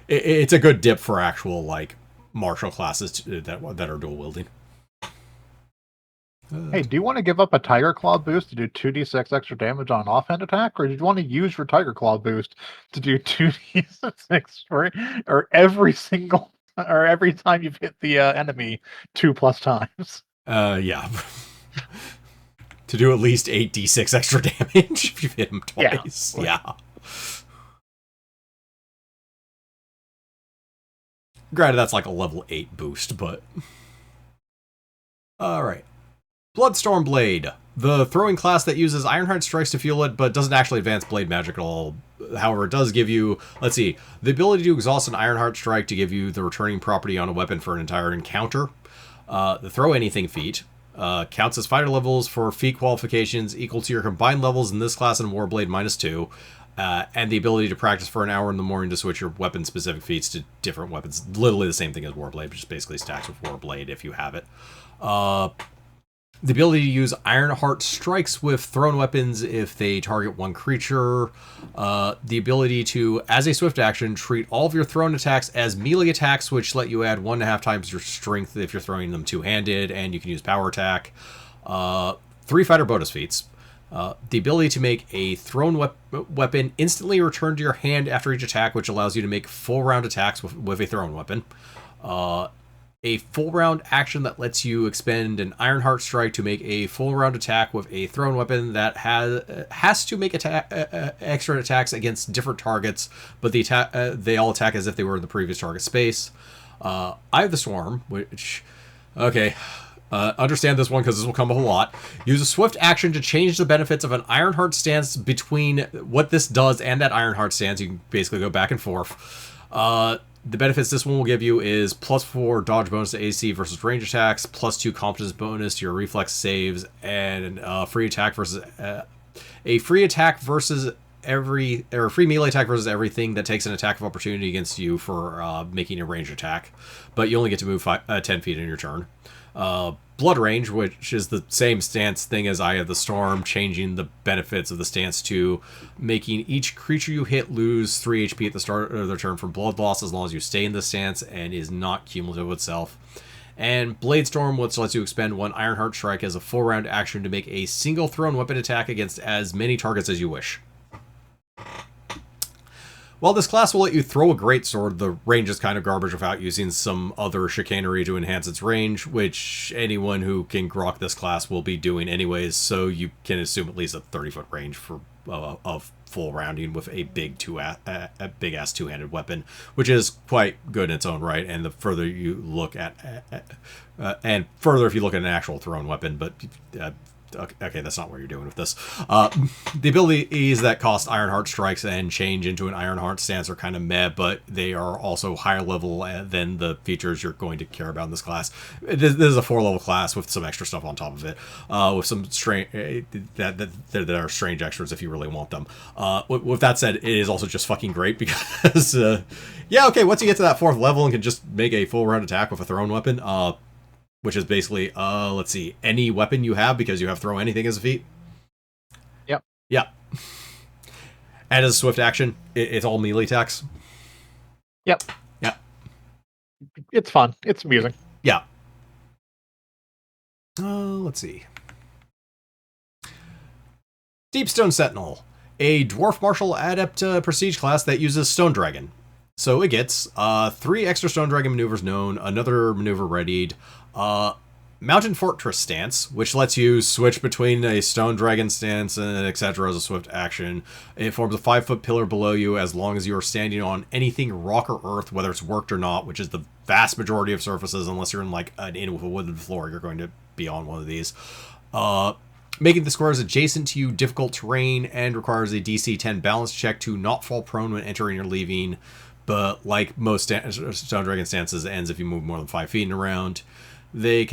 it's a good dip for actual martial classes that are dual wielding. Hey, do you want to give up a Tiger Claw boost to do 2d6 extra damage on an offhand attack, or do you want to use your Tiger Claw boost to do 2d6 or every time you've hit the enemy 2+ times? Yeah. To do at least 8d6 extra damage if you hit him twice. Yeah. Granted, that's like a level 8 boost, but... Alright. Bloodstorm Blade. The throwing class that uses Ironheart strikes to fuel it, but doesn't actually advance blade magic at all. However, it does give you, let's see, the ability to exhaust an Ironheart Strike to give you the returning property on a weapon for an entire encounter. The Throw Anything feat counts as fighter levels for feat qualifications equal to your combined levels in this class and Warblade -2. And the ability to practice for an hour in the morning to switch your weapon-specific feats to different weapons. Literally the same thing as Warblade, which just basically stacks with Warblade if you have it. The ability to use Ironheart Strikes with thrown weapons if they target one creature. The ability to, as a swift action, treat all of your thrown attacks as melee attacks, which let you add 1.5 times your strength if you're throwing them two-handed, and you can use Power Attack. 3 fighter bonus feats. The ability to make a thrown weapon instantly return to your hand after each attack, which allows you to make full round attacks with a thrown weapon. A full round action that lets you expend an Ironheart Strike to make a full round attack with a thrown weapon that has to make extra attacks against different targets, but they all attack as if they were in the previous target space. Eye of the Storm, which... Okay... understand this one because this will come up a lot. Use a swift action to change the benefits of an Ironheart stance between what this does and that Ironheart stance. You can basically go back and forth. The benefits this one will give you is +4 dodge bonus to AC versus range attacks, +2 competence bonus to your reflex saves, and free attack versus a free attack versus free melee attack versus everything that takes an attack of opportunity against you for making a range attack. But you only get to move 10 feet in your turn. Blood Range, which is the same stance thing as Eye of the Storm, changing the benefits of the stance to making each creature you hit lose 3 HP at the start of their turn from blood loss as long as you stay in the stance and is not cumulative with itself. And Blade Storm, which lets you expend 1 Ironheart Strike as a full round action to make a single thrown weapon attack against as many targets as you wish. While this class will let you throw a greatsword, the range is kind of garbage without using some other chicanery to enhance its range, which anyone who can grok this class will be doing anyways, so you can assume at least a 30-foot range for of full rounding with a big-ass two-handed weapon, which is quite good in its own right, and the further you look at... and further if you look at an actual thrown weapon, but... okay, that's not what you're doing with this. The abilities that cost Ironheart Strikes and change into an Ironheart stance are kind of meh, but they are also higher level than the features you're going to care about in this class. This is a 4-level class with some extra stuff on top of it, with some strange that are strange extras if you really want them. With that said, it is also just fucking great because, yeah, okay, once you get to that 4th level and can just make a full round attack with a thrown weapon, which is basically, let's see, any weapon you have because you have throw anything as a feat. Yep. Yeah. And as a swift action, it's all melee attacks. Yep. Yeah. It's fun. It's amusing. Yeah. Let's see. Deepstone Sentinel, a Dwarf Martial Adept Prestige class that uses Stone Dragon. So it gets 3 extra Stone Dragon maneuvers known, another maneuver readied, Mountain Fortress stance, which lets you switch between a Stone Dragon stance and etc. as a swift action. It forms a 5-foot pillar below you as long as you are standing on anything rock or earth, whether it's worked or not, which is the vast majority of surfaces. Unless you're in like an inn with a wooden floor, you're going to be on one of these. Making the squares adjacent to you difficult terrain and requires a DC 10 balance check to not fall prone when entering or leaving. But like most Stone Dragon stances, it ends if you move more than 5 feet in a round. They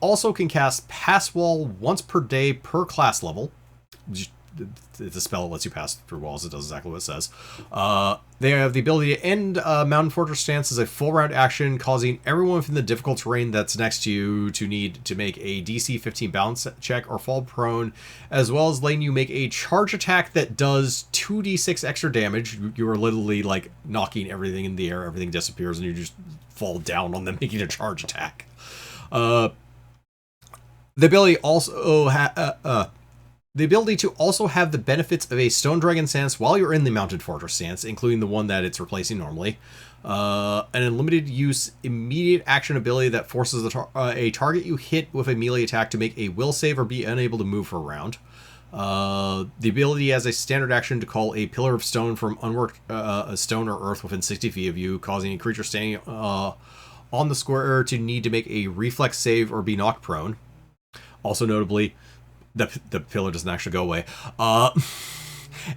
also can cast Pass Wall once per day per class level. It's a spell that lets you pass through walls. It does exactly what it says. They have the ability to end Mountain Fortress stance as a full round action, causing everyone within the difficult terrain that's next to you to need to make a DC 15 balance check or fall prone, as well as letting you make a charge attack that does 2d6 extra damage. You are literally like knocking everything in the air, everything disappears, and you just fall down on them making a charge attack. The ability to also have the benefits of a Stone Dragon stance while you're in the Mounted Fortress stance, including the one that it's replacing normally. An unlimited use immediate action ability that forces a target you hit with a melee attack to make a will save or be unable to move for a round. The ability as a standard action to call a pillar of stone from unworked stone or earth within 60 feet of you, causing a creature standing on the square to need to make a reflex save or be knocked prone. Also notably, the pillar doesn't actually go away.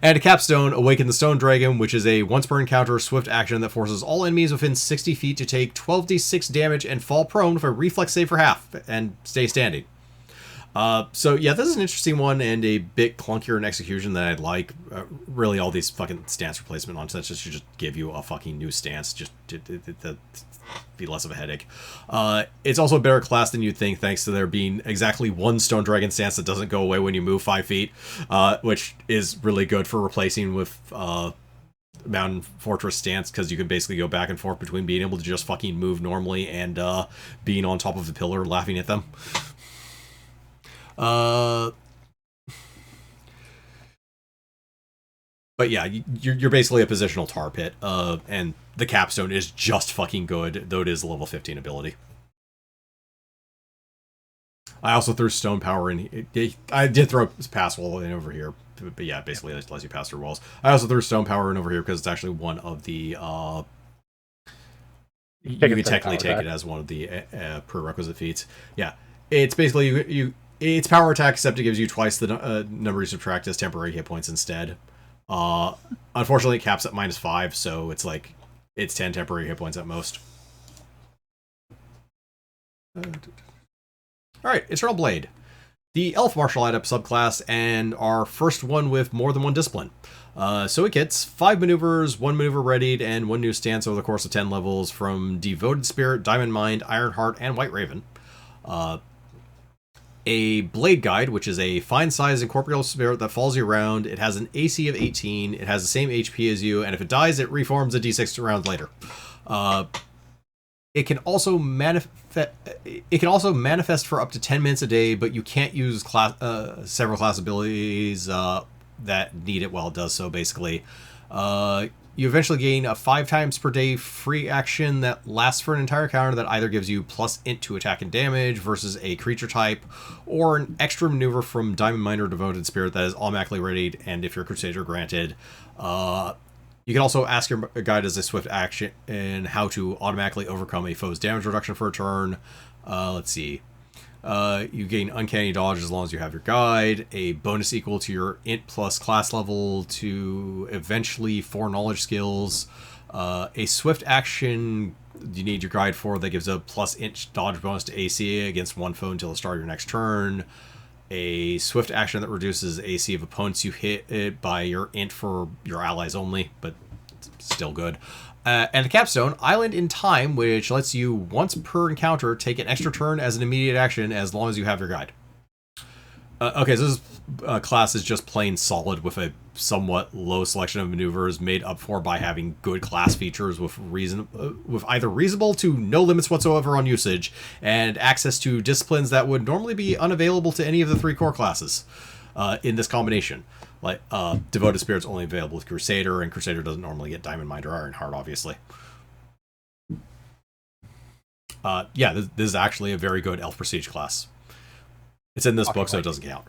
And a capstone, Awaken the Stone Dragon, which is a once per encounter swift action that forces all enemies within 60 feet to take 12d6 damage and fall prone with a reflex save for half and stay standing. So yeah, this is an interesting one and a bit clunkier in execution than I'd like. Really, all these fucking stance replacement nonsense should just give you a fucking new stance, just to be less of a headache. It's also a better class than you'd think, thanks to there being exactly one Stone Dragon stance that doesn't go away when you move 5 feet, which is really good for replacing with Mountain Fortress stance, because you can basically go back and forth between being able to just fucking move normally and being on top of the pillar laughing at them. But yeah, you're basically a positional tar pit, and the capstone is just fucking good, though it is a level 15 ability. I also threw stone power in. I did throw pass wall in over here, but yeah, basically it lets you pass through walls. I also threw stone power in over here because it's actually one of the you can technically take it as one of the prerequisite feats. Yeah, it's basically it's power attack, except it gives you twice the number you subtract as temporary hit points instead. Unfortunately, it caps at -5, so it's like it's 10 temporary hit points at most. Alright, Eternal Blade. The Elf Martial Adept subclass, and our first one with more than one discipline. So it gets 5 maneuvers, 1 maneuver readied, and 1 new stance over the course of 10 levels from Devoted Spirit, Diamond Mind, Ironheart, and White Raven. A Blade Guide, which is a fine-sized incorporeal spirit that follows you around. It has an AC of 18, it has the same HP as you, and if it dies, it reforms a d6 rounds later. It can also manifest for up to 10 minutes a day, but you can't use several class abilities that need it while it does so, basically. You eventually gain a 5 times per day free action that lasts for an entire counter that either gives you plus int to attack and damage versus a creature type, or an extra maneuver from Diamond Mine or Devoted Spirit that is automatically readied, and if you're Crusader granted. You can also ask your guide as a swift action in how to automatically overcome a foe's damage reduction for a turn. Let's see. You gain Uncanny Dodge as long as you have your guide, a bonus equal to your int plus class level to eventually 4 knowledge skills, a swift action you need your guide for that gives a plus int dodge bonus to AC against one foe until the start of your next turn, a swift action that reduces AC of opponents you hit it by your int for your allies only, but still good. And the capstone, Island in Time, which lets you, once per encounter, take an extra turn as an immediate action as long as you have your guide. Okay, so this class is just plain solid with a somewhat low selection of maneuvers made up for by having good class features with either reasonable to no limits whatsoever on usage, and access to disciplines that would normally be unavailable to any of the 3 core classes in this combination. Like, Devoted Spirit's only available with Crusader, and Crusader doesn't normally get Diamond Mind or Ironheart, obviously. Yeah, this is actually a very good Elf Prestige class. It's in this book, so it doesn't count.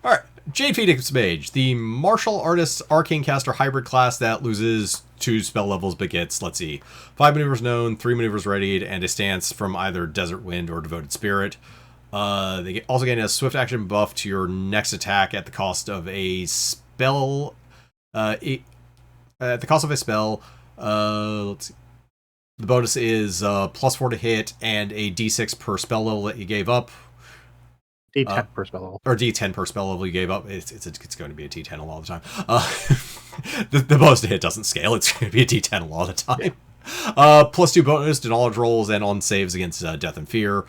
Alright, Jade Phoenix Mage, the Martial Artist Arcane Caster hybrid class that loses 2 spell levels but gets, let's see, 5 maneuvers known, 3 maneuvers readied, and a stance from either Desert Wind or Devoted Spirit. They also gain a swift action buff to your next attack at the cost of a spell. At the cost of a spell, let's see. The bonus is +4 to hit and a d6 per spell level that you gave up. D10 per spell level. Or D10 per spell level you gave up. It's going to be a D10 a lot of the time. The bonus to hit doesn't scale. It's going to be a D10 a lot of the time. +2 bonus to knowledge rolls and on saves against death and fear.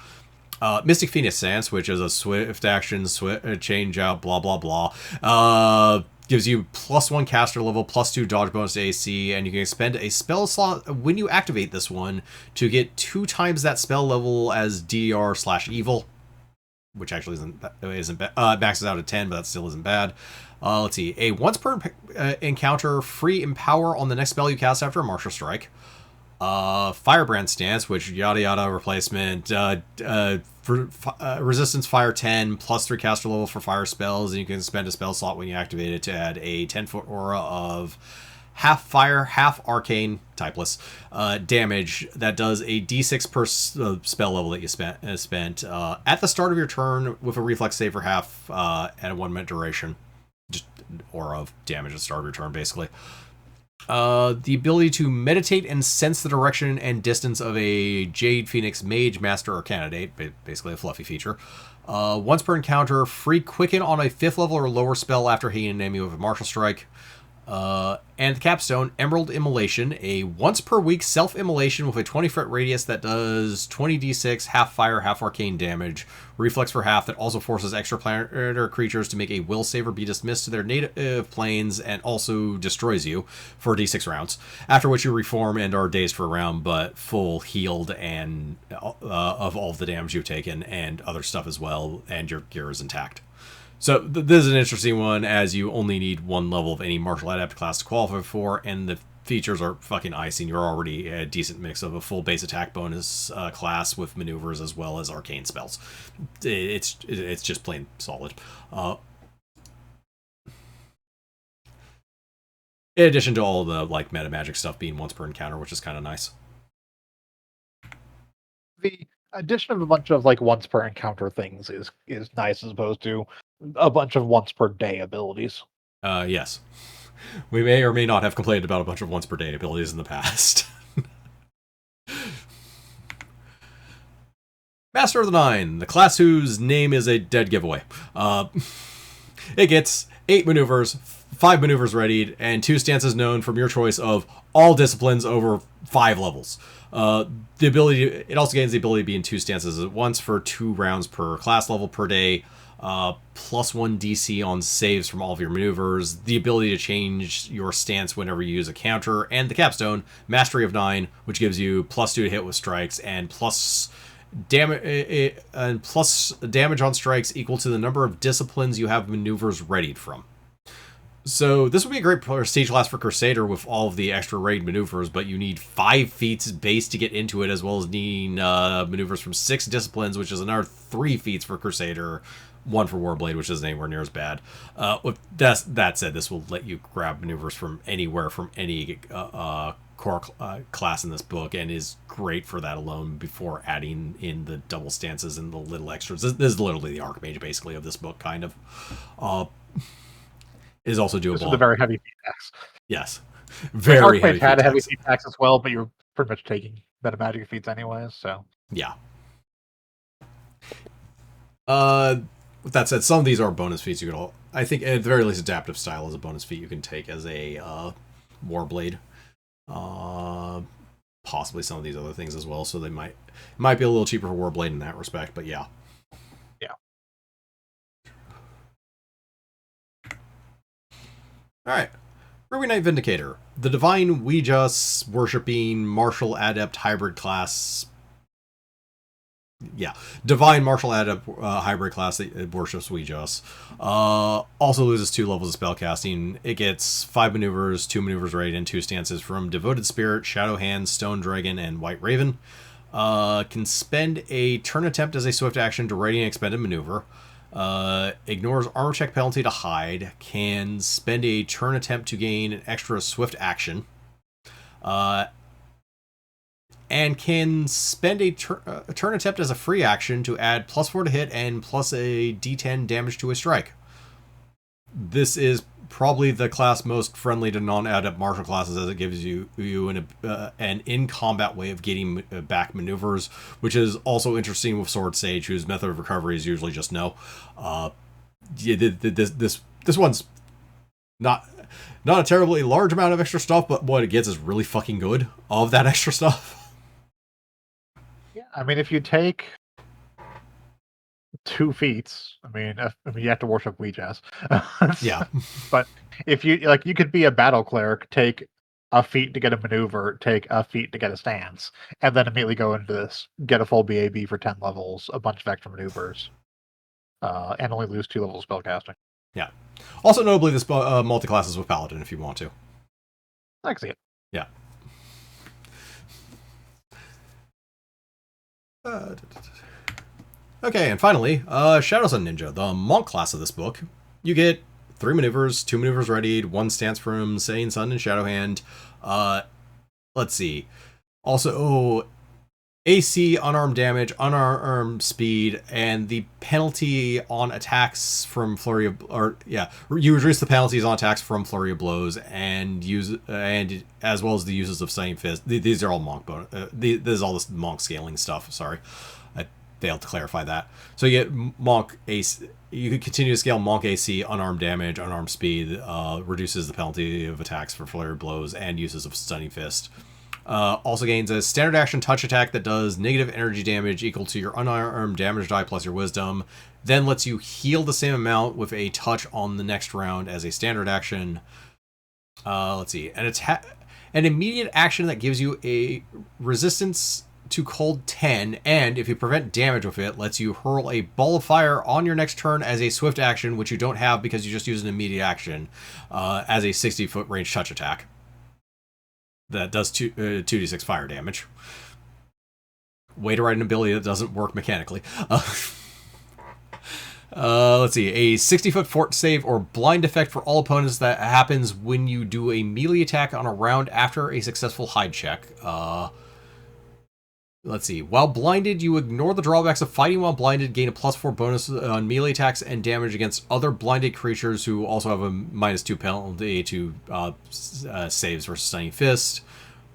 Mystic Phoenix Stance, which is a swift action, change out, blah, blah, blah. Gives you +1 caster level, +2 dodge bonus to AC, and you can expend a spell slot when you activate this one to get 2 times that spell level as DR/evil, which actually isn't bad. Maxes out at 10, but that still isn't bad. Let's see. A once per encounter free empower on the next spell you cast after a martial strike. Firebrand Stance, which yada yada replacement, resistance fire 10, +3 caster level for fire spells, and you can spend a spell slot when you activate it to add a 10-foot aura of half fire, half arcane, typeless, damage that does a d6 per spell level that you spent at the start of your turn with a reflex save for half at a 1 minute duration. Just aura of damage at the start of your turn, basically. The ability to meditate and sense the direction and distance of a Jade Phoenix Mage, Master, or Candidate, basically a fluffy feature. Once per encounter, free Quicken on a 5th level or lower spell after hitting an enemy with a Martial Strike. And the capstone, Emerald Immolation, a once per week self-immolation with a 20-foot radius that does 20d6, half fire, half arcane damage, reflex for half that also forces extraplanar creatures to make a will save or be dismissed to their native planes and also destroys you for d6 rounds, after which you reform and are dazed for a round but full healed and of all of the damage you've taken and other stuff as well, and your gear is intact. So this is an interesting one, as you only need 1 level of any martial adept class to qualify for, and the features are fucking icing. You're already a decent mix of a full base attack bonus class with maneuvers as well as arcane spells. It's just plain solid. In addition to all the like meta magic stuff being once per encounter, which is kind of nice. The addition of a bunch of like once per encounter things is nice as opposed to a bunch of once per day abilities. Yes. We may or may not have complained about a bunch of once per day abilities in the past. Master of the Nine, the class whose name is a dead giveaway. It gets 8 maneuvers, 5 maneuvers readied, and 2 stances known from your choice of all disciplines over 5 levels. It also gains the ability to be in 2 stances at once for 2 rounds per class level per day. Plus 1 DC on saves from all of your maneuvers, the ability to change your stance whenever you use a counter, and the capstone, Mastery of 9, which gives you plus 2 to hit with strikes, and plus damage on strikes equal to the number of disciplines you have maneuvers readied from. So this would be a great prestige class for Crusader with all of the extra raid maneuvers, but you need 5 feats base to get into it, as well as needing maneuvers from 6 disciplines, which is another 3 feats for Crusader, 1 for Warblade, which isn't anywhere near as bad. With that said, this will let you grab maneuvers from anywhere, from any core class in this book, and is great for that alone before adding in the double stances and the little extras. This is literally the Archmage, basically, of this book, kind of. Is also doable. This is a very heavy feat tax. Yes. Very heavy. Archmage had a heavy feat tax as well, but you're pretty much taking meta magic feats anyways, so. Yeah. With that said, some of these are bonus feats you can I think at the very least Adaptive Style is a bonus feat you can take as a Warblade. Possibly some of these other things as well, so they might be a little cheaper for Warblade in that respect, but yeah. Yeah. Alright. Ruby Knight Vindicator. The Divine Ouija worshipping martial adept hybrid class. Yeah. Divine martial adept hybrid class that worships Ouijas. Also loses 2 levels of spellcasting. It gets 5 maneuvers, 2 maneuvers rated, and 2 stances from Devoted Spirit, Shadow Hand, Stone Dragon, and White Raven. Can spend a turn attempt as a swift action to ready an expended maneuver. Ignores armor check penalty to hide. Can spend a turn attempt to gain an extra swift action. And can spend a turn attempt as a free action to add plus 4 to hit and plus a d10 damage to a strike. This is probably the class most friendly to non-adept martial classes, as it gives you an in-combat way of getting back maneuvers, which is also interesting with Sword Sage, whose method of recovery is usually just no. This one's not a terribly large amount of extra stuff, but what it gets is really fucking good of that extra stuff. Yeah, I mean, if you take 2 feats, I mean, you have to worship Ouijas. Yeah. But if you could be a battle cleric, take a feat to get a maneuver, take a feat to get a stance, and then immediately go into this, get a full BAB for 10 levels, a bunch of extra maneuvers, and only lose 2 levels of spellcasting. Yeah. Also, notably, this multi-classes with Paladin if you want to. I can see it. Yeah. Okay, and finally, Shadow Sun Ninja, the monk class of this book. You get 3 maneuvers, 2 maneuvers readied, 1 stance from Setting Sun and Shadowhand. Let's see. Also, AC, unarmed damage, unarmed speed, and the penalty on attacks from Flurry of... you reduce the penalties on attacks from Flurry of Blows, and as well as the uses of Stunning Fist. These are all Monk bonus. This is all this Monk scaling stuff, sorry. I failed to clarify that. So you get Monk AC... You could continue to scale Monk AC, unarmed damage, unarmed speed, reduces the penalty of attacks for Flurry of Blows, and uses of Stunning Fist. Also gains a standard action touch attack that does negative energy damage equal to your unarmed damage die plus your wisdom. Then lets you heal the same amount with a touch on the next round as a standard action. Let's see. An immediate action that gives you a resistance to cold 10, and if you prevent damage with it, lets you hurl a ball of fire on your next turn as a swift action, which you don't have because you just use an immediate action, as a 60-foot range touch attack. That does 2d6 fire damage. Way to write an ability that doesn't work mechanically. Let's see. A 60-foot fort save or blind effect for all opponents that happens when you do a melee attack on a round after a successful hide check. Let's see. While blinded, you ignore the drawbacks of fighting while blinded, gain a +4 bonus on melee attacks and damage against other blinded creatures who also have a -2 penalty to saves versus Stunning Fist.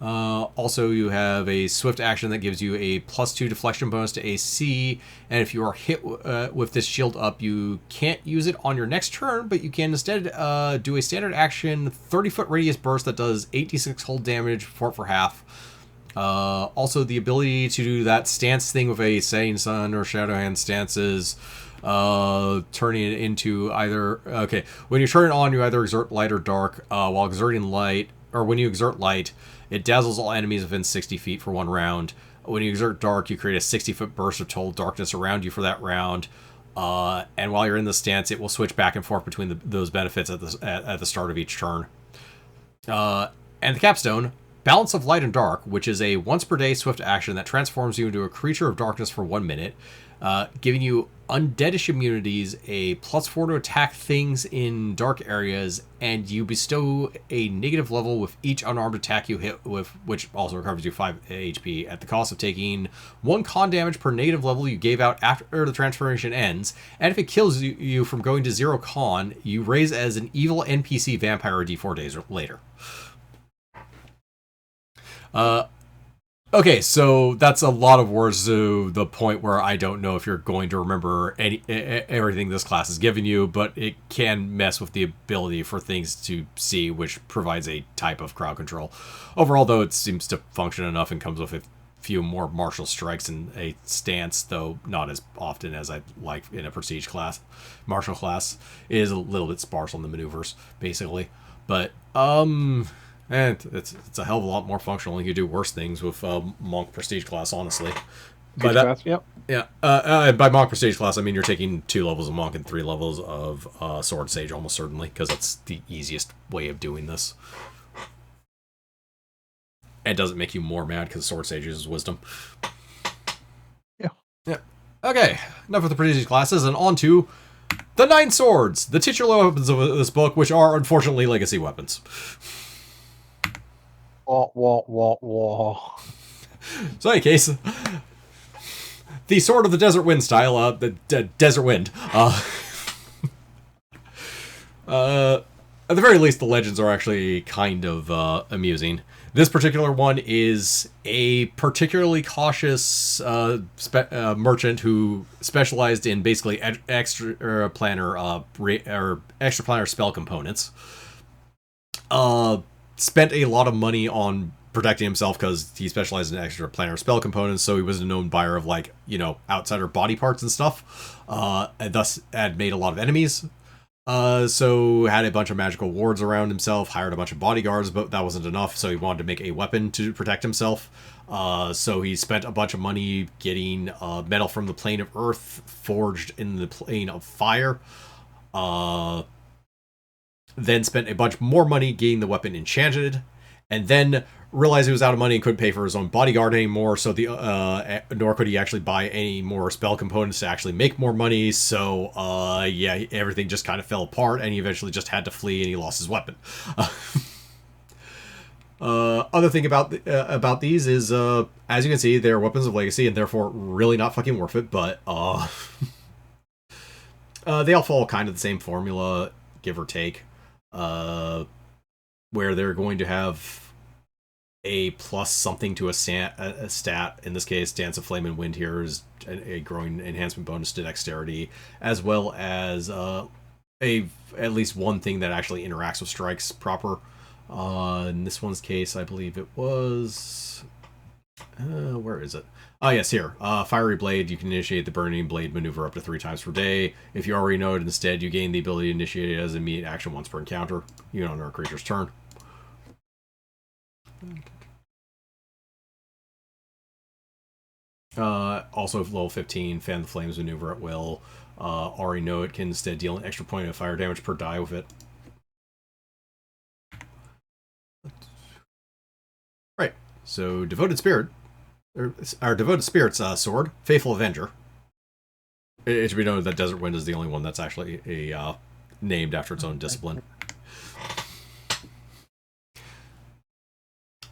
Also, you have a swift action that gives you a +2 deflection bonus to AC, and if you are hit with this shield up, you can't use it on your next turn, but you can instead do a standard action 30-foot radius burst that does 8d6 hold damage for half. Also, the ability to do that stance thing with a Setting Sun or Shadowhand stances, turning it into either... Okay, when you turn it on, you either exert light or dark. While exerting light, or when you exert light, it dazzles all enemies within 60 feet for 1 round. When you exert dark, you create a 60-foot burst of total darkness around you for that round. And while you're in the stance, it will switch back and forth between those benefits at the start of each turn. And the capstone... Balance of Light and Dark, which is a once per day swift action that transforms you into a creature of darkness for 1 minute, giving you undeadish immunities, a +4 to attack things in dark areas, and you bestow a negative level with each unarmed attack you hit with, which also recovers you 5 HP at the cost of taking 1 con damage per negative level you gave out after the transformation ends. And if it kills you from going to 0 con, you raise as an evil NPC vampire a d4 days later. Okay, so that's a lot of words to the point where I don't know if you're going to remember everything this class has given you, but it can mess with the ability for things to see, which provides a type of crowd control. Overall, though, it seems to function enough and comes with a few more martial strikes and a stance, though not as often as I'd like in a prestige class. Martial class is a little bit sparse on the maneuvers, basically. But, and it's a hell of a lot more functional. You can do worse things with Monk Prestige class, honestly. By that, class, yep. Yeah. By Monk Prestige class, I mean you're taking 2 levels of Monk and 3 levels of Sword Sage, almost certainly, because that's the easiest way of doing this. It doesn't make you more mad because Sword Sage uses Wisdom. Yeah. Okay. Enough with the Prestige classes, and on to the 9 Swords, the titular weapons of this book, which are unfortunately legacy weapons. Wah. So, in any case, the Sword of the Desert Wind style, the Desert Wind. At the very least, the legends are actually kind of amusing. This particular one is a particularly cautious merchant who specialized in basically extra planar spell components. Spent a lot of money on protecting himself because he specialized in extra planar spell components, so he was a known buyer of, like, you know, outsider body parts and stuff, and thus had made a lot of enemies. So had a bunch of magical wards around himself, hired a bunch of bodyguards, but that wasn't enough, so he wanted to make a weapon to protect himself. So he spent a bunch of money getting metal from the plane of earth forged in the plane of fire. Then spent a bunch more money getting the weapon enchanted, and then realized he was out of money and couldn't pay for his own bodyguard anymore, so nor could he actually buy any more spell components to actually make more money, so yeah, everything just kind of fell apart, and he eventually just had to flee, and he lost his weapon. Other thing about these is, as you can see, they're weapons of legacy, and therefore really not fucking worth it, but they all follow kind of the same formula, give or take, where they're going to have a plus something to a stat. In this case, Dance of Flame and Wind here is a growing enhancement bonus to dexterity, as well as at least one thing that actually interacts with strikes proper. In this one's case, I believe it was... where is it? Oh, yes, here. Fiery Blade, you can initiate the Burning Blade maneuver up to 3 times per day. If you already know it instead, you gain the ability to initiate it as an immediate action once per encounter. You can honor a creature's turn. Also, level 15, Fan the Flames maneuver at will. Already know it can instead deal an extra point of fire damage per die with it. Right, so Devoted Spirit, our Devoted Spirit's sword, Faithful Avenger. It should be noted that Desert Wind is the only one that's actually named after its own discipline.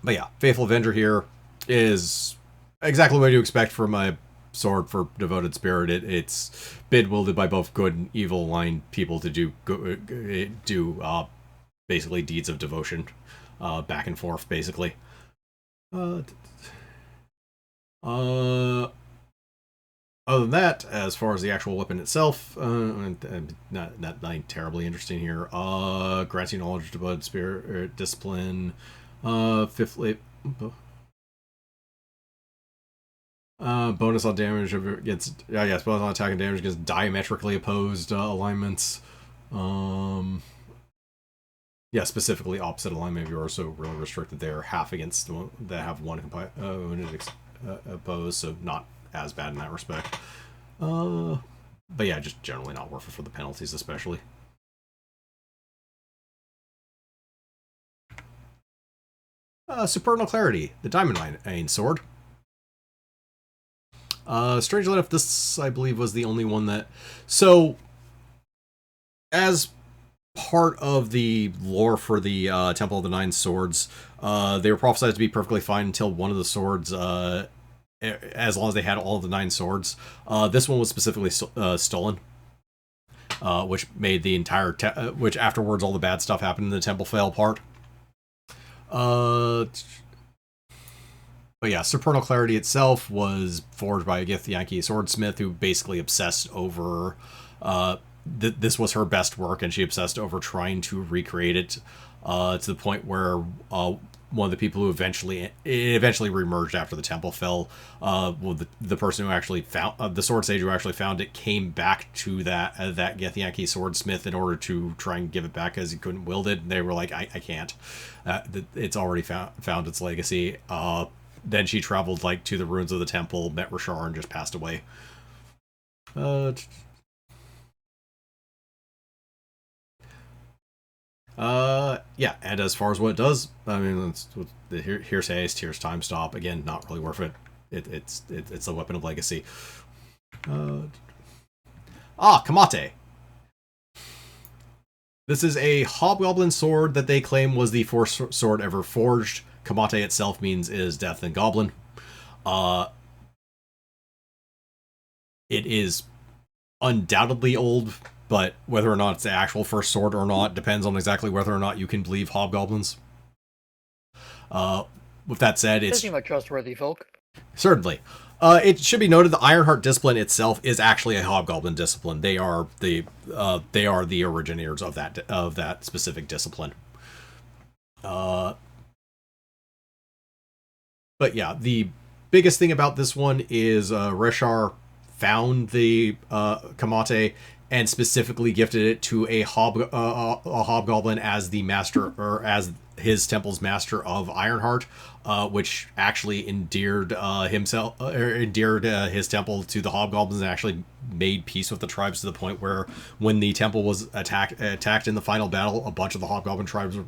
But yeah, Faithful Avenger here is exactly what you expect from a sword for Devoted Spirit. It's been wielded by both good and evil aligned people to do basically deeds of devotion, back and forth, basically. Other than that, as far as the actual weapon itself, not terribly interesting here. Granting knowledge, Devoted Spirit, discipline, fifth late. Bonus on damage against, bonus on attack and damage against diametrically opposed alignments. Yeah, specifically opposite alignment of yours, so really restricted there. Half against the one that have one opposed, so not as bad in that respect. But yeah, just generally not worth it for the penalties, especially. Supernal Clarity, the Diamond Mine Sword. Strangely enough, this, I believe, was the only one that... So, as part of the lore for the Temple of the Nine Swords, they were prophesied to be perfectly fine until one of the swords, as long as they had all of the 9 swords. This one was specifically stolen, which made the entire... which afterwards all the bad stuff happened and the temple fell apart. But yeah, Supernal Clarity itself was forged by a Githyanki swordsmith who basically obsessed over... this was her best work, and she obsessed over trying to recreate it to the point where one of the people who eventually reemerged after the temple fell, the person who actually found the sword sage who actually found it came back to that Githyanki swordsmith in order to try and give it back because he couldn't wield it. And they were like, I can't. It's already found its legacy. Then she traveled to the ruins of the temple, met Rashar, and just passed away. Yeah, and as far as what it does, I mean, here's haste, here's time stop. Again, not really worth it. It's a weapon of legacy. Kamate. This is a hobgoblin sword that they claim was the first sword ever forged. Kamate itself means is death and goblin. It is undoubtedly old, but whether or not it's the actual first sword or not depends on exactly whether or not you can believe hobgoblins. With that said, it's... They seem like trustworthy folk. Certainly. It should be noted the Ironheart discipline itself is actually a hobgoblin discipline. They are the originators of that specific discipline. But yeah, the biggest thing about this one is Reshar found the Kamate and specifically gifted it to a hobgoblin as the master, or as his temple's master of Ironheart, which actually endeared his temple to the hobgoblins and actually made peace with the tribes to the point where when the temple was attacked in the final battle, a bunch of the hobgoblin tribes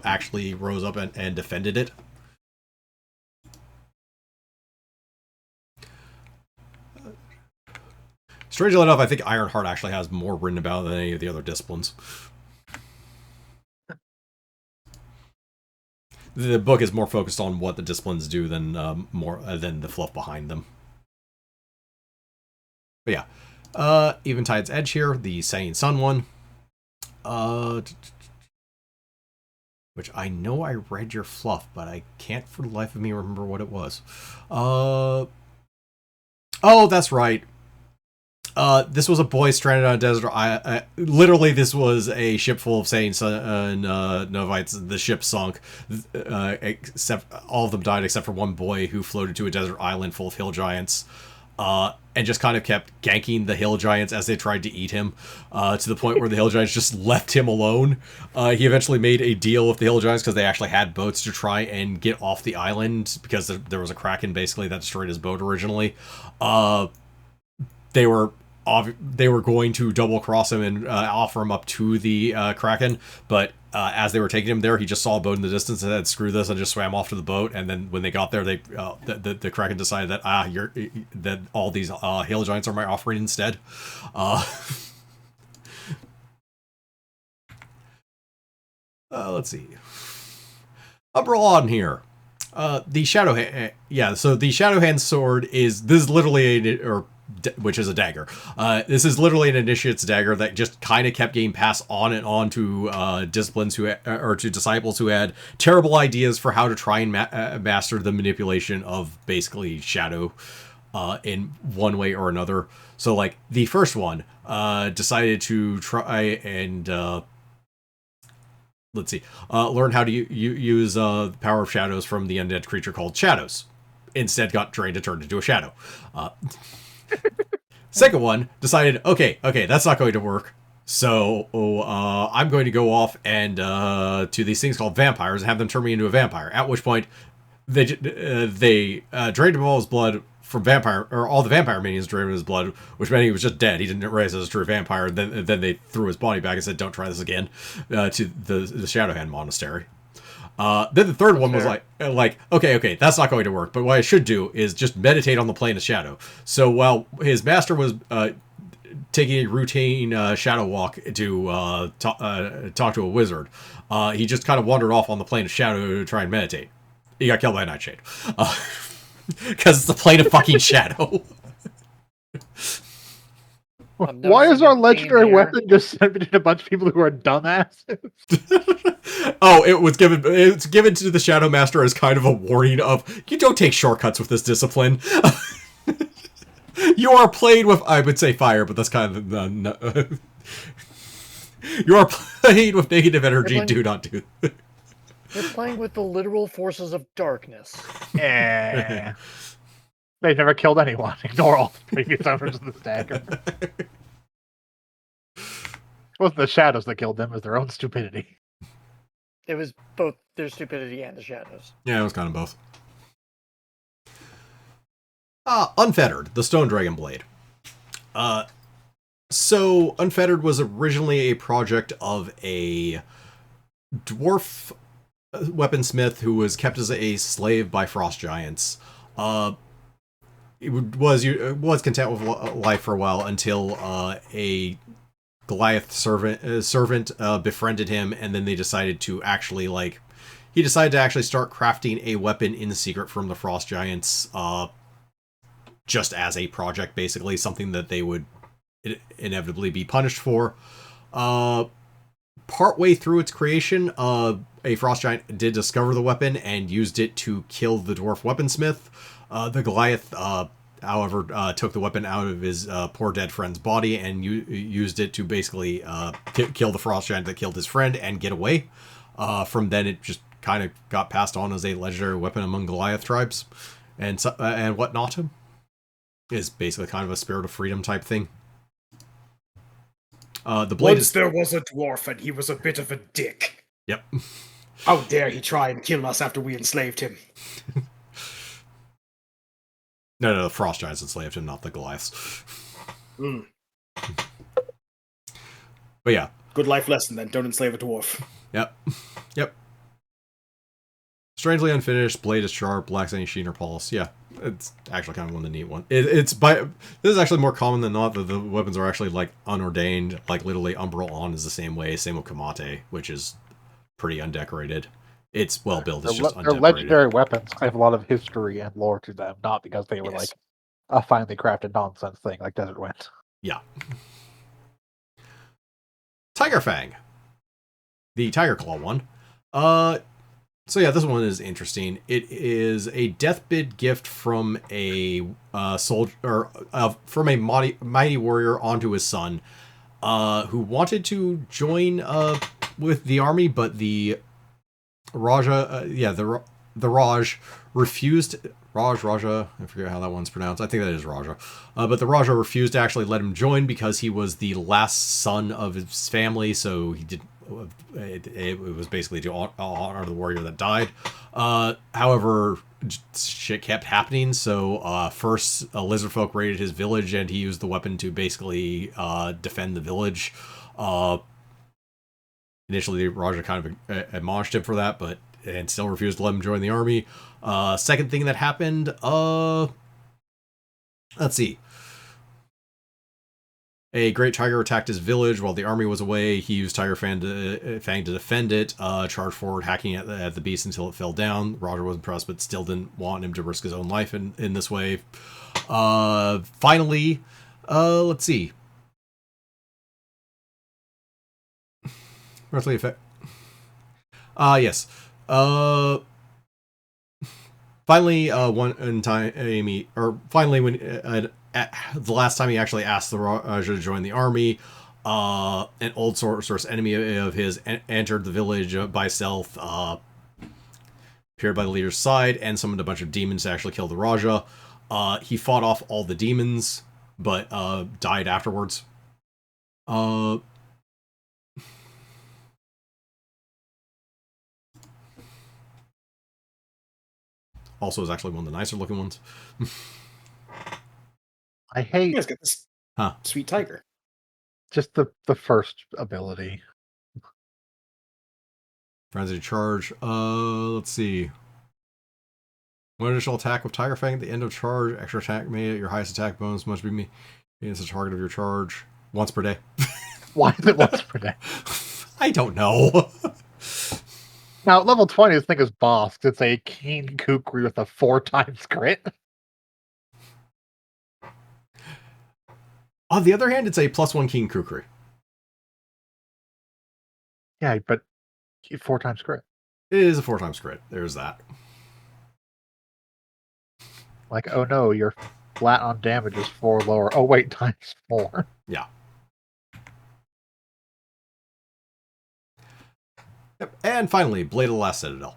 actually rose up and defended it. Strangely enough, I think Ironheart actually has more written about it than any of the other disciplines. The book is more focused on what the disciplines do than more than the fluff behind them. But yeah, Eventide's Edge here, the Setting Sun one. Which I know I read your fluff, but I can't for the life of me remember what it was. Oh, that's right. This was a boy stranded on a desert. Literally, this was a ship full of Setting Sun Novites. The ship sunk. Except all of them died except for one boy who floated to a desert island full of hill giants. And just kind of kept ganking the hill giants as they tried to eat him, to the point where the hill giants just left him alone. He eventually made a deal with the hill giants because they actually had boats to try and get off the island because there was a kraken basically that destroyed his boat originally. They were going to double cross him and offer him up to the kraken, but as they were taking him there, he just saw a boat in the distance and said, "Screw this," and just swam off to the boat. And then when they got there, they the kraken decided that that all these hill giants are my offering instead. Let's see. Abroad here. The Shadow Hand, so the Shadow Hand sword is literally which is a dagger. This is literally an initiate's dagger that just kind of kept getting passed on and on to disciplines or to disciples who had terrible ideas for how to try and master the manipulation of basically shadow in one way or another. So, like, the first one decided to try and learn how to use the power of shadows from the undead creature called Shadows. Instead, got trained to turn into a shadow. Second one decided, okay, that's not going to work. So I'm going to go off and to these things called vampires and have them turn me into a vampire. At which point, they drained him all his blood from vampire, or all the vampire minions drained his blood, which meant he was just dead. He didn't realize it was a true vampire. Then they threw his body back and said, "Don't try this again," to the Shadowhand Monastery. Then the third one was like, okay, that's not going to work. But what I should do is just meditate on the plane of shadow. So while his master was taking a routine shadow walk to talk to a wizard, he just kind of wandered off on the plane of shadow to try and meditate. He got killed by a nightshade. Because it's the plane of fucking shadow. Why is our legendary weapon just sending a bunch of people who are dumbasses? It's given to the Shadow Master as kind of a warning of, you don't take shortcuts with this discipline. You are playing with, I would say fire, but that's kind of you are playing with negative energy. Do not do that. You're playing with the literal forces of darkness. Yeah. They've never killed anyone. Ignore all the previous owners of the dagger. It wasn't the shadows that killed them, it was their own stupidity. It was both their stupidity and the shadows. Yeah, it was kind of both. Unfettered, the Stone Dragon Blade. So, Unfettered was originally a project of a dwarf weaponsmith who was kept as a slave by frost giants. It was content with life for a while until a Goliath servant befriended him, and then they decided to actually start crafting a weapon in secret from the frost giants, just as a project, basically something that they would inevitably be punished for. Partway through its creation, a frost giant did discover the weapon and used it to kill the dwarf weaponsmith. The Goliath, however, took the weapon out of his poor dead friend's body and used it to basically kill the frost giant that killed his friend and get away. From then, it just kind of got passed on as a legendary weapon among Goliath tribes and whatnot. Is basically kind of a spirit of freedom type thing. The blade Once there was a dwarf, and he was a bit of a dick. Yep. How dare he try and kill us after we enslaved him? No, the frost giants enslaved him, not the Goliaths. Mm. But yeah. Good life lesson then, don't enslave a dwarf. Yep. Strangely unfinished, blade is sharp, lacks any sheen or polish. Yeah. It's actually kind of one of the neat ones. This is actually more common than not that the weapons are actually like unordained. Like literally, Umbral On is the same way. Same with Kamate, which is pretty undecorated. It's well built. It's just They're undecorated. legendary weapons. I have a lot of history and lore to them, not because they were Yes. like a finely crafted nonsense thing like Desert Wind. Yeah. Tiger Fang. The Tiger Claw one. So yeah, this one is interesting. It is a deathbid gift from a soldier, or from a mighty warrior onto his son, who wanted to join with the army, but the Raja, the Raj refused. Raja, I forget how that one's pronounced. I think that is Raja. But the Raja refused to actually let him join because he was the last son of his family, so he did. It was basically to honor the warrior that died. However, shit kept happening. So first, lizardfolk raided his village, and he used the weapon to basically defend the village. Initially, Raja kind of admonished him for that, and still refused to let him join the army. Second thing that happened, let's see. A great tiger attacked his village while the army was away. He used Tiger Fang to defend it, charged forward, hacking at the beast until it fell down. Roger was impressed, but still didn't want him to risk his own life in this way. Finally, let's see. Roughly effect. Yes. Finally, finally, when the last time he actually asked the Raja to join the army, an old source enemy of his entered the village by stealth, appeared by the leader's side, and summoned a bunch of demons to actually kill the Raja. He fought off all the demons, but died afterwards. Also is actually one of the nicer looking ones. I hate You guys got this sweet tiger. just the first ability. Frenzy charge. Let's see. One additional attack with Tiger Fang at the end of charge. Extra attack made at your highest attack bonus must be me against the target of your charge once per day. Why is it once per day? I don't know. Now, at level 20, this thing is boss. It's a Keen Kukri with a 4x crit. On the other hand, it's a +1 King Kukri. Yeah, but 4x crit. It is a 4x crit. There's that. Like, oh no, your flat on damage is 4 lower. Oh wait, times 4. Yeah. Yep. And finally, Blade of the Last Citadel.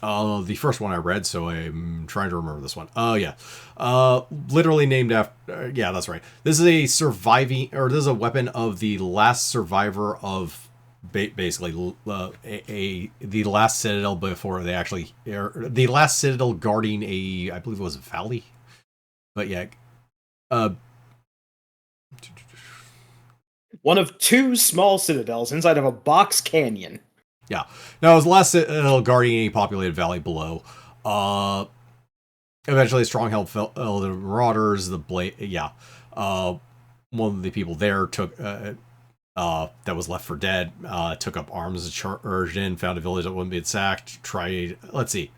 The first one I read, so I'm trying to remember this one. Oh, yeah. Literally named after... yeah, that's right. This is a this is a weapon of the last survivor of... basically, the last Citadel before they actually... the last Citadel guarding I believe it was a valley? But yeah. One of 2 small citadels inside of a box canyon. Yeah. Now, it was the last Citadel guarding a populated valley below. Eventually, Stronghold fell the Marauders, the Blade... yeah. One of the people there took... that was left for dead, took up arms, charged in, found a village that wouldn't be sacked, tried... let's see.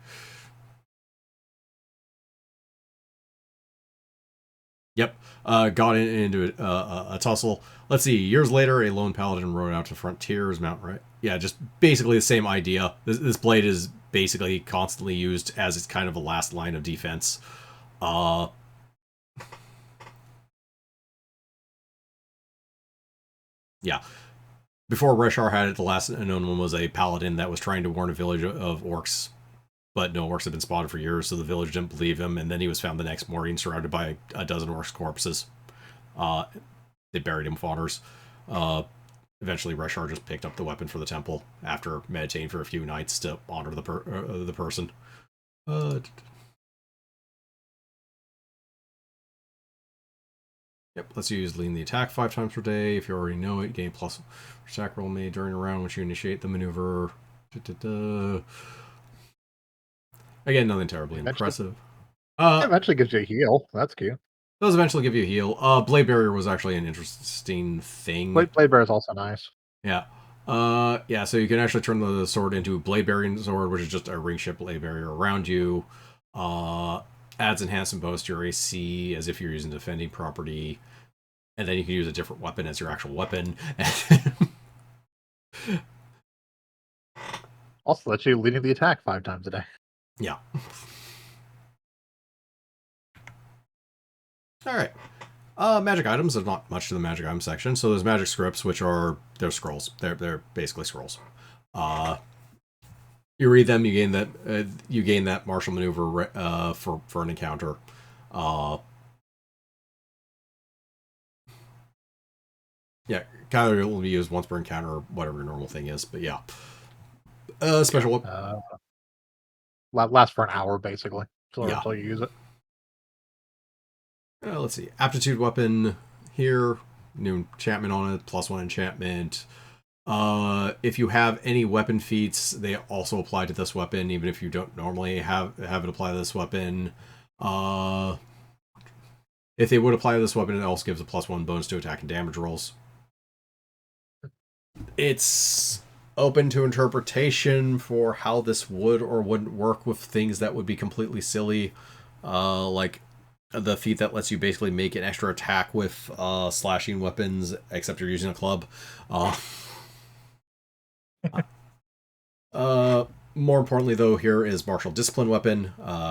Yep. Got into a tussle. Let's see. Years later, a lone paladin rode out to frontiers, Mount Right. Yeah, just basically the same idea. This blade is basically constantly used as it's kind of a last line of defense. Yeah. Before Reshar had it, the last known one was a paladin that was trying to warn a village of orcs. But no orcs had been spotted for years, so the village didn't believe him, and then he was found the next morning surrounded by a dozen orcs' corpses. They buried him with honors. Eventually, Reshar just picked up the weapon for the temple after meditating for a few nights to honor the person. Yep, let's use lean the attack 5 times per day. If you already know it, gain plus attack roll made during a round once you initiate the maneuver. Again, nothing terribly impressive. It eventually gives you a heal. That's cute. Those eventually give you a heal. Blade Barrier was actually an interesting thing. Blade Bear is also nice. Yeah. Yeah, so you can actually turn the sword into a Blade Bearing Sword, which is just a ring ship blade barrier around you. Adds enhancement bonus to your AC as if you're using defending property. And then you can use a different weapon as your actual weapon. Also lets you leading the attack 5 times a day. Yeah. Alright. Magic items, there's not much to the magic item section. So there's magic scripts, which are they're scrolls. They're basically scrolls. You read them, you gain that martial maneuver for an encounter. Yeah, kind of will be used once per encounter or whatever your normal thing is, but yeah. Special Lasts for an hour basically Yeah. until you use it. Let's see. Aptitude weapon here. New enchantment on it. +1 enchantment. If you have any weapon feats, they also apply to this weapon, even if you don't normally have it apply to this weapon. If they would apply to this weapon, it also gives a +1 bonus to attack and damage rolls. It's open to interpretation for how this would or wouldn't work with things that would be completely silly. Like the feat that lets you basically make an extra attack with slashing weapons, except you're using a club. More importantly, though, here is Martial Discipline Weapon,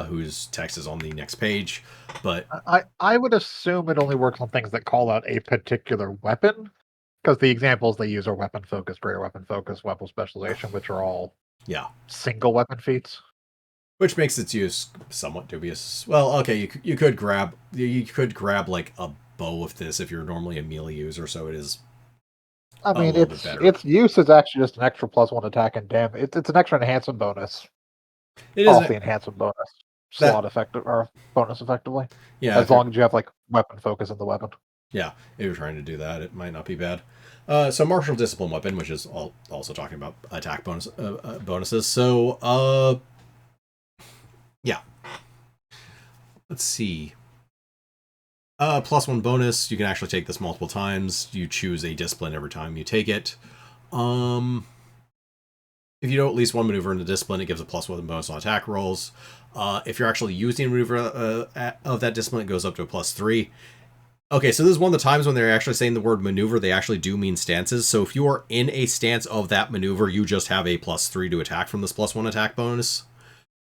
whose text is on the next page. But I would assume it only works on things that call out a particular weapon, because the examples they use are weapon focus, greater weapon focus, weapon specialization, which are all single weapon feats. Which makes its use somewhat dubious. Well, okay, you could grab like a bow with this if you're normally a melee user, so it is. I mean, its use is actually just an extra +1 attack and damage. It's an extra enhancement bonus. It is the enhancement bonus slot effective or bonus effectively. Yeah, as long as you have like weapon focus in the weapon. Yeah, if you're trying to do that, it might not be bad. So Martial Discipline Weapon, which is also talking about attack bonuses. So yeah. Let's see. +1 bonus. You can actually take this multiple times. You choose a discipline every time you take it. If you know at least one maneuver in the discipline, it gives a +1 bonus on attack rolls. If you're actually using a maneuver of that discipline, it goes up to a +3. Okay, so this is one of the times when they're actually saying the word maneuver, they actually do mean stances. So if you are in a stance of that maneuver, you just have a +3 to attack from this +1 attack bonus.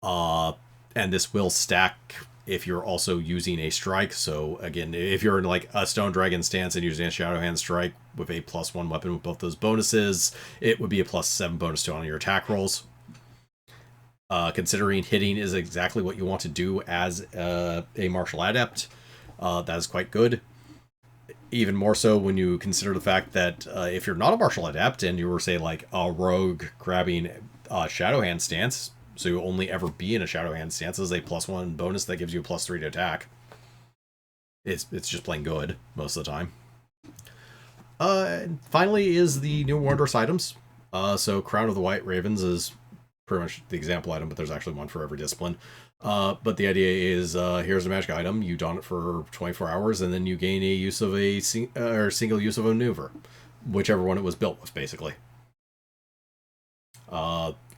And this will stack if you're also using a strike. So again, if you're in like a Stone Dragon stance and using a Shadow Hand strike with a +1 weapon with both those bonuses, it would be a +7 bonus to on your attack rolls. Considering hitting is exactly what you want to do as a martial adept, that is quite good. Even more so when you consider the fact that if you're not a martial adept and you were, say, like a rogue grabbing a Shadow Hand stance, so you'll only ever be in a Shadow Hand stance as a +1 bonus that gives you a +3 to attack. It's just plain good most of the time. And finally is the new Wondrous items. So Crown of the White Ravens is pretty much the example item, but there's actually one for every discipline. But the idea is here's a magic item, you don it for 24 hours, and then you gain a use of a single use of a maneuver, whichever one it was built with, basically.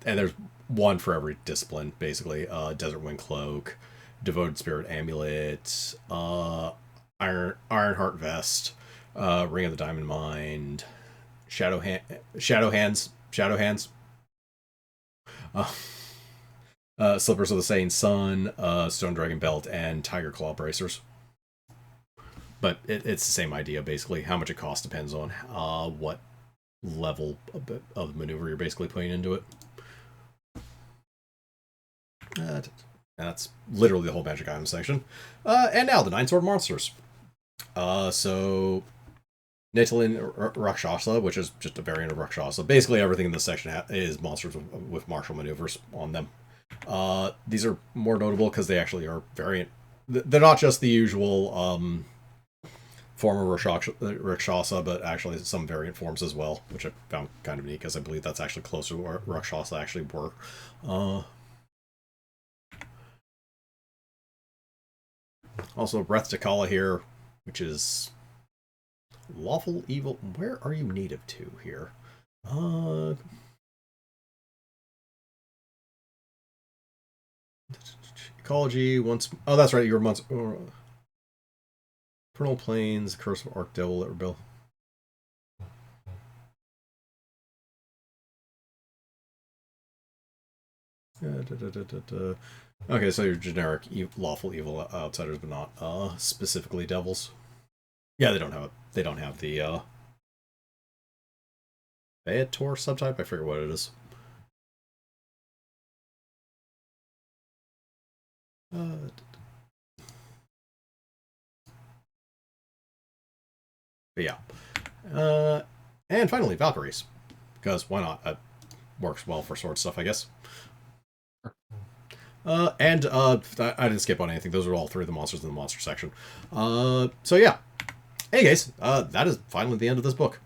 And there's one for every discipline, basically. Desert Wind Cloak, Devoted Spirit Amulet, Ironheart Vest, Ring of the Diamond Mind, Shadow Hands. Slippers of the Setting Sun, Stone Dragon Belt, and Tiger Claw Bracers. But it's the same idea, basically. How much it costs depends on what level of maneuver you're basically putting into it. And that's literally the whole magic item section. And now the 9 sword monsters. So Nitalin Rakshasa, which is just a variant of Rakshasa. Basically everything in this section is monsters with martial maneuvers on them. These are more notable because they actually are variant. They're not just the usual form of Rakshasa, but actually some variant forms as well, which I found kind of neat because I believe that's actually closer to where Rakshasa actually were. Also, Breath Takala here, which is lawful evil. Where are you native to here? Ecology once. Oh, that's right. You were months. Infernal Plains, Curse of Archdevil, Rebel. Okay, so you're generic lawful evil outsiders, but not specifically devils. Yeah, they don't have it. They don't have the Beator subtype. I forget what it is. But yeah. And finally, Valkyries. Because why not? That works well for sword stuff, I guess. I didn't skip on anything. Those are all three of the monsters in the monster section. So yeah. Hey guys, that is finally the end of this book.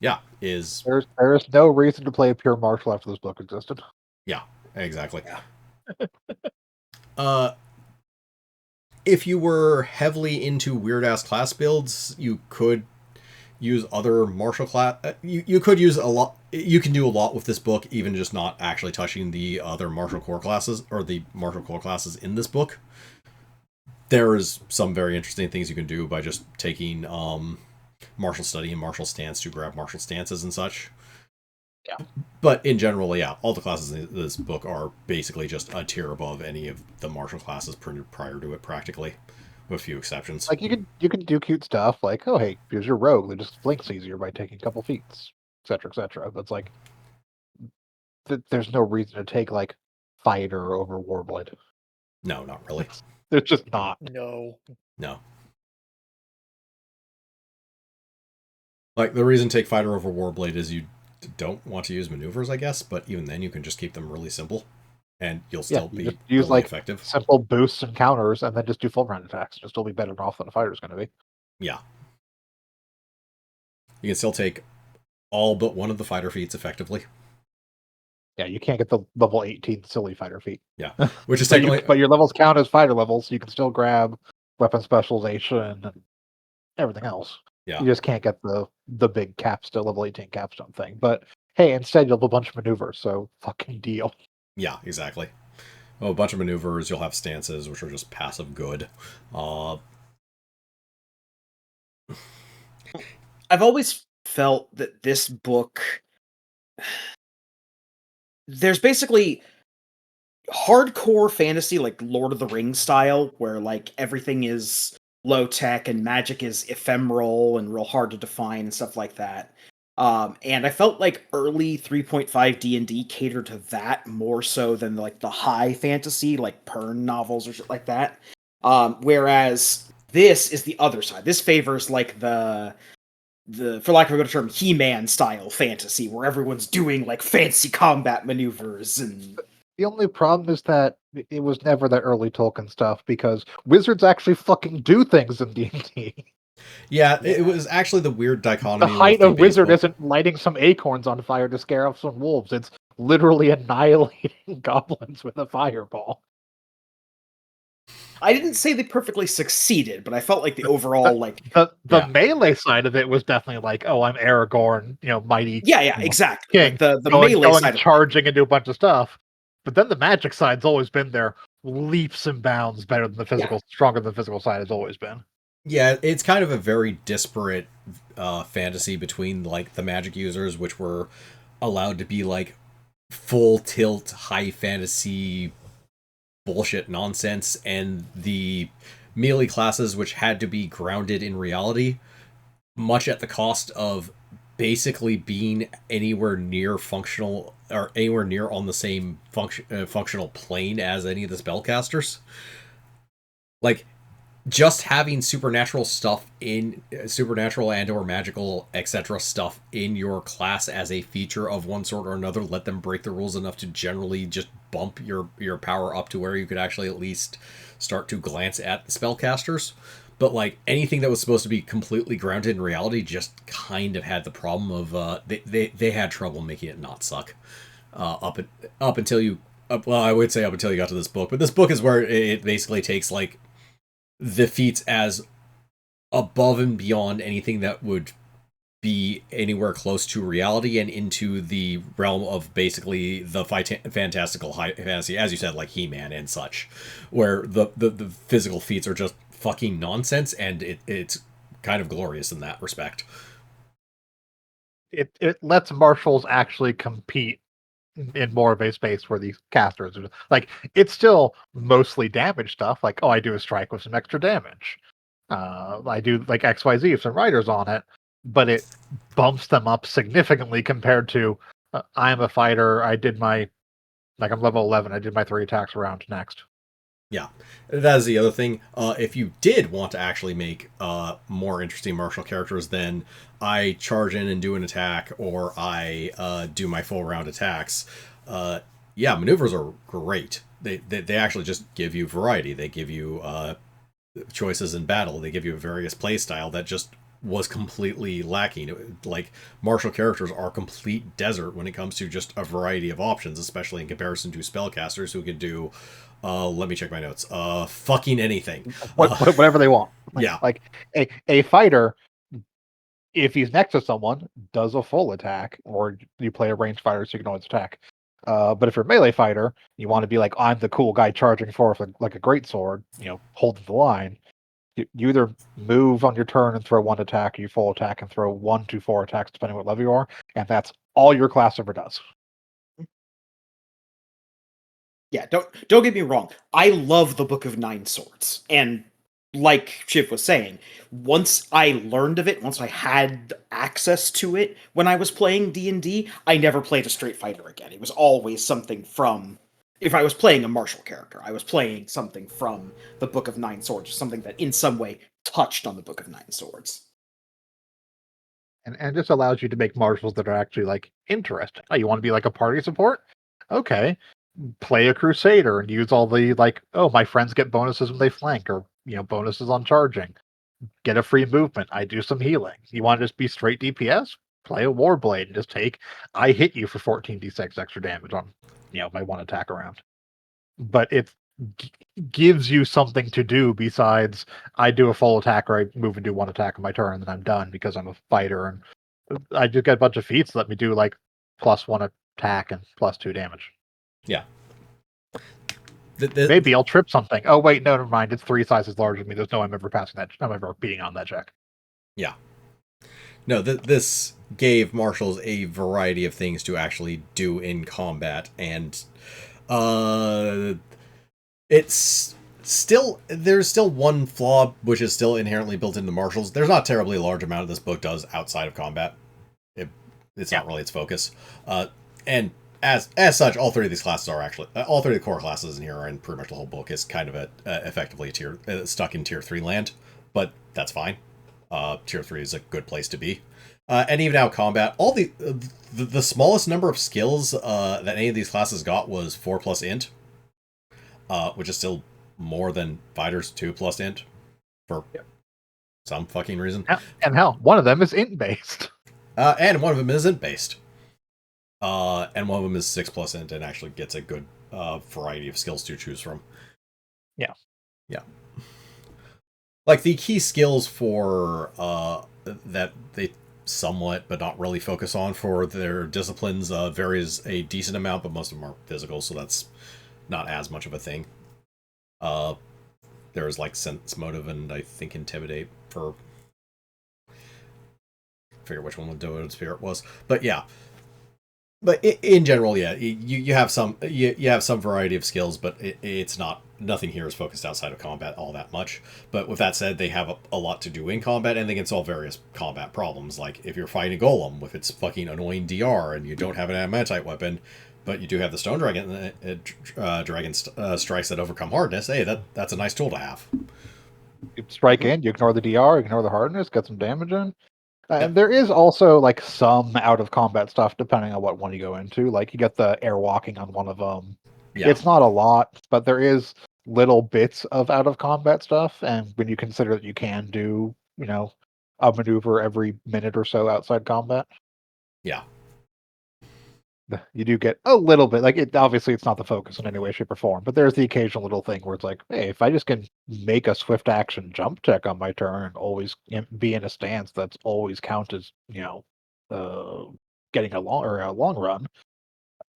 Yeah, is there's no reason to play a pure martial after this book existed. Yeah, exactly. Yeah. If you were heavily into weird ass class builds, you could use other martial class. You could use a lot. You can do a lot with this book, even just not actually touching the other martial core classes or the martial core classes in this book. There's some very interesting things you can do by just taking martial study and martial stance to grab martial stances and such. Yeah. But in general, yeah, all the classes in this book are basically just a tier above any of the martial classes prior to it, practically, with a few exceptions. Like you can do cute stuff like, oh hey, here's your rogue that just flinks easier by taking a couple feats, etc., etc. But it's like there's no reason to take like fighter over Warblade. No, not really. There's just not. No. Like, the reason to take fighter over Warblade is you don't want to use maneuvers, I guess, but even then you can just keep them really simple, and you'll still be use really like effective. Simple boosts and counters, and then just do full round attacks. You'll still be better off than a fighter's going to be. Yeah. You can still take all but one of the fighter feats effectively. Yeah, you can't get the level 18 silly fighter feat. Yeah, which is technically... but your levels count as fighter levels, so you can still grab weapon specialization and everything else. Yeah. You just can't get the big capstone, level 18 capstone thing. But hey, instead you'll have a bunch of maneuvers, so fucking deal. Yeah, exactly. Oh, a bunch of maneuvers, you'll have stances, which are just passive good. I've always felt that this book... There's basically hardcore fantasy, like Lord of the Rings style, where like everything is low tech and magic is ephemeral and real hard to define and stuff like that. And I felt like early 3.5 D&D catered to that more so than like the high fantasy, like Pern novels or shit like that. Whereas this is the other side. This favors like the for lack of a better term, He-Man style fantasy, where everyone's doing like fancy combat maneuvers and... The only problem is that it was never that early Tolkien stuff, because wizards actually fucking do things in D&D. Yeah, it was actually the weird dichotomy. The height of wizard isn't lighting some acorns on fire to scare off some wolves. It's literally annihilating goblins with a fireball. I didn't say they perfectly succeeded, but I felt like the overall the melee side of it was definitely like, oh, I'm Aragorn, mighty. Exactly. King, Like the going, melee side, charging and do a bunch of stuff. But then the magic side's always been there, leaps and bounds better than the physical, stronger than the physical side has always been. Yeah, it's kind of a very disparate fantasy between like the magic users, which were allowed to be like full tilt high fantasy bullshit nonsense, and the melee classes, which had to be grounded in reality, much at the cost of basically being anywhere near functional or anywhere near on the same functional plane as any of the spellcasters. Like, just having supernatural stuff in supernatural and or magical etc stuff in your class as a feature of one sort or another, let them break the rules enough to generally just bump your power up to where you could actually at least start to glance at the spellcasters. But like anything that was supposed to be completely grounded in reality just kind of had the problem of they had trouble making it not suck up until you well, I would say up until you got to this book, but this book is where it basically takes like the feats as above and beyond anything that would be anywhere close to reality and into the realm of basically the fantastical high fantasy, as you said, like He-Man and such, where the physical feats are just fucking nonsense, and it's kind of glorious in that respect. It lets marshals actually compete in more of a space where these casters are like, it's still mostly damage stuff. Like, oh, I do a strike with some extra damage. I do like XYZ with some riders on it, but it bumps them up significantly compared to I'm a fighter. I did my I'm level 11. I did my 3 attacks around next. Yeah, that is the other thing. If you did want to actually make more interesting martial characters, then I charge in and do an attack, or I do my full round attacks. Yeah, maneuvers are great. They actually just give you variety. They give you choices in battle. They give you a various play style that just was completely lacking. Like, martial characters are complete desert when it comes to just a variety of options, especially in comparison to spellcasters who can do let me check my notes. Fucking anything. Whatever they want. Yeah. Like a fighter, if he's next to someone, does a full attack, or you play a ranged fighter so you can always attack. But if you're a melee fighter, you want to be like, I'm the cool guy charging forth like a great sword, holding the line. You either move on your turn and throw 1 attack, or you full attack and throw 1 to 4 attacks, depending on what level you are, and that's all your class ever does. Yeah, don't get me wrong. I love the Book of Nine Swords, and like Shiv was saying, once I learned of it, once I had access to it when I was playing D&D, I never played a straight fighter again. It was always something from, if I was playing a martial character, I was playing something from the Book of Nine Swords, something that in some way touched on the Book of Nine Swords. And just allows you to make martials that are actually like interesting. Oh, you want to be like a party support? Okay. Play a crusader and use all the like, oh, my friends get bonuses when they flank, or bonuses on charging. Get a free movement. I do some healing. You want to just be straight DPS? Play a warblade and just take, I hit you for 14d6 extra damage on my 1 attack around. But it gives you something to do besides I do a full attack, or I move and do 1 attack on my turn and then I'm done because I'm a fighter, and I just get a bunch of feats that let me do like +1 attack and +2 damage. Yeah. Maybe I'll trip something. Oh wait, no, never mind. It's 3 sizes larger than me. There's no I'm ever passing that. I'm ever beating on that check. Yeah. No, this gave marshals a variety of things to actually do in combat, and it's there's still one flaw which is still inherently built into marshals. There's not a terribly large amount of this book does outside of combat. It's not really its focus. And as such, all 3 of these classes are actually all 3 of the core classes in here are in pretty much the whole book is kind of effectively a tier stuck in tier 3 land, but that's fine. Tier 3 is a good place to be. And even out combat, all the smallest number of skills that any of these classes got was 4+ int, which is still more than fighters 2+ int for some fucking reason. And hell, one of them is int based. And one of them is int based. And one of them is 6+ int and actually gets a good variety of skills to choose from. Yeah. Yeah. Like, the key skills for that they somewhat but not really focus on for their disciplines varies a decent amount, but most of them are physical, so that's not as much of a thing. There's like sense, motive, and I think intimidate for figure which one with Devoted Spirit was, but yeah. But in general, yeah, you have some you have some variety of skills, but it's nothing here is focused outside of combat all that much. But with that said, they have a lot to do in combat, and they can solve various combat problems. Like if you're fighting a golem with its fucking annoying DR, and you don't have an adamantite weapon, but you do have the stone dragon strikes that overcome hardness. Hey, that's a nice tool to have. You strike in, you ignore the DR, ignore the hardness, get some damage in. And there is also like some out of combat stuff depending on what one you go into. Like you get the air walking on one of them. Yeah. It's not a lot, but there is little bits of out of combat stuff. And when you consider that you can do, a maneuver every minute or so outside combat. Yeah. You do get a little bit like it. Obviously, it's not the focus in any way, shape, or form. But there's the occasional little thing where it's like, hey, if I just can make a swift action jump check on my turn and always be in a stance that's always count as getting a long run.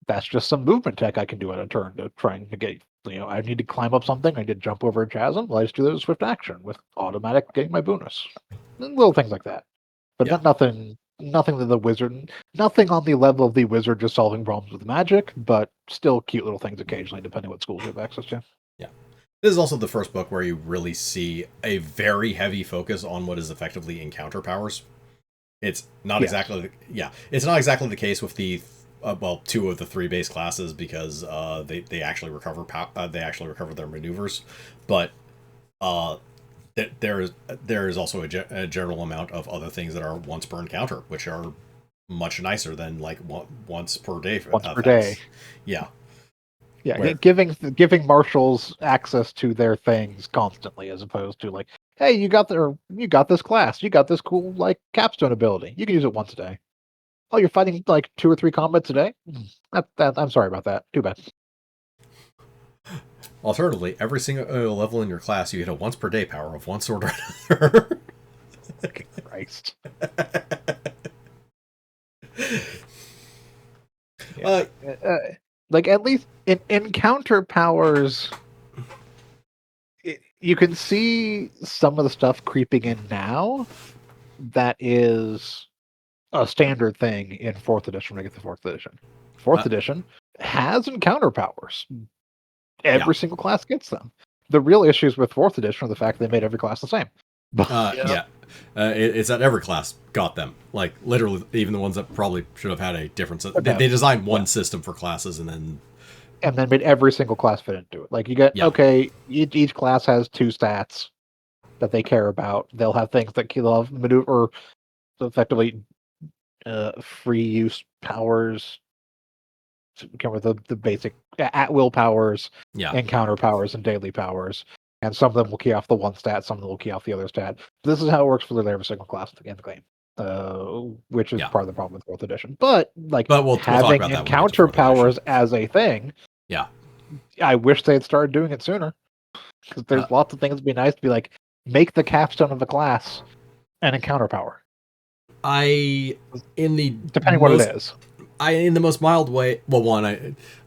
That's just some movement tech I can do on a turn to try and negate. I need to climb up something. I need to jump over a chasm. Well, I just do that as swift action with automatic getting my bonus. And little things like that. But nothing that the wizard, nothing on the level of the wizard just solving problems with magic, but still cute little things occasionally, depending what schools you have access to. Yeah. This is also the first book where you really see a very heavy focus on what is effectively encounter powers. It's not exactly the case with the two of the three base classes because they actually recover their maneuvers, but there is also a general amount of other things that are once per encounter, which are much nicer than like once per day. Once per day. Yeah. Yeah, giving marshals access to their things constantly, as opposed to like, hey, you got this class, you got this cool like capstone ability, you can use it once a day. Oh, you're fighting like 2 or 3 combats a day? I'm sorry about that. Too bad. Alternatively, every single level in your class, you get a once per day power of one sort or another. Christ. Like at least in encounter powers, you can see some of the stuff creeping in now. That is a standard thing in 4th edition when I get the 4th edition. 4th edition has encounter powers. Every single class gets them. The real issues with 4th edition are the fact they made every class the same. It's that every class got them. Like, literally, even the ones that probably should have had a different system. They designed one system for classes and then made every single class fit into it. Like, you get, each class has 2 stats that they care about. They'll have things that they'll have maneuver, or effectively free use powers, with the basic at-will powers, encounter powers, and daily powers. And some of them will key off the one stat, some of them will key off the other stat. This is how it works for literally every single class in the game, which is part of the problem with 4th edition. But we'll having encounter powers as a thing, I wish they had started doing it sooner. Because there's lots of things that'd be nice to be like, make the capstone of the class an encounter power. Depending what it is. In the most mild way,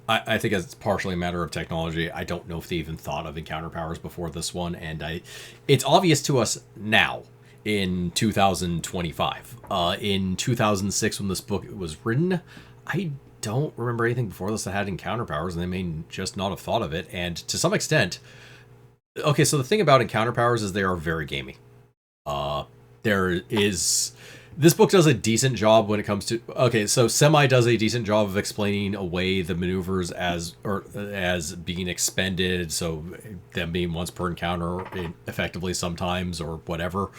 I think it's partially a matter of technology. I don't know if they even thought of encounter powers before this one, and it's obvious to us now in 2025. In 2006, when this book was written, I don't remember anything before this that had encounter powers, and they may just not have thought of it. And to some extent, okay, so the thing about encounter powers is they are very gamey. This book does a decent job when it comes to... Okay, so Semi does a decent job of explaining away the maneuvers as being expended, so them being once per encounter effectively sometimes, or whatever.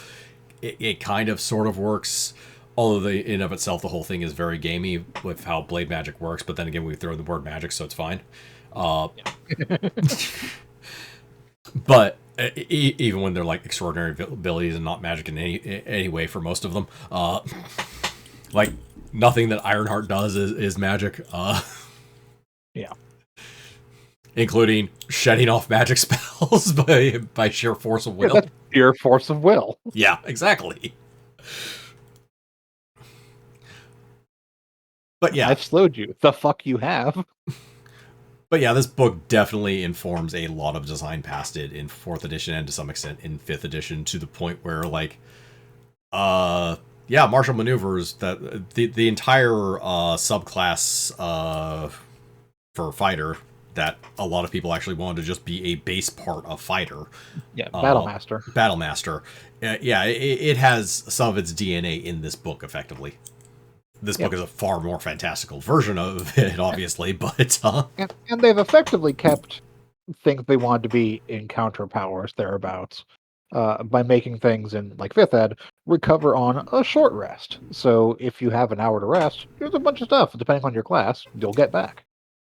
It kind of sort of works, although in and of itself the whole thing is very gamey with how blade magic works, but then again we throw the word magic, so it's fine. But... even when they're like extraordinary abilities and not magic in any way for most of them, like nothing that Ironheart does is magic. Including shedding off magic spells by sheer force of will. That's sheer force of will. Yeah, exactly. But yeah, I've slowed you. The fuck you have. But yeah, this book definitely informs a lot of design past it in 4th edition and to some extent in 5th edition, to the point where martial maneuvers, that the entire subclass for fighter that a lot of people actually wanted to just be a base part of fighter. Yeah, Battlemaster. Battlemaster. It has some of its DNA in this book, effectively. This book is a far more fantastical version of it, obviously, but... And they've effectively kept things they wanted to be encounter powers thereabouts by making things in, like 5th ed, recover on a short rest. So if you have an hour to rest, there's a bunch of stuff, depending on your class, you'll get back.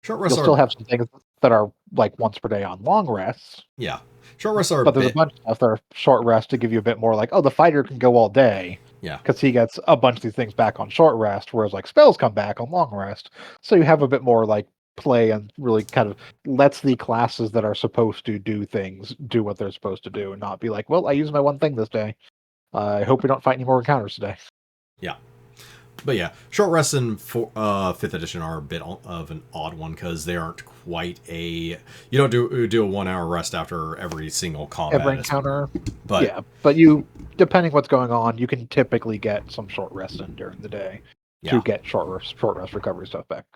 Short rests You'll still have some things that are like once per day on long rests. Yeah. Short rests are But there's a bunch of stuff that are short rests to give you a bit more like, oh, the fighter can go all day. Yeah. Because he gets a bunch of these things back on short rest, whereas like spells come back on long rest. So you have a bit more like play and really kind of lets the classes that are supposed to do things do what they're supposed to do and not be like, well, I used my one thing this day. I hope we don't fight any more encounters today. Yeah. But yeah, short rests in 5th edition are a bit of an odd one because they aren't quite a. You don't do a 1 hour rest after every single combat. Every encounter. But yeah, but you, depending what's going on, you can typically get some short rest in during the day to get short rest recovery stuff back.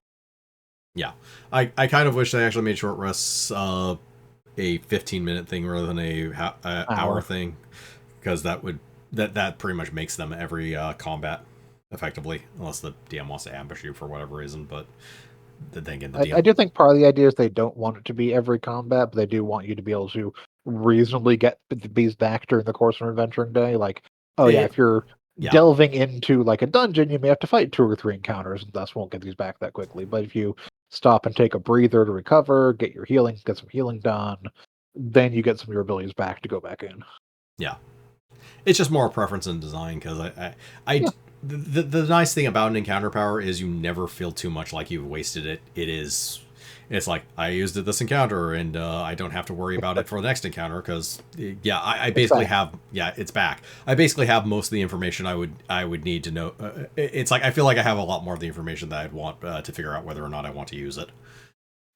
Yeah, I kind of wish they actually made short rests a 15-minute thing rather than a hour thing, because that pretty much makes them every combat effectively, unless the DM wants to ambush you for whatever reason. But then again, the DM... I do think part of the idea is they don't want it to be every combat, but they do want you to be able to reasonably get the bees back during the course of an adventuring day. Like, if you're delving into like a dungeon, you may have to fight 2 or 3 encounters, and thus won't get these back that quickly. But if you stop and take a breather to recover, get some healing done, then you get some of your abilities back to go back in. Yeah, it's just more a preference in design because the nice thing about an encounter power is you never feel too much like you've wasted it. It's like, I used it this encounter, and I don't have to worry about it for the next encounter because, I basically have, it's back. I basically have most of the information I would need to know. It's like, I feel like I have a lot more of the information that I'd want to figure out whether or not I want to use it.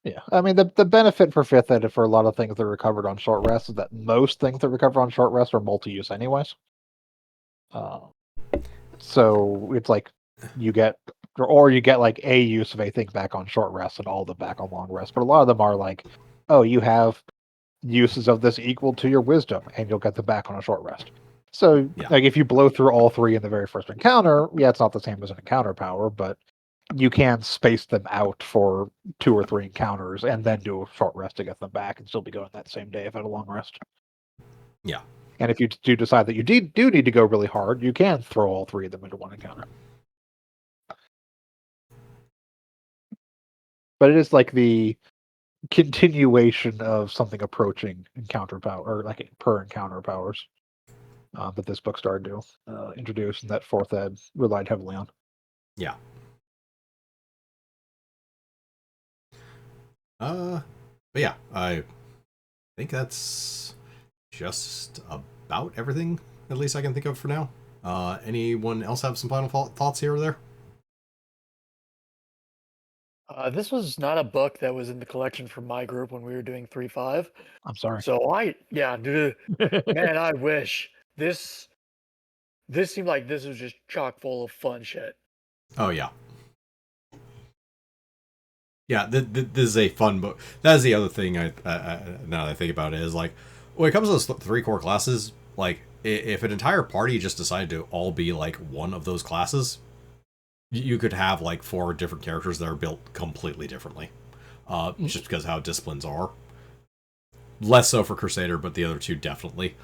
Yeah, I mean, the benefit for 5th Ed for a lot of things that are recovered on short rest is that most things that recover on short rest are multi-use anyways. So it's like you get like a use of a thing back on short rest and all of them back on long rest. But a lot of them are like, oh, you have uses of this equal to your wisdom, and you'll get them back on a short rest. So like if you blow through all 3 in the very first encounter, it's not the same as an encounter power, but you can space them out for 2 or 3 encounters and then do a short rest to get them back and still be going that same day if at a long rest. Yeah. And if you do decide that you do need to go really hard, you can throw all 3 of them into one encounter. But it is like the continuation of something approaching encounter power, or like per encounter powers, that this book started to introduce, and that 4th Ed relied heavily on. Yeah. But yeah, I think that's just about everything, at least I can think of for now. Anyone else have some final thoughts here or there? This was not a book that was in the collection from my group when we were doing 3.5. I'm sorry. So man, I wish this seemed like this was just chock full of fun shit. Oh yeah. Yeah, this is a fun book. That is the other thing I now that I think about it, is like, when it comes to those 3 core classes, like, if an entire party just decided to all be like one of those classes, you could have like 4 different characters that are built completely differently, just because of how disciplines are. Less so for Crusader, but the other 2 definitely.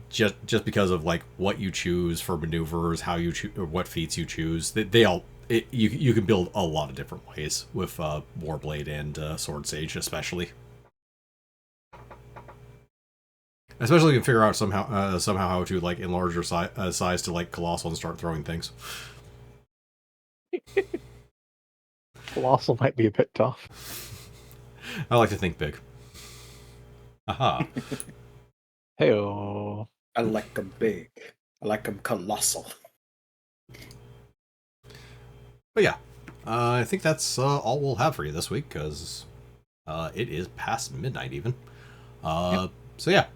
Just because of like what you choose for maneuvers, how you choose, what feats you choose, they all. You can build a lot of different ways with Warblade and Sword Sage, especially. Especially if you can figure out somehow how to like enlarge your size to like Colossal and start throwing things. Colossal might be a bit tough. I like to think big. Aha. Hey-o. I like them big. I like them colossal. But yeah, I think that's all we'll have for you this week, because it is past midnight even. So yeah,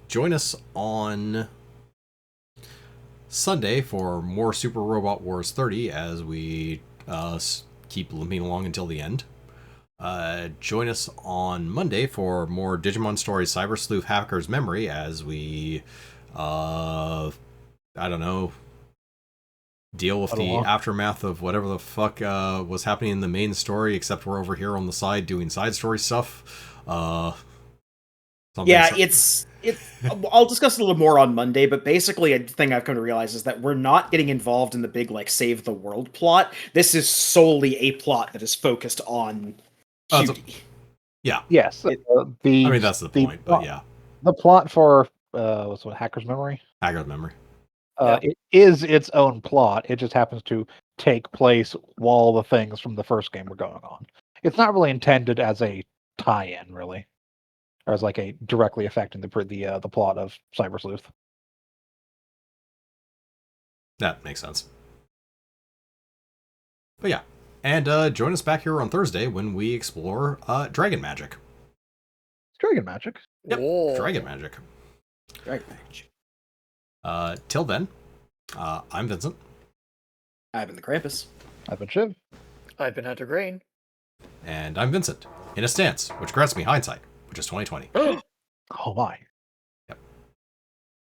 join us on Sunday for more Super Robot Wars 30 as we keep limping along until the end. Join us on Monday for more Digimon Stories Cyber Sleuth Hacker's Memory as we, I don't know, deal with the aftermath of whatever the fuck was happening in the main story, except we're over here on the side doing side story stuff. It's I'll discuss a little more on Monday, but basically a thing I've come to realize is that we're not getting involved in the big like save the world plot. This is solely a plot that is focused on QD. Yes. I mean, that's the point, but yeah. The plot for what's Hacker's Memory? Hacker's Memory. Yeah. It is its own plot. It just happens to take place while the things from the first game were going on. It's not really intended as a tie-in, really, or as like a directly affecting the plot of Cyber Sleuth. That makes sense. But yeah. And join us back here on Thursday when we explore Dragon Magic. Dragon Magic. Yep, Whoa. Dragon Magic. Dragon Age. Till then, I'm Vincent. I've been the Krampus. I've been Shiv. I've been Hunter Grain. And I'm Vincent, in a stance, which grants me hindsight, which is 2020. Oh my.